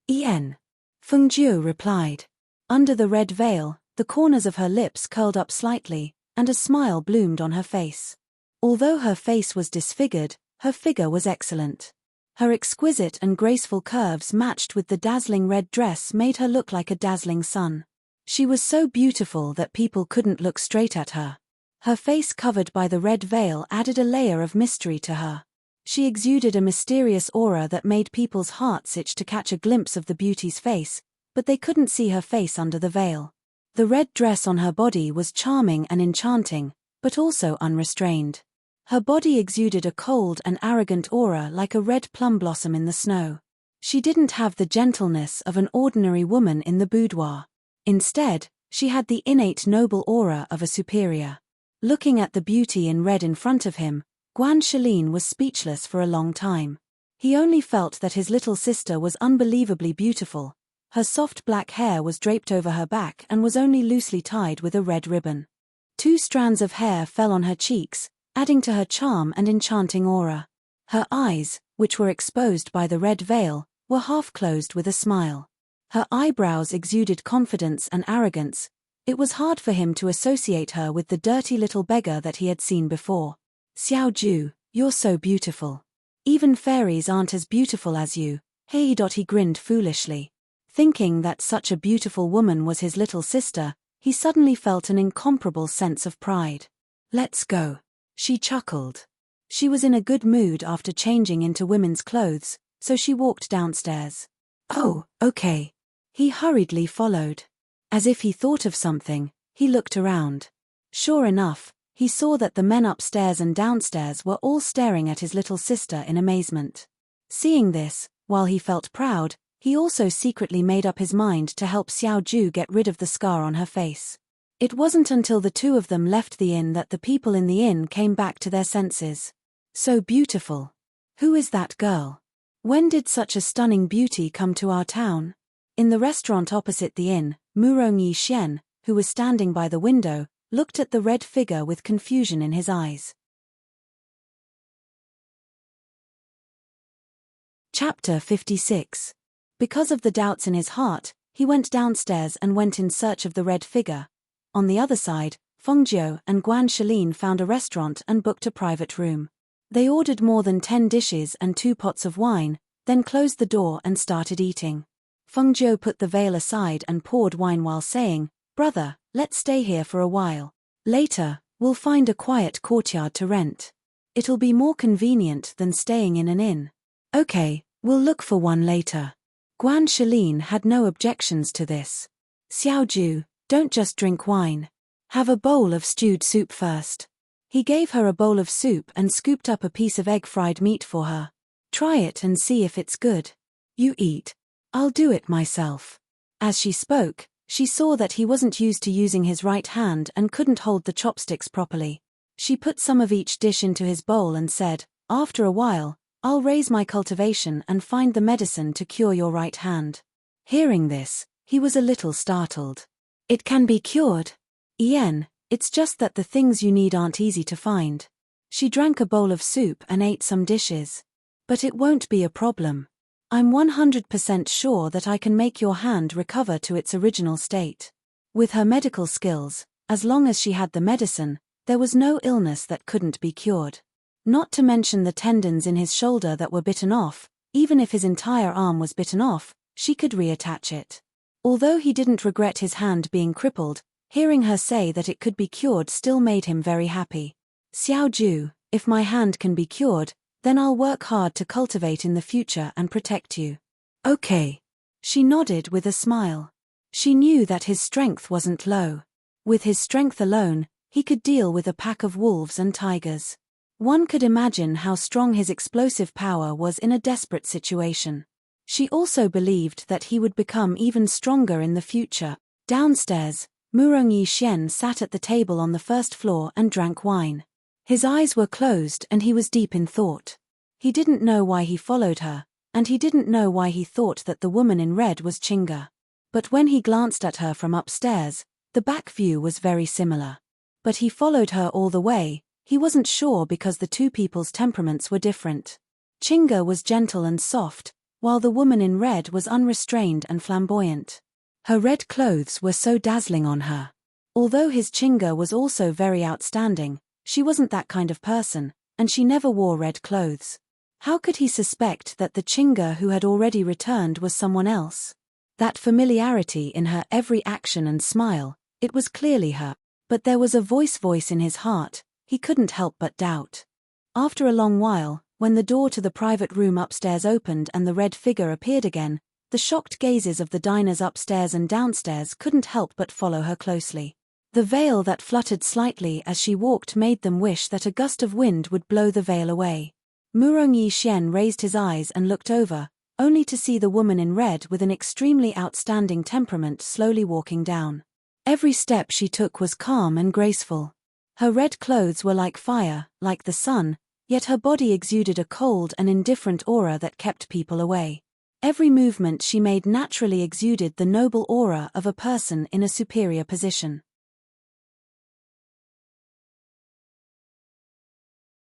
Speaker 1: Fengjiu replied. Under the red veil, the corners of her lips curled up slightly, and a smile bloomed on her face. Although her face was disfigured, her figure was excellent. Her exquisite and graceful curves matched with the dazzling red dress made her look like a dazzling sun. She was so beautiful that people couldn't look straight at her. Her face covered by the red veil added a layer of mystery to her. She exuded a mysterious aura that made people's hearts itch to catch a glimpse of the beauty's face, but they couldn't see her face under the veil. The red dress on her body was charming and enchanting, but also unrestrained. Her body exuded a cold and arrogant aura like a red plum blossom in the snow. She didn't have the gentleness of an ordinary woman in the boudoir. Instead, she had the innate noble aura of a superior. Looking at the beauty in red in front of him, Guanxaline was speechless for a long time. He only felt that his little sister was unbelievably beautiful. Her soft black hair was draped over her back and was only loosely tied with a red ribbon. 2 strands of hair fell on her cheeks, adding to her charm and enchanting aura. Her eyes, which were exposed by the red veil, were half closed with a smile. Her eyebrows exuded confidence and arrogance. It was hard for him to associate her with the dirty little beggar that he had seen before. "Xiaoju, you're so beautiful. Even fairies aren't as beautiful as you." He grinned foolishly. Thinking that such a beautiful woman was his little sister, he suddenly felt an incomparable sense of pride. "Let's go," she chuckled. She was in a good mood after changing into women's clothes, so she walked downstairs. "Oh, okay." He hurriedly followed. As if he thought of something, he looked around. Sure enough, he saw that the men upstairs and downstairs were all staring at his little sister in amazement. Seeing this, while he felt proud, he also secretly made up his mind to help Xiaoju get rid of the scar on her face. It wasn't until the two of them left the inn that the people in the inn came back to their senses. "So beautiful. Who is that girl? When did such a stunning beauty come to our town?" In the restaurant opposite the inn, Murong Yixian, who was standing by the window, looked at the red figure with confusion in his eyes. Chapter 56. Because of the doubts in his heart, he went downstairs and went in search of the red figure. On the other side, Fengjiu and Guanxaline found a restaurant and booked a private room. They ordered more than 10 dishes and 2 pots of wine, then closed the door and started eating. Feng Zhou put the veil aside and poured wine while saying, "Brother, let's stay here for a while. Later, we'll find a quiet courtyard to rent. It'll be more convenient than staying in an inn." "Okay, we'll look for one later." Guan Shilin had no objections to this. "Xiaoju, don't just drink wine. Have a bowl of stewed soup first." He gave her a bowl of soup and scooped up a piece of egg-fried meat for her. "Try it and see if it's good. You eat. I'll do it myself." As she spoke, she saw that he wasn't used to using his right hand and couldn't hold the chopsticks properly. She put some of each dish into his bowl and said, "After a while, I'll raise my cultivation and find the medicine to cure your right hand." Hearing this, he was a little startled. "It can be cured? Yen, it's just that the things you need aren't easy to find." She drank a bowl of soup and ate some dishes. "But it won't be a problem. I'm 100% sure that I can make your hand recover to its original state." With her medical skills, as long as she had the medicine, there was no illness that couldn't be cured. Not to mention the tendons in his shoulder that were bitten off, even if his entire arm was bitten off, she could reattach it. Although he didn't regret his hand being crippled, hearing her say that it could be cured still made him very happy. "Xiaoju, if my hand can be cured, then I'll work hard to cultivate in the future and protect you." "Okay." She nodded with a smile. She knew that his strength wasn't low. With his strength alone, he could deal with a pack of wolves and tigers. One could imagine how strong his explosive power was in a desperate situation. She also believed that he would become even stronger in the future. Downstairs, Murong Yixuan sat at the table on the first floor and drank wine. His eyes were closed and he was deep in thought. He didn't know why he followed her, and he didn't know why he thought that the woman in red was Chinga. But when he glanced at her from upstairs, the back view was very similar. But he followed her all the way. He wasn't sure because the two people's temperaments were different. Chinga was gentle and soft, while the woman in red was unrestrained and flamboyant. Her red clothes were so dazzling on her. Although his Chinga was also very outstanding, she wasn't that kind of person, and she never wore red clothes. How could he suspect that the Chinga who had already returned was someone else? That familiarity in her every action and smile, it was clearly her. But there was a voice in his heart, he couldn't help but doubt. After a long while, when the door to the private room upstairs opened and the red figure appeared again, the shocked gazes of the diners upstairs and downstairs couldn't help but follow her closely. The veil that fluttered slightly as she walked made them wish that a gust of wind would blow the veil away. Murong Yixuan raised his eyes and looked over, only to see the woman in red with an extremely outstanding temperament slowly walking down. Every step she took was calm and graceful. Her red clothes were like fire, like the sun, yet her body exuded a cold and indifferent aura that kept people away. Every movement she made naturally exuded the noble aura of a person in a superior position.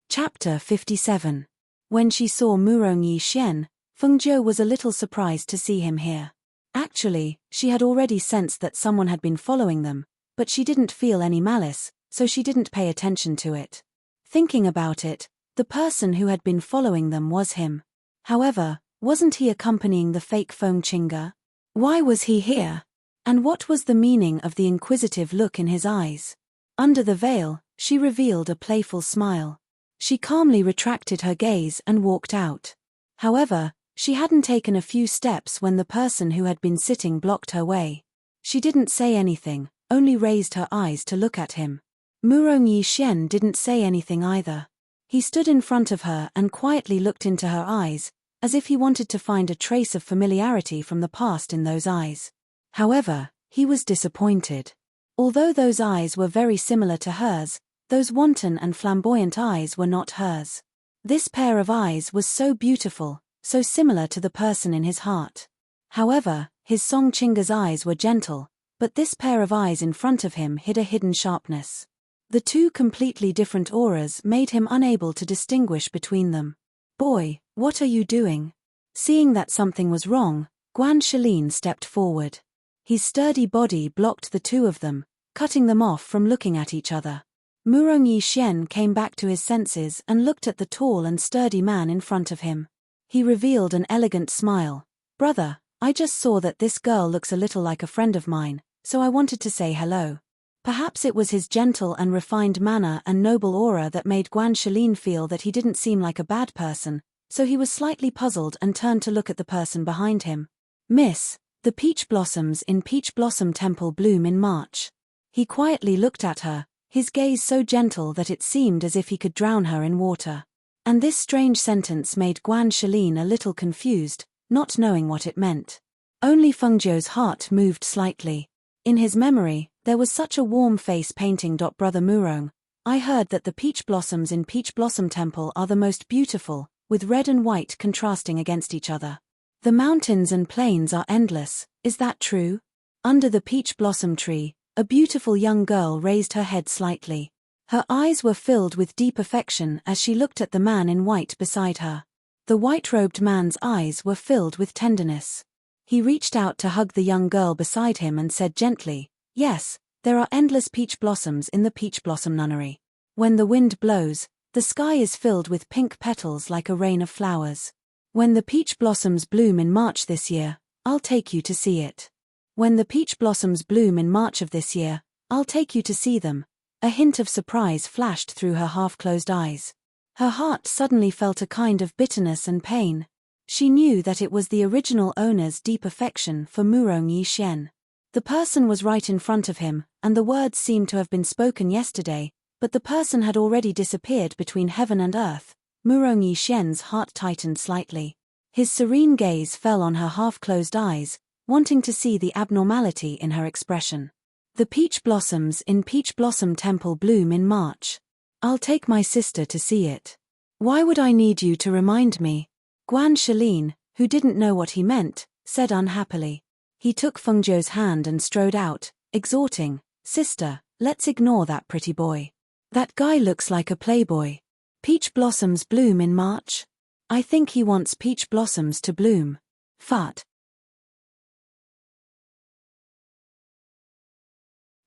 Speaker 1: Chapter 57. When she saw Murong Yixuan, Feng Zhou was a little surprised to see him here. Actually, she had already sensed that someone had been following them, but she didn't feel any malice, so she didn't pay attention to it. Thinking about it, the person who had been following them was him. However, wasn't he accompanying the fake Feng Chinga? Why was he here? And what was the meaning of the inquisitive look in his eyes? Under the veil, she revealed a playful smile. She calmly retracted her gaze and walked out. However, she hadn't taken a few steps when the person who had been sitting blocked her way. She didn't say anything, only raised her eyes to look at him. Murong Yixuan didn't say anything either. He stood in front of her and quietly looked into her eyes, as if he wanted to find a trace of familiarity from the past in those eyes. However, he was disappointed. Although those eyes were very similar to hers, those wanton and flamboyant eyes were not hers. This pair of eyes was so beautiful, so similar to the person in his heart. However, his Song Chinga's eyes were gentle, but this pair of eyes in front of him hid a hidden sharpness. The two completely different auras made him unable to distinguish between them. "Boy, what are you doing?" Seeing that something was wrong, Guan Shilin stepped forward. His sturdy body blocked the two of them, cutting them off from looking at each other. Murong Yixuan came back to his senses and looked at the tall and sturdy man in front of him. He revealed an elegant smile. "Brother, I just saw that this girl looks a little like a friend of mine, so I wanted to say hello. Perhaps it was his gentle and refined manner and noble aura that made Guanshelin feel that he didn't seem like a bad person, so he was slightly puzzled and turned to look at the person behind him. Miss, the peach blossoms in Peach Blossom Temple bloom in March. He quietly looked at her, his gaze so gentle that it seemed as if he could drown her in water. And this strange sentence made Guanshelin a little confused, not knowing what it meant. Only Fengzhou's heart moved slightly. In his memory, there was such a warm face painting. Brother Murong, I heard that the peach blossoms in Peach Blossom Temple are the most beautiful, with red and white contrasting against each other. The mountains and plains are endless, is that true? Under the peach blossom tree, a beautiful young girl raised her head slightly. Her eyes were filled with deep affection as she looked at the man in white beside her. The white-robed man's eyes were filled with tenderness. He reached out to hug the young girl beside him and said gently, "Yes, there are endless peach blossoms in the Peach Blossom Nunnery. When the wind blows, the sky is filled with pink petals like a rain of flowers. When the peach blossoms bloom in March this year, I'll take you to see it. When the peach blossoms bloom in March of this year, I'll take you to see them." A hint of surprise flashed through her half-closed eyes. Her heart suddenly felt a kind of bitterness and pain. She knew that it was the original owner's deep affection for Murong Yishen. The person was right in front of him, and the words seemed to have been spoken yesterday, but the person had already disappeared between heaven and earth. Murong Yishen's heart tightened slightly. His serene gaze fell on her half-closed eyes, wanting to see the abnormality in her expression. The peach blossoms in Peach Blossom Temple bloom in March. I'll take my sister to see it. Why would I need you to remind me? Guanshelin, who didn't know what he meant, said unhappily. He took Fengzhou's hand and strode out, exhorting, "Sister, let's ignore that pretty boy. That guy looks like a playboy. Peach blossoms bloom in March? I think he wants peach blossoms to bloom. Fat."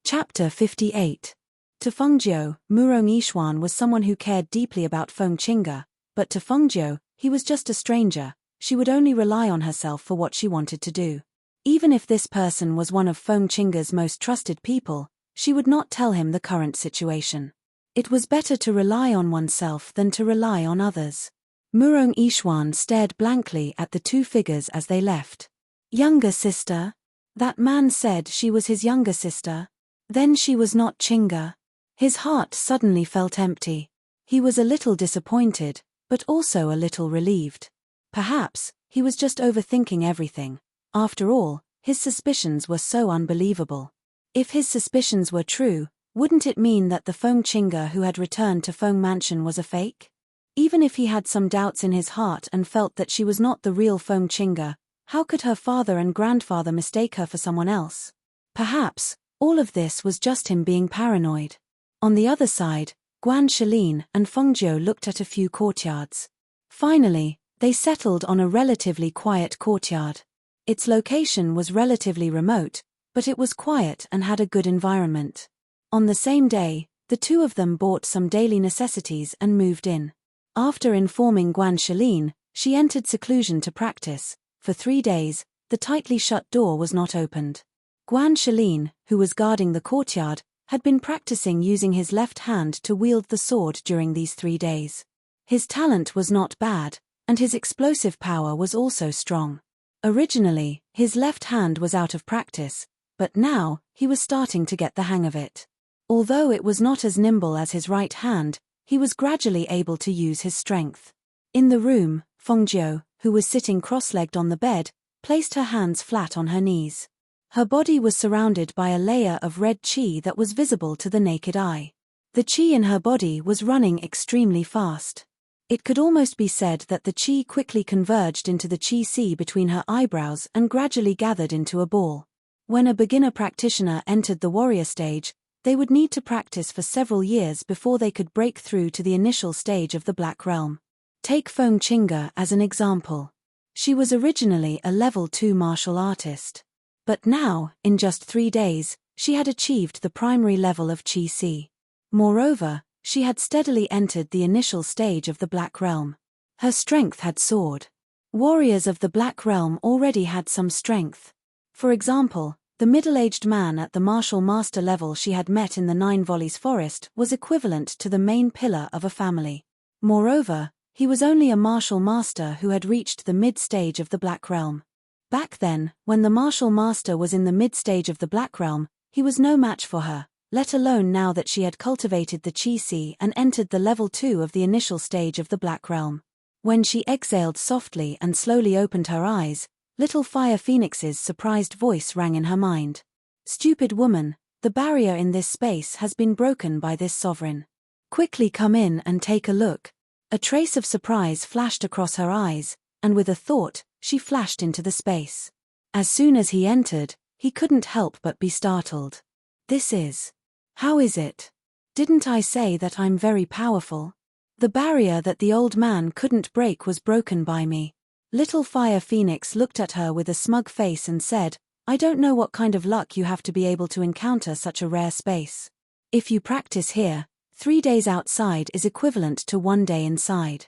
Speaker 1: Chapter 58. To Fengzhou, Murong Yishuan was someone who cared deeply about Feng Qingge, but to Fengzhou, he was just a stranger. She would only rely on herself for what she wanted to do. Even if this person was one of Feng Qingge's most trusted people, she would not tell him the current situation. It was better to rely on oneself than to rely on others. Murong Yishuan stared blankly at the two figures as they left. Younger sister? That man said she was his younger sister. Then she was not Qingge. His heart suddenly felt empty. He was a little disappointed, but also a little relieved. Perhaps, he was just overthinking everything. After all, his suspicions were so unbelievable. If his suspicions were true, wouldn't it mean that the Feng Qingge who had returned to Feng Mansion was a fake? Even if he had some doubts in his heart and felt that she was not the real Feng Qingge, how could her father and grandfather mistake her for someone else? Perhaps, all of this was just him being paranoid. On the other side, Guanshelin and Fengzhou looked at a few courtyards. Finally, they settled on a relatively quiet courtyard. Its location was relatively remote, but it was quiet and had a good environment. On the same day, the two of them bought some daily necessities and moved in. After informing Guanshelin, she entered seclusion to practice. For 3 days, the tightly shut door was not opened. Guanshelin, who was guarding the courtyard, had been practicing using his left hand to wield the sword during these 3 days. His talent was not bad, and his explosive power was also strong. Originally, his left hand was out of practice, but now, he was starting to get the hang of it. Although it was not as nimble as his right hand, he was gradually able to use his strength. In the room, Fengzhou, who was sitting cross-legged on the bed, placed her hands flat on her knees. Her body was surrounded by a layer of red qi that was visible to the naked eye. The qi in her body was running extremely fast. It could almost be said that the qi quickly converged into the qi sea between her eyebrows and gradually gathered into a ball. When a beginner practitioner entered the warrior stage, they would need to practice for several years before they could break through to the initial stage of the Black Realm. Take Feng Qingge as an example. She was originally a level 2 martial artist. But now, in just 3 days, she had achieved the primary level of Qi Si. Moreover, she had steadily entered the initial stage of the Black Realm. Her strength had soared. Warriors of the Black Realm already had some strength. For example, the middle-aged man at the martial master level she had met in the Nine Volleys Forest was equivalent to the main pillar of a family. Moreover, he was only a martial master who had reached the mid-stage of the Black Realm. Back then, when the martial master was in the mid-stage of the Black Realm, he was no match for her, let alone now that she had cultivated the Chi Si and entered the level 2 of the initial stage of the Black Realm. When she exhaled softly and slowly opened her eyes, little Fire Phoenix's surprised voice rang in her mind. "Stupid woman, the barrier in this space has been broken by this sovereign. Quickly come in and take a look." A trace of surprise flashed across her eyes, and with a thought, she flashed into the space. As soon as he entered, he couldn't help but be startled. "This is... How is it? Didn't I say that I'm very powerful? The barrier that the old man couldn't break was broken by me." Little Fire Phoenix looked at her with a smug face and said, "I don't know what kind of luck you have to be able to encounter such a rare space. If you practice here, 3 days outside is equivalent to 1 day inside."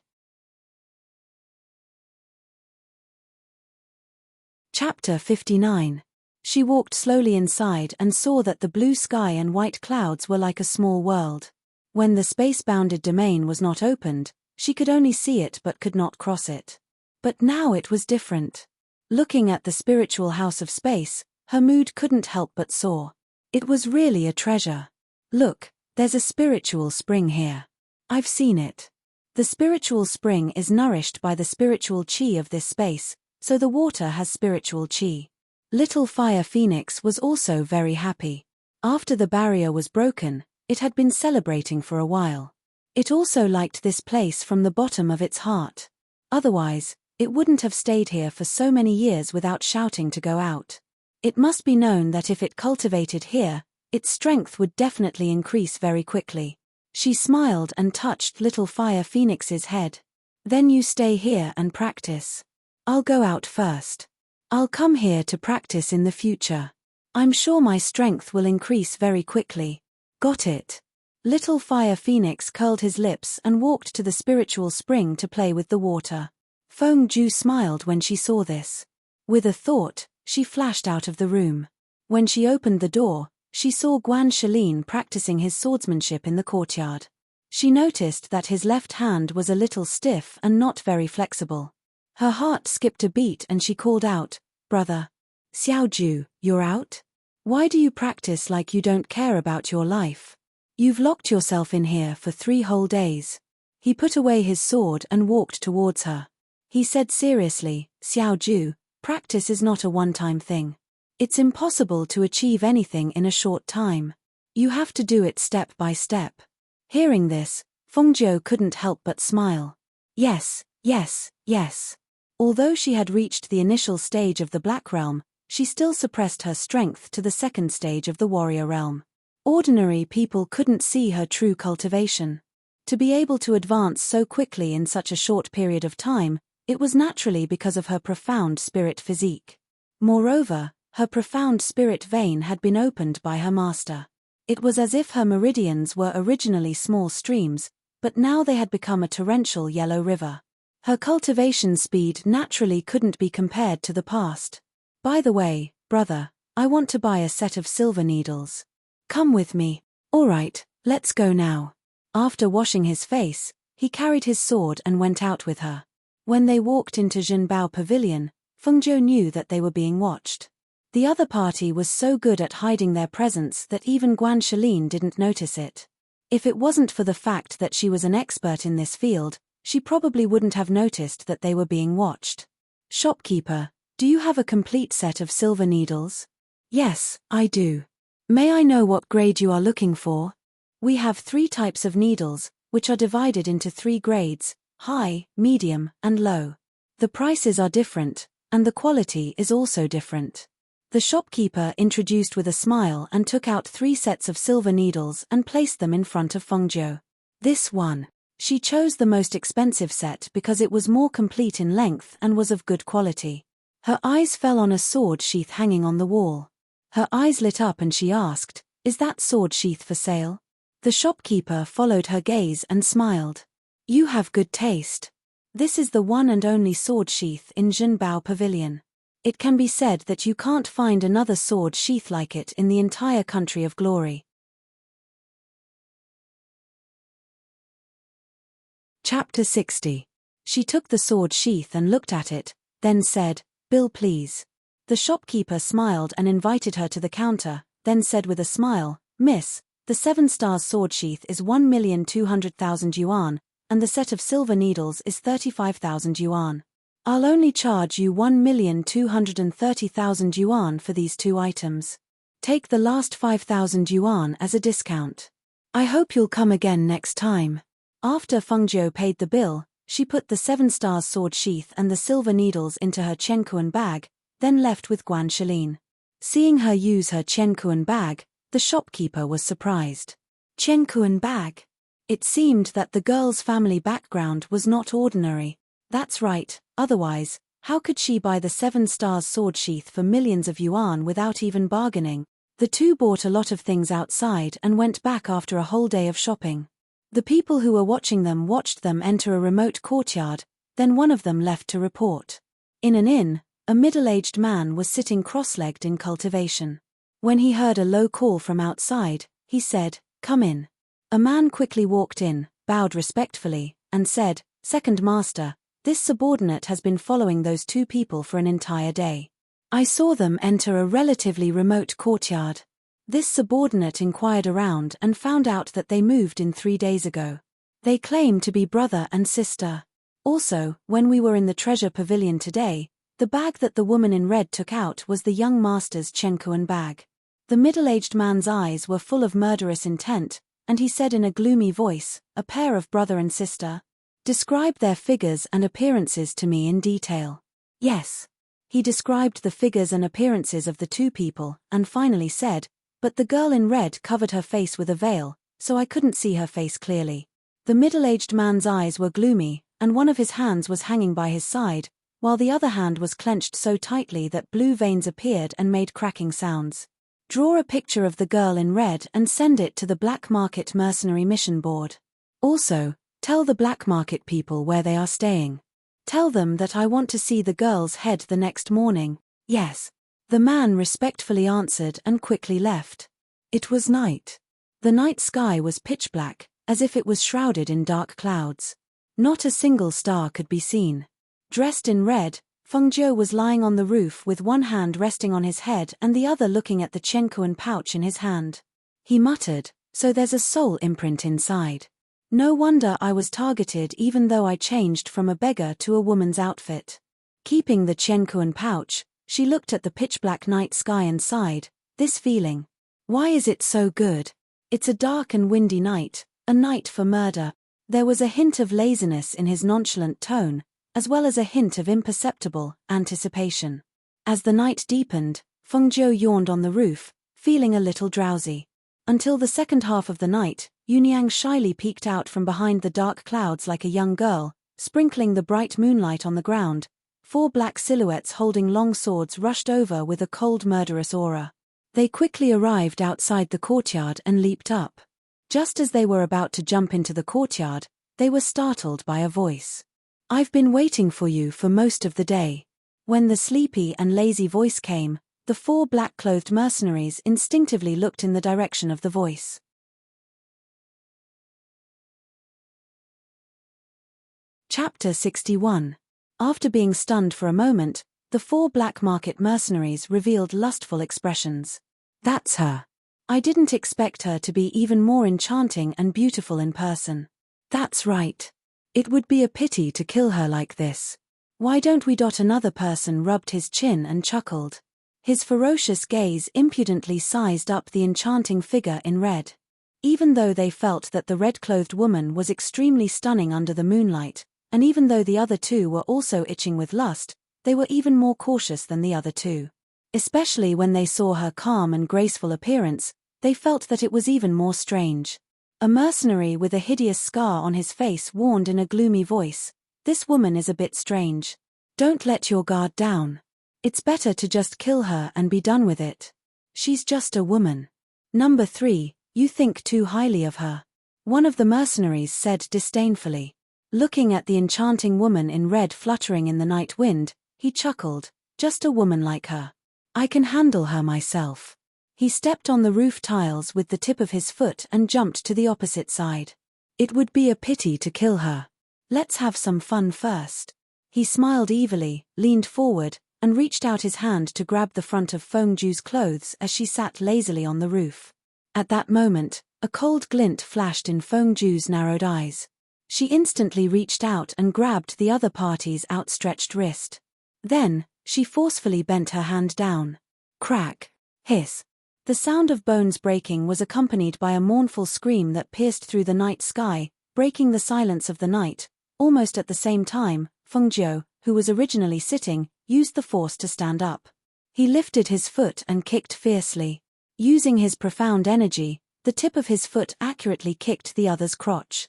Speaker 1: Chapter 59. She walked slowly inside and saw that the blue sky and white clouds were like a small world. When the space-bounded domain was not opened, she could only see it but could not cross it. But now it was different. Looking at the spiritual house of space, her mood couldn't help but soar. It was really a treasure. "Look, there's a spiritual spring here. I've seen it. The spiritual spring is nourished by the spiritual chi of this space, so the water has spiritual chi." Little Fire Phoenix was also very happy. After the barrier was broken, it had been celebrating for a while. It also liked this place from the bottom of its heart. Otherwise, it wouldn't have stayed here for so many years without shouting to go out. It must be known that if it cultivated here, its strength would definitely increase very quickly. She smiled and touched Little Fire Phoenix's head. "Then you stay here and practice. I'll go out first. I'll come here to practice in the future. I'm sure my strength will increase very quickly." "Got it." Little Fire Phoenix curled his lips and walked to the spiritual spring to play with the water. Feng Ju smiled when she saw this. With a thought, she flashed out of the room. When she opened the door, she saw Guan Shalin practicing his swordsmanship in the courtyard. She noticed that his left hand was a little stiff and not very flexible. Her heart skipped a beat and she called out, "Brother. Xiao Ju, you're out? Why do you practice like you don't care about your life? You've locked yourself in here for 3 whole days." He put away his sword and walked towards her. He said seriously, "Xiao Ju, practice is not a one-time thing. It's impossible to achieve anything in a short time. You have to do it step by step." Hearing this, Fengjiu couldn't help but smile. Yes, yes, yes. Although she had reached the initial stage of the Black Realm, she still suppressed her strength to the second stage of the Warrior Realm. Ordinary people couldn't see her true cultivation. To be able to advance so quickly in such a short period of time, it was naturally because of her profound spirit physique. Moreover, her profound spirit vein had been opened by her master. It was as if her meridians were originally small streams, but now they had become a torrential yellow river. Her cultivation speed naturally couldn't be compared to the past. "By the way, brother, I want to buy a set of silver needles. Come with me." "All right, let's go now." After washing his face, he carried his sword and went out with her. When they walked into Zhenbao Pavilion, Fengjiu knew that they were being watched. The other party was so good at hiding their presence that even Guan Shalin didn't notice it. If it wasn't for the fact that she was an expert in this field, she probably wouldn't have noticed that they were being watched. "Shopkeeper, do you have a complete set of silver needles?" "Yes, I do. May I know what grade you are looking for?" "We have 3 types of needles, which are divided into 3 grades, high, medium, and low. The prices are different, and the quality is also different." The shopkeeper introduced with a smile and took out 3 sets of silver needles and placed them in front of Fengjiu. "This one." She chose the most expensive set because it was more complete in length and was of good quality. Her eyes fell on a sword sheath hanging on the wall. Her eyes lit up and she asked, "Is that sword sheath for sale?" The shopkeeper followed her gaze and smiled. "You have good taste. This is the one and only sword sheath in Jinbao Pavilion. It can be said that you can't find another sword sheath like it in the entire country of glory. Chapter 60. She took the sword sheath and looked at it, then said, "Bill, please." The shopkeeper smiled and invited her to the counter, then said with a smile, "Miss, the 7 stars sword sheath is 1,200,000 yuan, and the set of silver needles is 35,000 yuan. I'll only charge you 1,230,000 yuan for these 2 items. Take the last 5,000 yuan as a discount. I hope you'll come again next time." After Feng Jiu paid the bill, she put the 7 stars sword sheath and the silver needles into her Chenkuan bag, then left with Guan Shalin. Seeing her use her Chenkuan bag, the shopkeeper was surprised. Chenkuan bag? It seemed that the girl's family background was not ordinary. That's right, otherwise, how could she buy the 7 stars sword sheath for millions of yuan without even bargaining? The two bought a lot of things outside and went back after a whole day of shopping. The people who were watching them watched them enter a remote courtyard, then one of them left to report. In an inn, a middle-aged man was sitting cross-legged in cultivation. When he heard a low call from outside, he said, "Come in." A man quickly walked in, bowed respectfully, and said, "Second master, this subordinate has been following those 2 people for an entire day. I saw them enter a relatively remote courtyard." This subordinate inquired around and found out that they moved in 3 days ago. They claim to be brother and sister. Also, when we were in the treasure pavilion today, the bag that the woman in red took out was the young master's Chenkuan bag. The middle-aged man's eyes were full of murderous intent, and he said in a gloomy voice, "A pair of brother and sister? Describe their figures and appearances to me in detail." Yes. He described the figures and appearances of the 2 people, and finally said, "But the girl in red covered her face with a veil, so I couldn't see her face clearly." The middle-aged man's eyes were gloomy, and one of his hands was hanging by his side, while the other hand was clenched so tightly that blue veins appeared and made cracking sounds. Draw a picture of the girl in red and send it to the Black Market Mercenary Mission Board. Also, tell the Black Market people where they are staying. Tell them that I want to see the girl's head the next morning. Yes. The man respectfully answered and quickly left. It was night. The night sky was pitch black, as if it was shrouded in dark clouds. Not a single star could be seen. Dressed in red, Feng Jiu was lying on the roof with one hand resting on his head and the other looking at the Chenkuan pouch in his hand. He muttered, "So there's a soul imprint inside. No wonder I was targeted even though I changed from a beggar to a woman's outfit." Keeping the Chenkuan pouch, she looked at the pitch-black night sky and sighed, "This feeling. Why is it so good? It's a dark and windy night, a night for murder." There was a hint of laziness in his nonchalant tone, as well as a hint of imperceptible anticipation. As the night deepened, Feng Jiu yawned on the roof, feeling a little drowsy. Until the second half of the night, Yunyang shyly peeked out from behind the dark clouds like a young girl, sprinkling the bright moonlight on the ground. 4 black silhouettes holding long swords rushed over with a cold murderous aura. They quickly arrived outside the courtyard and leaped up. Just as they were about to jump into the courtyard, they were startled by a voice. "I've been waiting for you for most of the day." When the sleepy and lazy voice came, the 4 black-clothed mercenaries instinctively looked in the direction of the voice. Chapter 61. After being stunned for a moment, the 4 black market mercenaries revealed lustful expressions. "That's her. I didn't expect her to be even more enchanting and beautiful in person. That's right. It would be a pity to kill her like this. Why don't we?" Another person rubbed his chin and chuckled. His ferocious gaze impudently sized up the enchanting figure in red. Even though they felt that the red-clothed woman was extremely stunning under the moonlight, and even though the other 2 were also itching with lust, they were even more cautious than the other 2. Especially when they saw her calm and graceful appearance, they felt that it was even more strange. A mercenary with a hideous scar on his face warned in a gloomy voice, "This woman is a bit strange. Don't let your guard down. It's better to just kill her and be done with it. She's just a woman." "Number 3, you think too highly of her," one of the mercenaries said disdainfully. Looking at the enchanting woman in red fluttering in the night wind, he chuckled, just a woman like her. I can handle her myself. He stepped on the roof tiles with the tip of his foot and jumped to the opposite side. It would be a pity to kill her. Let's have some fun first. He smiled evilly, leaned forward, and reached out his hand to grab the front of Fengju's clothes as she sat lazily on the roof. At that moment, a cold glint flashed in Fengju's narrowed eyes. She instantly reached out and grabbed the other party's outstretched wrist. Then, she forcefully bent her hand down. Crack. Hiss. The sound of bones breaking was accompanied by a mournful scream that pierced through the night sky, breaking the silence of the night. Almost at the same time, Fengju, who was originally sitting, used the force to stand up. He lifted his foot and kicked fiercely. Using his profound energy, the tip of his foot accurately kicked the other's crotch.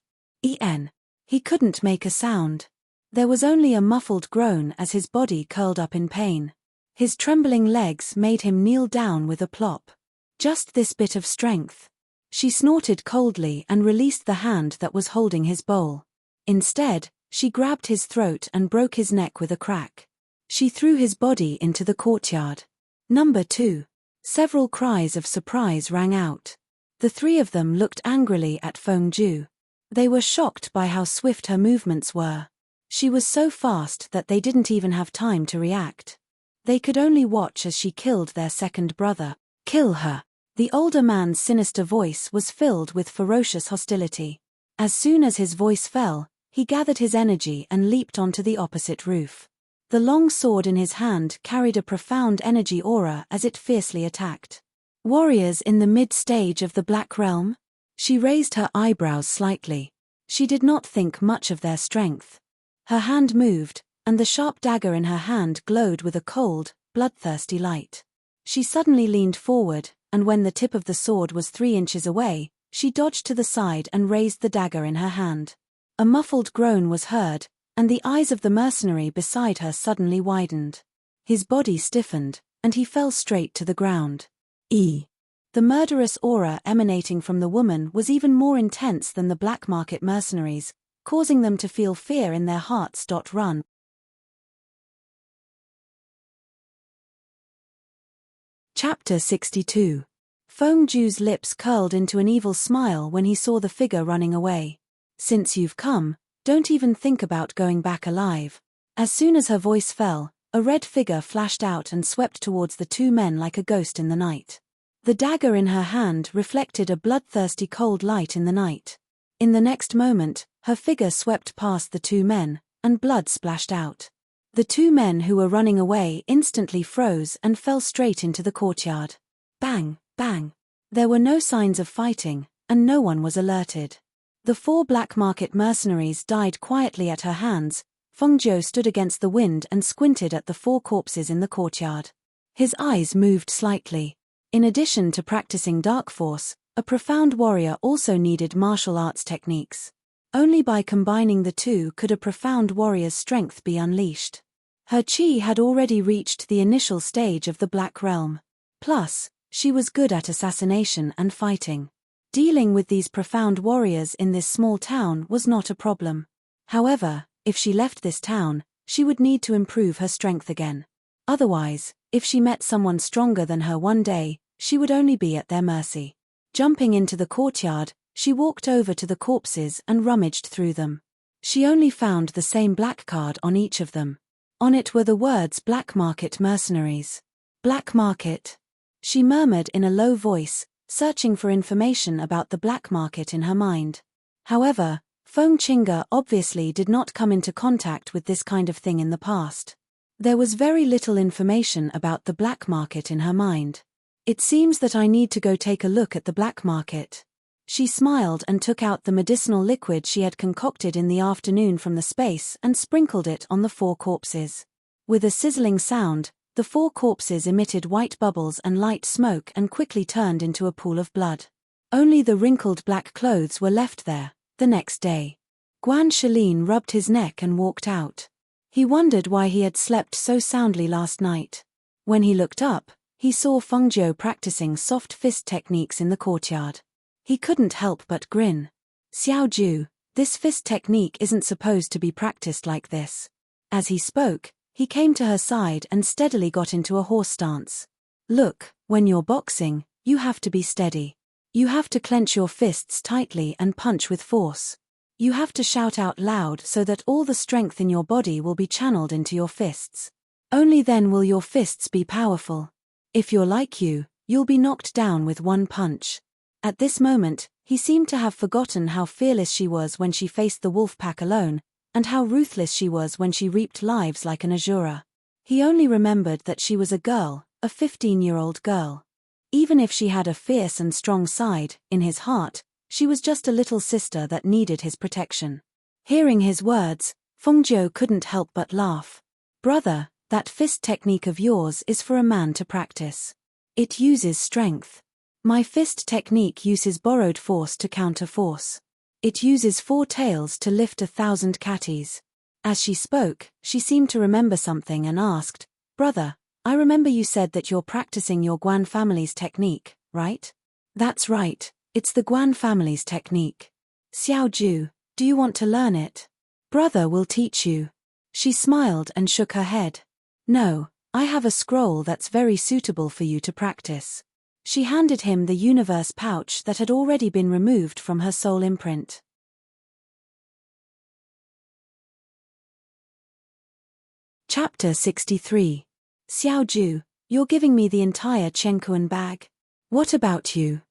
Speaker 1: He couldn't make a sound. There was only a muffled groan as his body curled up in pain. His trembling legs made him kneel down with a plop. Just this bit of strength. She snorted coldly and released the hand that was holding his bowl. Instead, she grabbed his throat and broke his neck with a crack. She threw his body into the courtyard. Number 2. Several cries of surprise rang out. The three of them looked angrily at Fengju. They were shocked by how swift her movements were. She was so fast that they didn't even have time to react. They could only watch as she killed their second brother. Kill her. The older man's sinister voice was filled with ferocious hostility. As soon as his voice fell, he gathered his energy and leaped onto the opposite roof. The long sword in his hand carried a profound energy aura as it fiercely attacked. Warriors in the mid-stage of the Black Realm? She raised her eyebrows slightly. She did not think much of their strength. Her hand moved, and the sharp dagger in her hand glowed with a cold, bloodthirsty light. She suddenly leaned forward, and when the tip of the sword was 3 inches away, she dodged to the side and raised the dagger in her hand. A muffled groan was heard, and the eyes of the mercenary beside her suddenly widened. His body stiffened, and he fell straight to the ground. The murderous aura emanating from the woman was even more intense than the black market mercenaries, causing them to feel fear in their hearts. Run. Chapter 62. Fengju's lips curled into an evil smile when he saw the figure running away. Since you've come, don't even think about going back alive. As soon as her voice fell, a red figure flashed out and swept towards the two men like a ghost in the night. The dagger in her hand reflected a bloodthirsty cold light in the night. In the next moment, her figure swept past the two men, and blood splashed out. The two men who were running away instantly froze and fell straight into the courtyard. Bang, bang. There were no signs of fighting, and no one was alerted. The 4 black market mercenaries died quietly at her hands. Fengju stood against the wind and squinted at the 4 corpses in the courtyard. His eyes moved slightly. In addition to practicing dark force, a profound warrior also needed martial arts techniques. Only by combining the two could a profound warrior's strength be unleashed. Her chi had already reached the initial stage of the Black Realm. Plus, she was good at assassination and fighting. Dealing with these profound warriors in this small town was not a problem. However, if she left this town, she would need to improve her strength again. Otherwise, if she met someone stronger than her one day, she would only be at their mercy. Jumping into the courtyard, she walked over to the corpses and rummaged through them. She only found the same black card on each of them. On it were the words Black Market Mercenaries. Black Market. She murmured in a low voice, searching for information about the black market in her mind. However, Fengju obviously did not come into contact with this kind of thing in the past. There was very little information about the black market in her mind. It seems that I need to go take a look at the black market. She smiled and took out the medicinal liquid she had concocted in the afternoon from the space and sprinkled it on the 4 corpses. With a sizzling sound, the 4 corpses emitted white bubbles and light smoke and quickly turned into a pool of blood. Only the wrinkled black clothes were left there. The next day, Guan Shalin rubbed his neck and walked out. He wondered why he had slept so soundly last night. When he looked up, he saw Fengju practicing soft fist techniques in the courtyard. He couldn't help but grin. Xiaoju, This fist technique isn't supposed to be practiced like this. As he spoke, he came to her side and steadily got into a horse stance. Look, when you're boxing, you have to be steady. You have to clench your fists tightly and punch with force. You have to shout out loud so that all the strength in your body will be channeled into your fists. Only then will your fists be powerful. If you're like you'll be knocked down with one punch. At this moment, he seemed to have forgotten how fearless she was when she faced the wolf pack alone, and how ruthless she was when she reaped lives like an Azura. He only remembered that she was a girl, a 15-year-old girl. Even if she had a fierce and strong side, in his heart, she was just a little sister that needed his protection. Hearing his words, Fengjiu couldn't help but laugh. Brother, that fist technique of yours is for a man to practice. It uses strength. My fist technique uses borrowed force to counter force. It uses 4 tails to lift 1,000 catties. As she spoke, she seemed to remember something and asked, Brother, I remember you said that you're practicing your Guan family's technique, right? That's right, it's the Guan family's technique. Xiaoju, do you want to learn it? Brother will teach you. She smiled and shook her head. No, I have a scroll that's very suitable for you to practice. She handed him the universe pouch that had already been removed from her soul imprint. Chapter 63. Xiaoju, you're giving me the entire Chenkuan bag. What about you?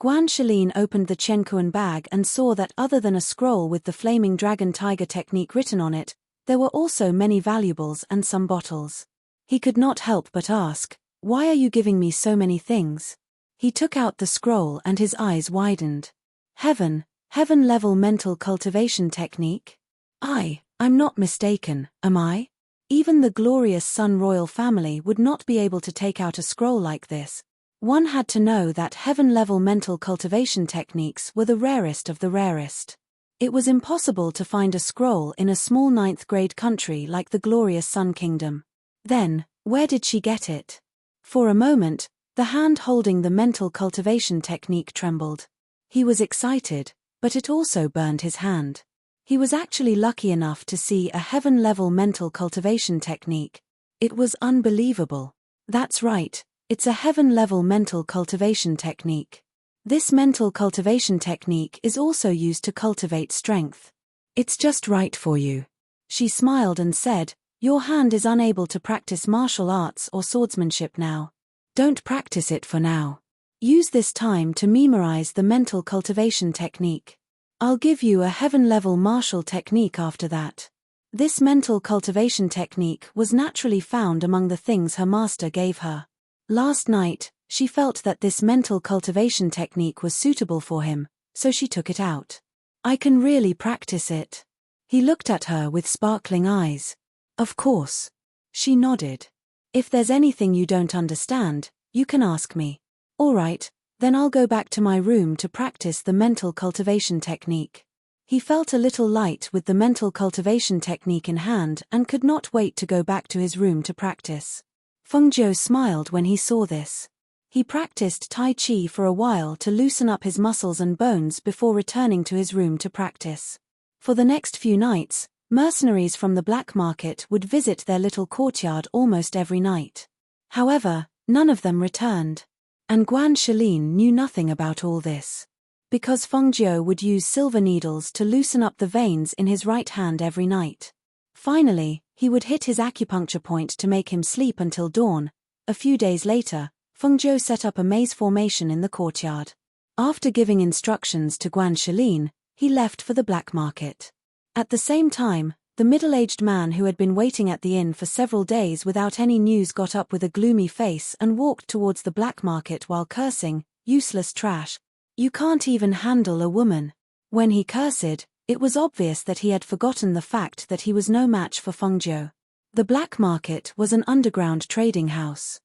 Speaker 1: Guan Shalin opened the Chenkuan bag and saw that other than a scroll with the flaming dragon tiger technique written on it, there were also many valuables and some bottles. He could not help but ask, why are you giving me so many things? He took out the scroll and his eyes widened. Heaven-level mental cultivation technique? I'm not mistaken, am I? Even the glorious Sun royal family would not be able to take out a scroll like this. One had to know that heaven-level mental cultivation techniques were the rarest of the rarest. It was impossible to find a scroll in a small 9th-grade country like the glorious Sun Kingdom. Then, where did she get it? For a moment, the hand holding the mental cultivation technique trembled. He was excited, but it also burned his hand. He was actually lucky enough to see a heaven-level mental cultivation technique. It was unbelievable. That's right, it's a heaven-level mental cultivation technique. This mental cultivation technique is also used to cultivate strength. It's just right for you. She smiled and said, Your hand is unable to practice martial arts or swordsmanship now. Don't practice it for now. Use this time to memorize the mental cultivation technique. I'll give you a heaven-level martial technique after that. This mental cultivation technique was naturally found among the things her master gave her. Last night, she felt that this mental cultivation technique was suitable for him, so she took it out. I can really practice it. He looked at her with sparkling eyes. Of course. She nodded. If there's anything you don't understand, you can ask me. All right, then I'll go back to my room to practice the mental cultivation technique. He felt a little light with the mental cultivation technique in hand and could not wait to go back to his room to practice. Fengjiu smiled when he saw this. He practiced Tai Chi for a while to loosen up his muscles and bones before returning to his room to practice. For the next few nights, mercenaries from the black market would visit their little courtyard almost every night. However, none of them returned. And Guan Shalin knew nothing about all this. Because Fengjiu would use silver needles to loosen up the veins in his right hand every night. Finally, he would hit his acupuncture point to make him sleep until dawn. A few days later, Fengjiu set up a maze formation in the courtyard. After giving instructions to Guan Shalin, he left for the black market. At the same time, the middle-aged man who had been waiting at the inn for several days without any news got up with a gloomy face and walked towards the black market while cursing, "Useless trash. You can't even handle a woman." When he cursed, it was obvious that he had forgotten the fact that he was no match for Fengjiu. The black market was an underground trading house.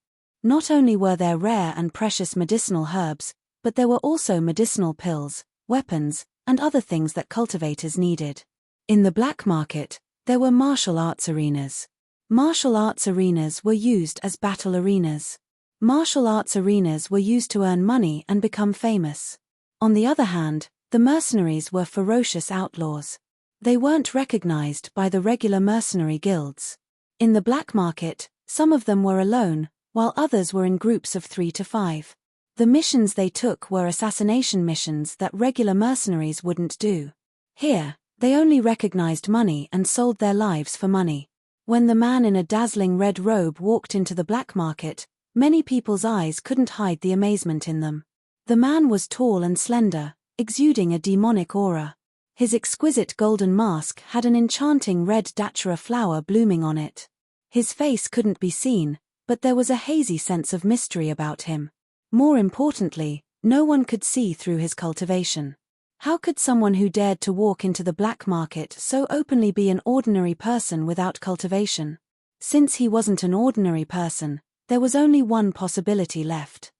Speaker 1: Not only were there rare and precious medicinal herbs, but there were also medicinal pills, weapons, and other things that cultivators needed. In the black market, there were martial arts arenas. Martial arts arenas were used as battle arenas. Martial arts arenas were used to earn money and become famous. On the other hand, The mercenaries were ferocious outlaws. They weren't recognized by the regular mercenary guilds. In the black market, some of them were alone, while others were in groups of 3 to 5. The missions they took were assassination missions that regular mercenaries wouldn't do. Here, they only recognized money and sold their lives for money. When the man in a dazzling red robe walked into the black market, many people's eyes couldn't hide the amazement in them. The man was tall and slender, exuding a demonic aura. His exquisite golden mask had an enchanting red datura flower blooming on it. His face couldn't be seen, but there was a hazy sense of mystery about him. More importantly, no one could see through his cultivation. How could someone who dared to walk into the black market so openly be an ordinary person without cultivation? Since he wasn't an ordinary person, there was only one possibility left.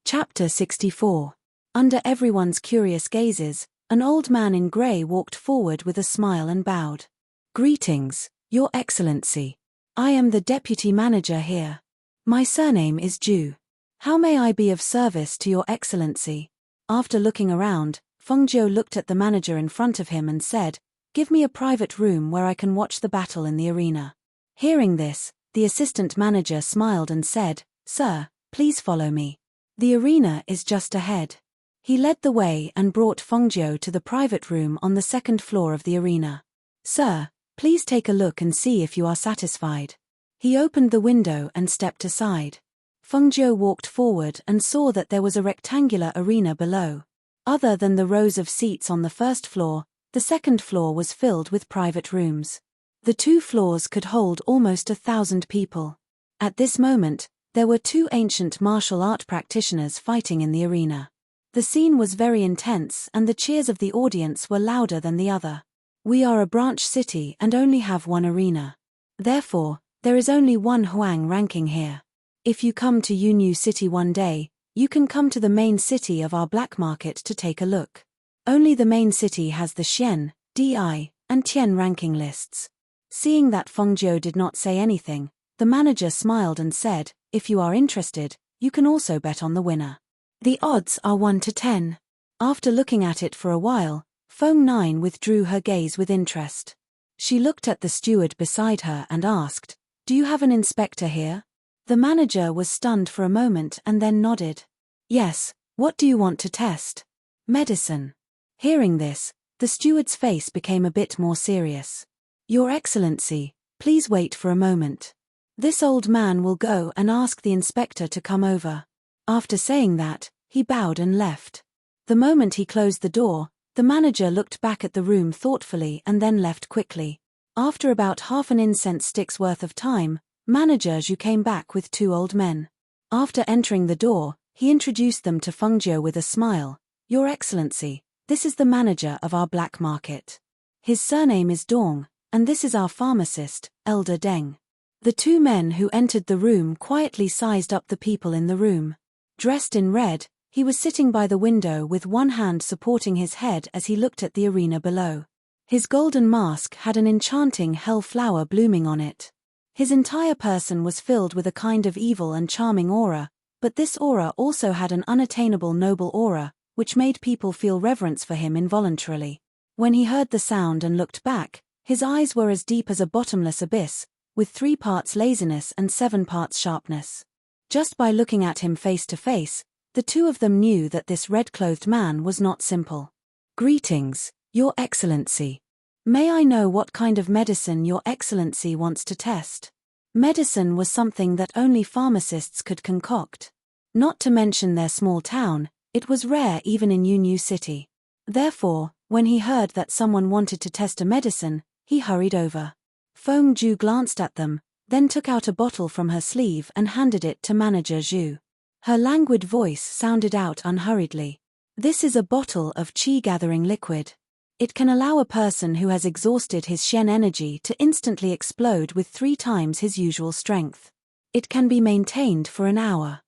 Speaker 1: Chapter 64. Under everyone's curious gazes, an old man in grey walked forward with a smile and bowed. "Greetings, Your Excellency. I am the deputy manager here. My surname is Ju. How may I be of service to Your Excellency?" After looking around, Fengjiu looked at the manager in front of him and said, "Give me a private room where I can watch the battle in the arena." Hearing this, the assistant manager smiled and said, "Sir, please follow me. The arena is just ahead." He led the way and brought Fengjiu to the private room on the second floor of the arena. "Sir, please take a look and see if you are satisfied." He opened the window and stepped aside. Fengjiu walked forward and saw that there was a rectangular arena below. Other than the rows of seats on the first floor, the second floor was filled with private rooms. The 2 floors could hold almost 1,000 people. At this moment, there were 2 ancient martial art practitioners fighting in the arena. The scene was very intense and the cheers of the audience were louder than the other. "We are a branch city and only have one arena. Therefore, there is only one Huang ranking here. If you come to Yunyu City one day, you can come to the main city of our black market to take a look. Only the main city has the Xian, Di, and Tian ranking lists." Seeing that Fengjiu did not say anything, the manager smiled and said, "If you are interested, you can also bet on the winner. The odds are 1 to 10. After looking at it for a while, Feng Nine withdrew her gaze with interest. She looked at the steward beside her and asked, "Do you have an inspector here?" The manager was stunned for a moment and then nodded. "Yes, what do you want to test?" "Medicine." Hearing this, the steward's face became a bit more serious. "Your Excellency, please wait for a moment. This old man will go and ask the inspector to come over." After saying that, he bowed and left. The moment he closed the door, the manager looked back at the room thoughtfully and then left quickly. After about half an incense stick's worth of time, Manager Zhu came back with 2 old men. After entering the door, he introduced them to Fengjiu with a smile. "Your Excellency, this is the manager of our black market. His surname is Dong, and this is our pharmacist, Elder Deng." The 2 men who entered the room quietly sized up the people in the room. Dressed in red, he was sitting by the window with one hand supporting his head as he looked at the arena below. His golden mask had an enchanting hell flower blooming on it. His entire person was filled with a kind of evil and charming aura, but this aura also had an unattainable noble aura, which made people feel reverence for him involuntarily. When he heard the sound and looked back, his eyes were as deep as a bottomless abyss, with 3 parts laziness and 7 parts sharpness. Just by looking at him face to face, the 2 of them knew that this red-clothed man was not simple. "Greetings, Your Excellency. May I know what kind of medicine Your Excellency wants to test?" Medicine was something that only pharmacists could concoct. Not to mention their small town, it was rare even in Yunyu City. Therefore, when he heard that someone wanted to test a medicine, he hurried over. Fengjiu glanced at them, then took out a bottle from her sleeve and handed it to Manager Zhu. Her languid voice sounded out unhurriedly. "This is a bottle of qi-gathering liquid. It can allow a person who has exhausted his Shen energy to instantly explode with 3 times his usual strength. It can be maintained for an hour."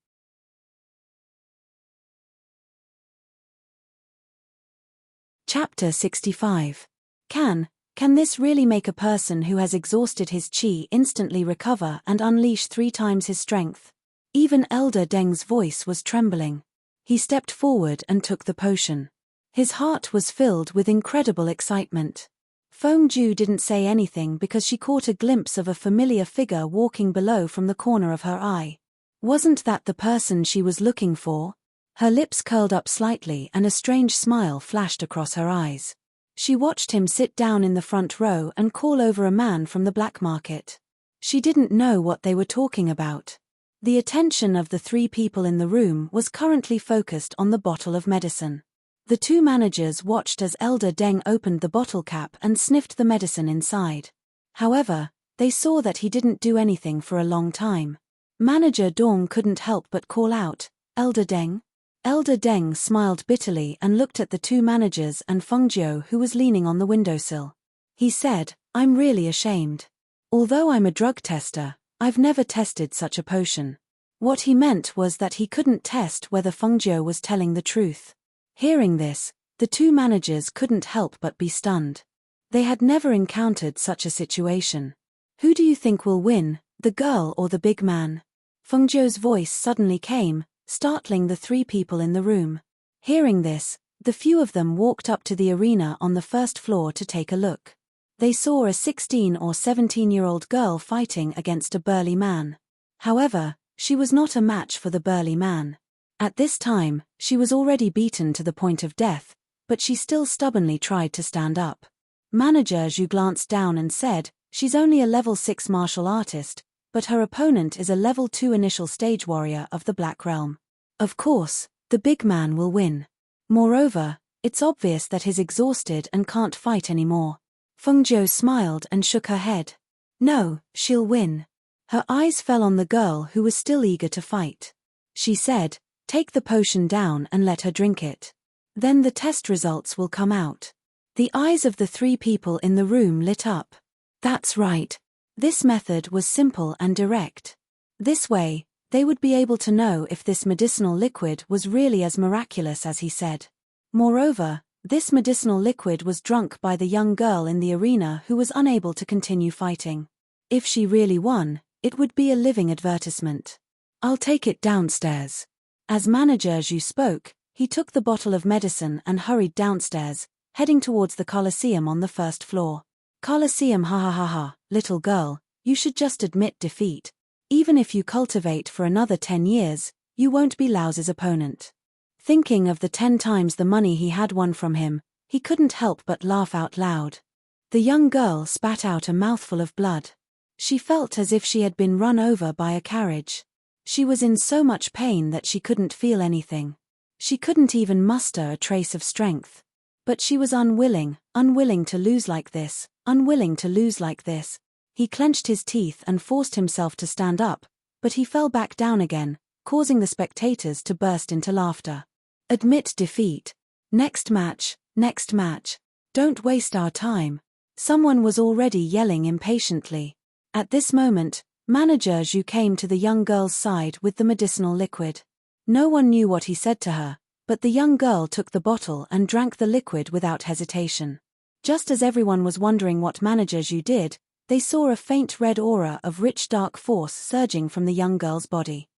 Speaker 1: Chapter 65. Can this really make a person who has exhausted his qi instantly recover and unleash 3 times his strength? Even Elder Deng's voice was trembling. He stepped forward and took the potion. His heart was filled with incredible excitement. Feng Ju didn't say anything because she caught a glimpse of a familiar figure walking below from the corner of her eye. Wasn't that the person she was looking for? Her lips curled up slightly and a strange smile flashed across her eyes. She watched him sit down in the front row and call over a man from the black market. She didn't know what they were talking about. The attention of the three people in the room was currently focused on the bottle of medicine. The two managers watched as Elder Deng opened the bottle cap and sniffed the medicine inside. However, they saw that he didn't do anything for a long time. Manager Dong couldn't help but call out, "Elder Deng?" Elder Deng smiled bitterly and looked at the two managers and Feng Jiu, who was leaning on the windowsill. He said, "I'm really ashamed. Although I'm a drug tester, I've never tested such a potion." What he meant was that he couldn't test whether Feng Jiu was telling the truth. Hearing this, the two managers couldn't help but be stunned. They had never encountered such a situation. "Who do you think will win, the girl or the big man?" Feng Jiu's voice suddenly came, startling the three people in the room. Hearing this, the few of them walked up to the arena on the first floor to take a look. They saw a 16 or 17-year-old girl fighting against a burly man. However, she was not a match for the burly man. At this time, she was already beaten to the point of death, but she still stubbornly tried to stand up. Manager Zhu glanced down and said, "She's only a level 6 martial artist, but her opponent is a level 2 initial stage warrior of the Black Realm. Of course, the big man will win. Moreover, it's obvious that he's exhausted and can't fight anymore." Feng Jiu smiled and shook her head. "No, she'll win." Her eyes fell on the girl who was still eager to fight. She said, "Take the potion down and let her drink it. Then the test results will come out." The eyes of the three people in the room lit up. That's right. This method was simple and direct. This way, they would be able to know if this medicinal liquid was really as miraculous as he said. Moreover, this medicinal liquid was drunk by the young girl in the arena who was unable to continue fighting. If she really won, it would be a living advertisement. "I'll take it downstairs." As Manager Zhu spoke, he took the bottle of medicine and hurried downstairs, heading towards the Colosseum on the first floor. "Colosseum, ha ha ha ha, little girl, you should just admit defeat. Even if you cultivate for another 10 years, you won't be Lao's opponent." Thinking of the 10 times the money he had won from him, he couldn't help but laugh out loud. The young girl spat out a mouthful of blood. She felt as if she had been run over by a carriage. She was in so much pain that she couldn't feel anything. She couldn't even muster a trace of strength. But she was unwilling to lose like this, unwilling to lose like this. He clenched his teeth and forced himself to stand up, but he fell back down again, causing the spectators to burst into laughter. "Admit defeat. Next match, next match. Don't waste our time." Someone was already yelling impatiently. At this moment, Manager Zhu came to the young girl's side with the medicinal liquid. No one knew what he said to her, but the young girl took the bottle and drank the liquid without hesitation. Just as everyone was wondering what Manager Zhu did, they saw a faint red aura of rich dark force surging from the young girl's body.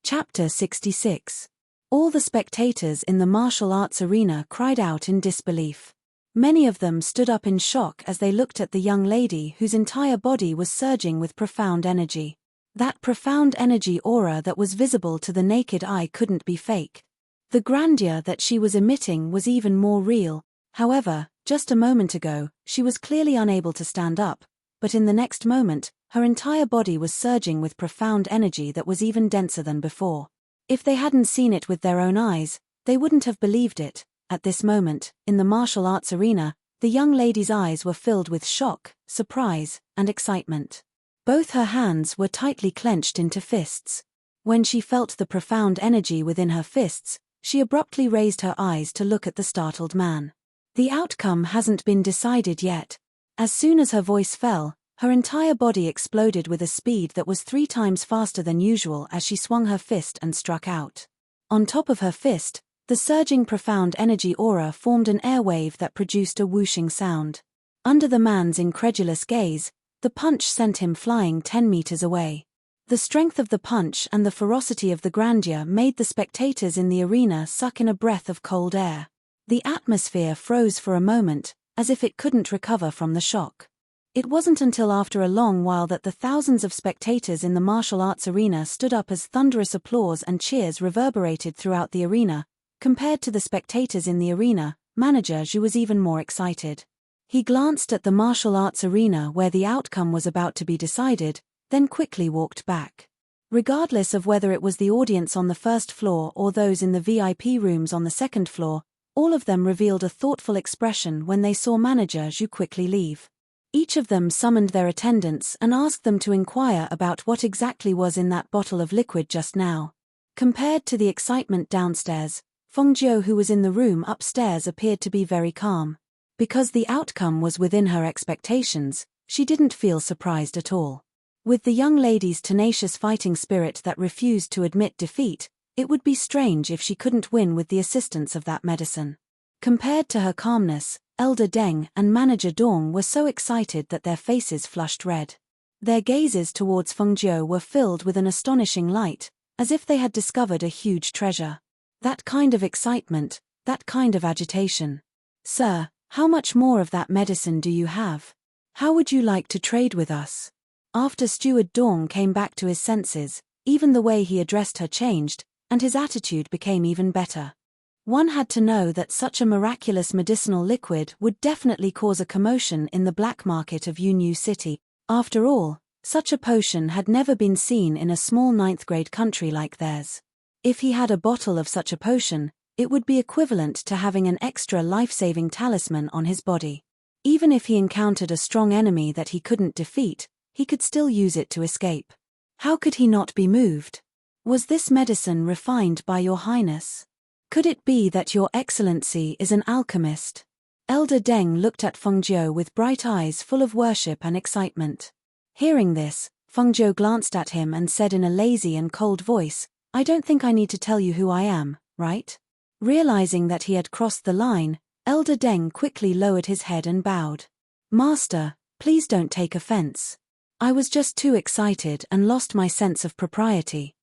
Speaker 1: Chapter 66. All the spectators in the martial arts arena cried out in disbelief. Many of them stood up in shock as they looked at the young lady whose entire body was surging with profound energy. That profound energy aura that was visible to the naked eye couldn't be fake. The grandeur that she was emitting was even more real. However, just a moment ago, she was clearly unable to stand up, but in the next moment, her entire body was surging with profound energy that was even denser than before. If they hadn't seen it with their own eyes, they wouldn't have believed it. At this moment, in the martial arts arena, the young lady's eyes were filled with shock, surprise, and excitement. Both her hands were tightly clenched into fists. When she felt the profound energy within her fists, she abruptly raised her eyes to look at the startled man. The outcome hasn't been decided yet. As soon as her voice fell, her entire body exploded with a speed that was 3 times faster than usual as she swung her fist and struck out. On top of her fist, the surging profound energy aura formed an airwave that produced a whooshing sound. Under the man's incredulous gaze, The punch sent him flying 10 meters away. The strength of the punch and the ferocity of the grandeur made the spectators in the arena suck in a breath of cold air. The atmosphere froze for a moment, as if it couldn't recover from the shock. It wasn't until after a long while that the thousands of spectators in the martial arts arena stood up as thunderous applause and cheers reverberated throughout the arena. Compared to the spectators in the arena, Manager Zhu was even more excited. He glanced at the martial arts arena where the outcome was about to be decided, then quickly walked back. Regardless of whether it was the audience on the first floor or those in the VIP rooms on the second floor, all of them revealed a thoughtful expression when they saw Manager Zhu quickly leave. Each of them summoned their attendants and asked them to inquire about what exactly was in that bottle of liquid just now. Compared to the excitement downstairs, Feng Jiu, who was in the room upstairs, appeared to be very calm. Because the outcome was within her expectations, she didn't feel surprised at all. With the young lady's tenacious fighting spirit that refused to admit defeat, it would be strange if she couldn't win with the assistance of that medicine. Compared to her calmness, Elder Deng and Manager Dong were so excited that their faces flushed red. Their gazes towards Feng Jiu were filled with an astonishing light, as if they had discovered a huge treasure. That kind of excitement, that kind of agitation. "Sir, how much more of that medicine do you have? How would you like to trade with us?" After Steward Dong came back to his senses, even the way he addressed her changed, and his attitude became even better. One had to know that such a miraculous medicinal liquid would definitely cause a commotion in the black market of Yunyu City. After all, such a potion had never been seen in a small ninth-grade country like theirs. If he had a bottle of such a potion, it would be equivalent to having an extra life-saving talisman on his body. Even if he encountered a strong enemy that he couldn't defeat, he could still use it to escape. How could he not be moved? "Was this medicine refined by your highness? Could it be that your excellency is an alchemist?" Elder Deng looked at Feng Jiu with bright eyes full of worship and excitement. Hearing this, Feng Jiu glanced at him and said in a lazy and cold voice, "I don't think I need to tell you who I am, right?" Realizing that he had crossed the line, Elder Deng quickly lowered his head and bowed. "Master, please don't take offense. I was just too excited and lost my sense of propriety."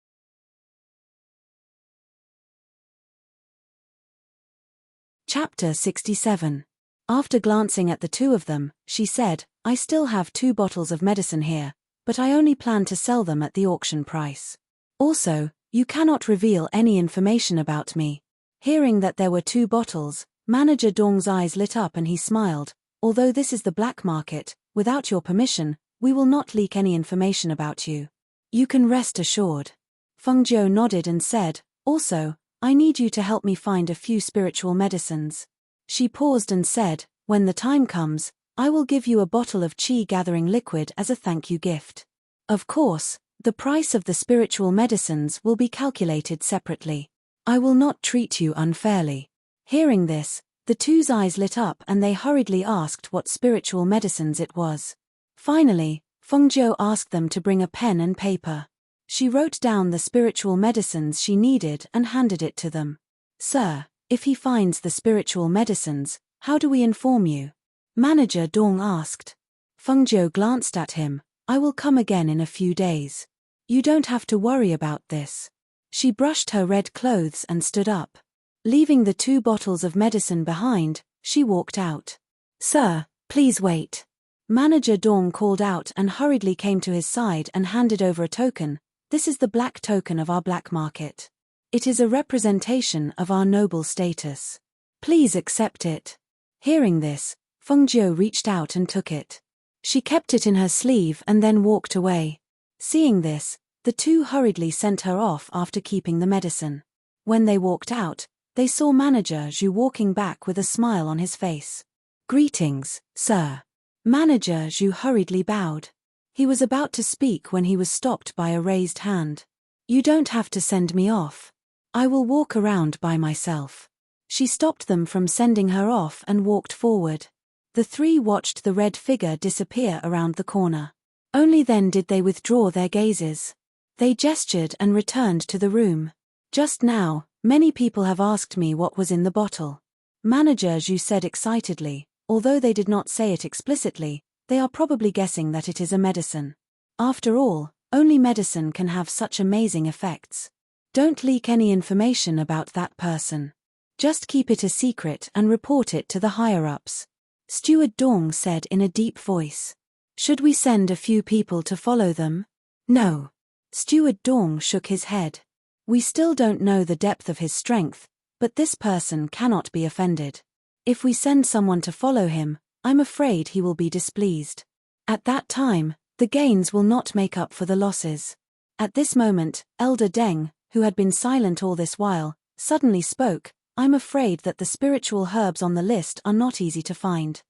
Speaker 1: Chapter 67. After glancing at the two of them, she said, "I still have 2 bottles of medicine here, but I only plan to sell them at the auction price. Also, you cannot reveal any information about me." Hearing that there were 2 bottles, Manager Dong's eyes lit up and he smiled. "Although this is the black market, without your permission, we will not leak any information about you. You can rest assured." Feng Jiu nodded and said, "Also, I need you to help me find a few spiritual medicines." She paused and said, "When the time comes, I will give you a bottle of chi-gathering liquid as a thank you gift. Of course, the price of the spiritual medicines will be calculated separately. I will not treat you unfairly." Hearing this, the two's eyes lit up and they hurriedly asked what spiritual medicines it was. Finally, Feng Jiu asked them to bring a pen and paper. She wrote down the spiritual medicines she needed and handed it to them. "Sir, if he finds the spiritual medicines, how do we inform you?" Manager Dong asked. Feng Jiu glanced at him. "I will come again in a few days. You don't have to worry about this." She brushed her red clothes and stood up. Leaving the 2 bottles of medicine behind, she walked out. "Sir, please wait." Manager Dong called out and hurriedly came to his side and handed over a token. "This is the black token of our black market. It is a representation of our noble status. Please accept it." Hearing this, Feng Jiu reached out and took it. She kept it in her sleeve and then walked away. Seeing this, the 2 hurriedly sent her off after keeping the medicine. When they walked out, they saw Manager Zhu walking back with a smile on his face. "Greetings, sir." Manager Zhu hurriedly bowed. He was about to speak when he was stopped by a raised hand. "You don't have to send me off. I will walk around by myself." She stopped them from sending her off and walked forward. The 3 watched the red figure disappear around the corner. Only then did they withdraw their gazes. They gestured and returned to the room. "Just now, many people have asked me what was in the bottle," Manager Zhu said excitedly. Although they did not say it explicitly, They are probably guessing that it is a medicine. After all, only medicine can have such amazing effects. Don't leak any information about that person. Just keep it a secret and report it to the higher-ups. Steward Dong said in a deep voice. Should we send a few people to follow them? No. Steward Dong shook his head. We still don't know the depth of his strength, but this person cannot be offended. If we send someone to follow him, I'm afraid he will be displeased. At that time, the gains will not make up for the losses. At this moment, Elder Deng, who had been silent all this while, suddenly spoke. I'm afraid that the spiritual herbs on the list are not easy to find.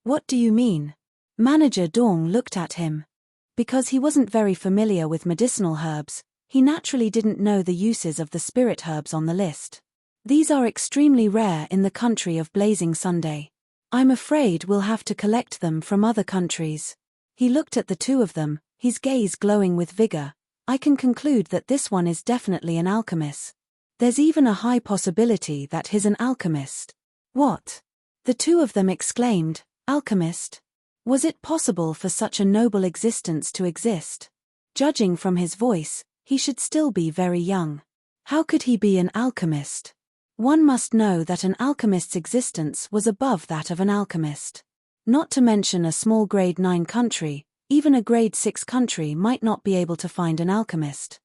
Speaker 1: What do you mean? Manager Dong looked at him. Because he wasn't very familiar with medicinal herbs, he naturally didn't know the uses of the spirit herbs on the list. These are extremely rare in the country of Blazing Sunday. I'm afraid we'll have to collect them from other countries. He looked at the two of them, his gaze glowing with vigor. I can conclude that this one is definitely an alchemist. There's even a high possibility that he's an alchemist. What? The two of them exclaimed, alchemist? Was it possible for such a noble existence to exist? Judging from his voice, he should still be very young. How could he be an alchemist? One must know that an alchemist's existence was above that of an alchemist. Not to mention a small grade 9 country, even a grade 6 country might not be able to find an alchemist.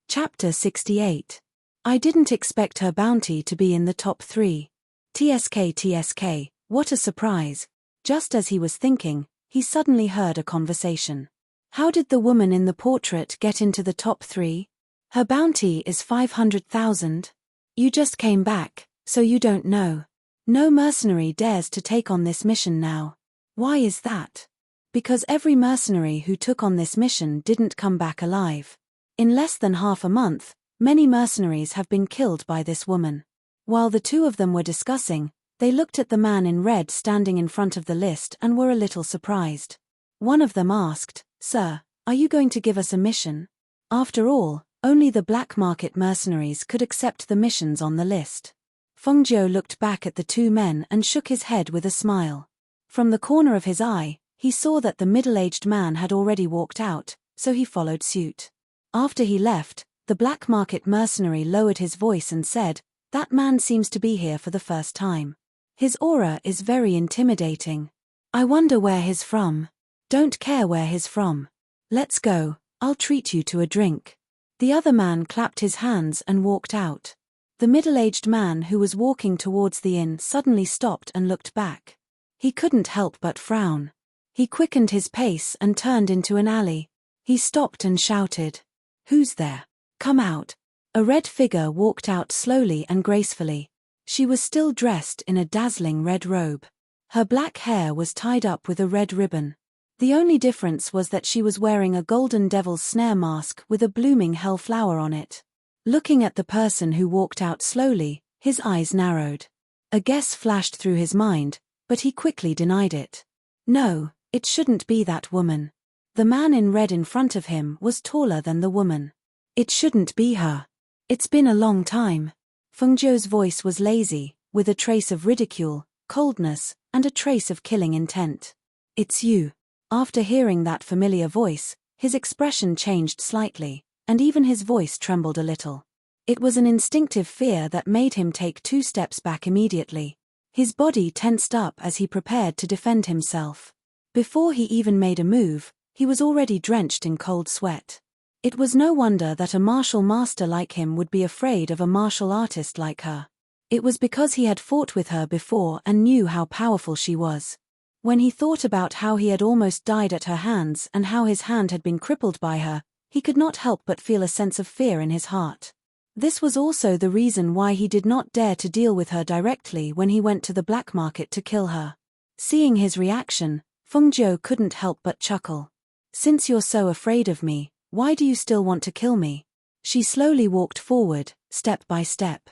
Speaker 1: Chapter 68. I didn't expect her bounty to be in the top 3. TSK, what a surprise. Just as he was thinking, he suddenly heard a conversation. How did the woman in the portrait get into the top 3? Her bounty is 500,000. You just came back, so you don't know. No mercenary dares to take on this mission now. Why is that? Because every mercenary who took on this mission didn't come back alive. In less than half a month, many mercenaries have been killed by this woman. While the two of them were discussing, they looked at the man in red standing in front of the list and were a little surprised. One of them asked, Sir, are you going to give us a mission? After all, only the black market mercenaries could accept the missions on the list. Feng Jiu looked back at the two men and shook his head with a smile. From the corner of his eye, he saw that the middle-aged man had already walked out, so he followed suit. After he left, the black market mercenary lowered his voice and said, That man seems to be here for the first time. His aura is very intimidating. I wonder where he's from. Don't care where he's from. Let's go, I'll treat you to a drink. The other man clapped his hands and walked out. The middle-aged man who was walking towards the inn suddenly stopped and looked back. He couldn't help but frown. He quickened his pace and turned into an alley. He stopped and shouted, Who's there? Come out. A red figure walked out slowly and gracefully. She was still dressed in a dazzling red robe. Her black hair was tied up with a red ribbon. The only difference was that she was wearing a golden devil's snare mask with a blooming hell flower on it. Looking at the person who walked out slowly, his eyes narrowed. A guess flashed through his mind, but he quickly denied it. No, it shouldn't be that woman. The man in red in front of him was taller than the woman. It shouldn't be her. It's been a long time. Feng Jiu's voice was lazy, with a trace of ridicule, coldness, and a trace of killing intent. It's you. After hearing that familiar voice, his expression changed slightly, and even his voice trembled a little. It was an instinctive fear that made him take 2 steps back immediately. His body tensed up as he prepared to defend himself. Before he even made a move, he was already drenched in cold sweat. It was no wonder that a martial master like him would be afraid of a martial artist like her. It was because he had fought with her before and knew how powerful she was. When he thought about how he had almost died at her hands and how his hand had been crippled by her, he could not help but feel a sense of fear in his heart. This was also the reason why he did not dare to deal with her directly when he went to the black market to kill her. Seeing his reaction, Feng Jiu couldn't help but chuckle. Since you're so afraid of me, why do you still want to kill me? She slowly walked forward, step by step.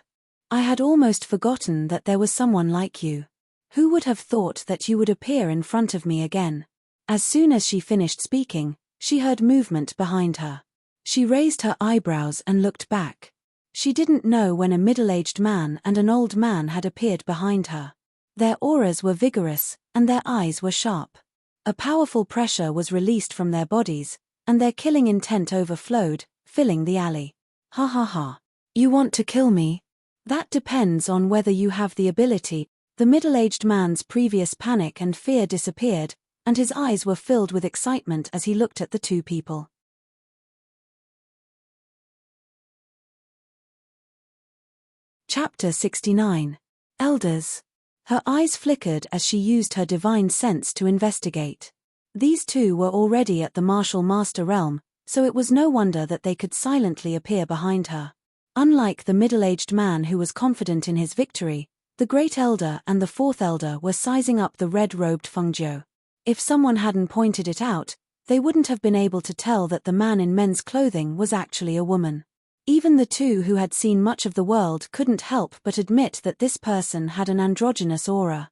Speaker 1: I had almost forgotten that there was someone like you. Who would have thought that you would appear in front of me again? As soon as she finished speaking, she heard movement behind her. She raised her eyebrows and looked back. She didn't know when a middle-aged man and an old man had appeared behind her. Their auras were vigorous, and their eyes were sharp. A powerful pressure was released from their bodies, and their killing intent overflowed, filling the alley. Ha ha ha. You want to kill me? That depends on whether you have the ability. The middle-aged man's previous panic and fear disappeared, and his eyes were filled with excitement as he looked at the two people. Chapter 69. Elders. Her eyes flickered as she used her divine sense to investigate. These two were already at the martial master realm, so it was no wonder that they could silently appear behind her. Unlike the middle-aged man who was confident in his victory, the Great Elder and the Fourth Elder were sizing up the red-robed Fengzhou. If someone hadn't pointed it out, they wouldn't have been able to tell that the man in men's clothing was actually a woman. Even the two who had seen much of the world couldn't help but admit that this person had an androgynous aura.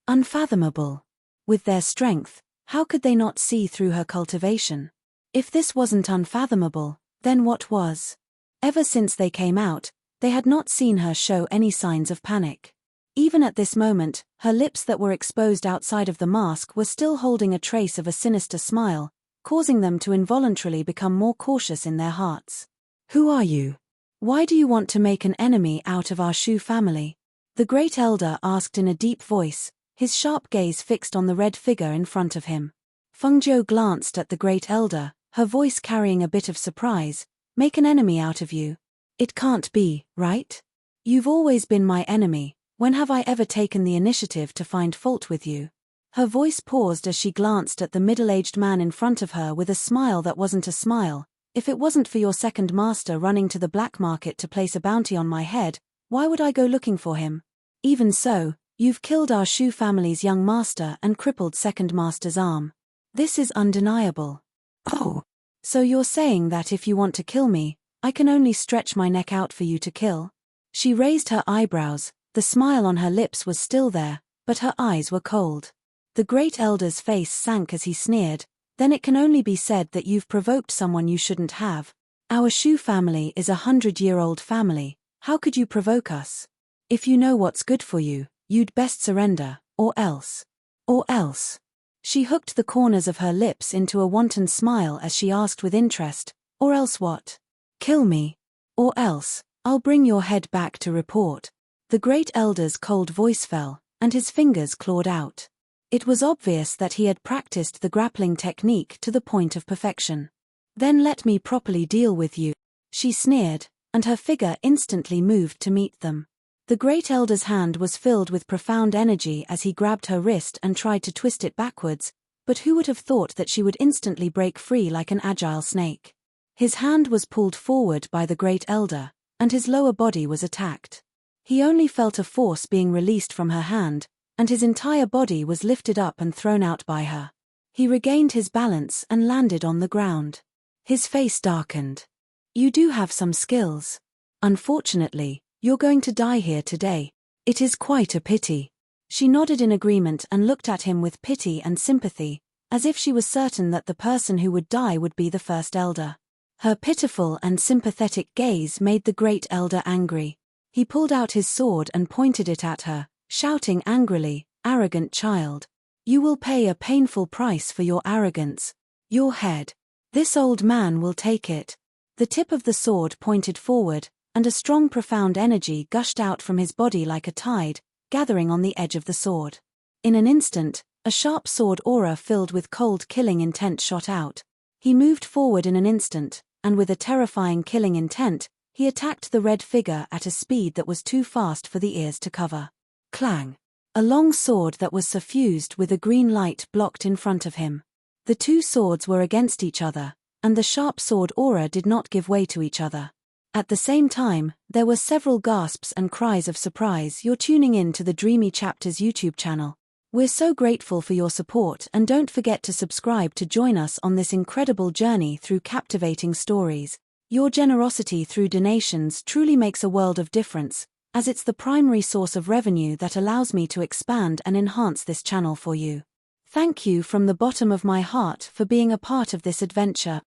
Speaker 1: Unfathomable. With their strength, how could they not see through her cultivation? If this wasn't unfathomable, then what was? Ever since they came out, they had not seen her show any signs of panic. Even at this moment, her lips that were exposed outside of the mask were still holding a trace of a sinister smile, causing them to involuntarily become more cautious in their hearts. Who are you? Why do you want to make an enemy out of our Shu family? The Great Elder asked in a deep voice, his sharp gaze fixed on the red figure in front of him. Fengzhou glanced at the Great Elder, her voice carrying a bit of surprise. Make an enemy out of you? It can't be, right? You've always been my enemy. When have I ever taken the initiative to find fault with you? Her voice paused as she glanced at the middle-aged man in front of her with a smile that wasn't a smile. If it wasn't for your second master running to the black market to place a bounty on my head, why would I go looking for him? Even so, you've killed our Shu family's young master and crippled second master's arm. This is undeniable. Oh. So you're saying that if you want to kill me, I can only stretch my neck out for you to kill? She raised her eyebrows, the smile on her lips was still there, but her eyes were cold. The Great Elder's face sank as he sneered. Then it can only be said that you've provoked someone you shouldn't have. Our Shu family is 100-year-old family. How could you provoke us? If you know what's good for you, you'd best surrender, or else. Or else. She hooked the corners of her lips into a wanton smile as she asked with interest, or else what? Kill me. Or else, I'll bring your head back to report. The Great Elder's cold voice fell, and his fingers clawed out. It was obvious that he had practiced the grappling technique to the point of perfection. Then let me properly deal with you, she sneered, and her figure instantly moved to meet them. The Great Elder's hand was filled with profound energy as he grabbed her wrist and tried to twist it backwards, but who would have thought that she would instantly break free like an agile snake? His hand was pulled forward by the Great Elder, and his lower body was attacked. He only felt a force being released from her hand, and his entire body was lifted up and thrown out by her. He regained his balance and landed on the ground. His face darkened. You do have some skills. Unfortunately, you're going to die here today. It is quite a pity. She nodded in agreement and looked at him with pity and sympathy, as if she was certain that the person who would die would be the First Elder. Her pitiful and sympathetic gaze made the Great Elder angry. He pulled out his sword and pointed it at her, shouting angrily, "Arrogant child. You will pay a painful price for your arrogance. Your head. This old man will take it." The tip of the sword pointed forward, and a strong profound energy gushed out from his body like a tide, gathering on the edge of the sword. In an instant, a sharp sword aura filled with cold killing intent shot out. He moved forward in an instant, and with a terrifying killing intent, he attacked the red figure at a speed that was too fast for the ears to cover. Clang! A long sword that was suffused with a green light blocked in front of him. The two swords were against each other, and the sharp sword aura did not give way to each other. At the same time, there were several gasps and cries of surprise. You're tuning in to the Dreamy Chapters YouTube channel. We're so grateful for your support, and don't forget to subscribe to join us on this incredible journey through captivating stories. Your generosity through donations truly makes a world of difference, as it's the primary source of revenue that allows me to expand and enhance this channel for you. Thank you from the bottom of my heart for being a part of this adventure.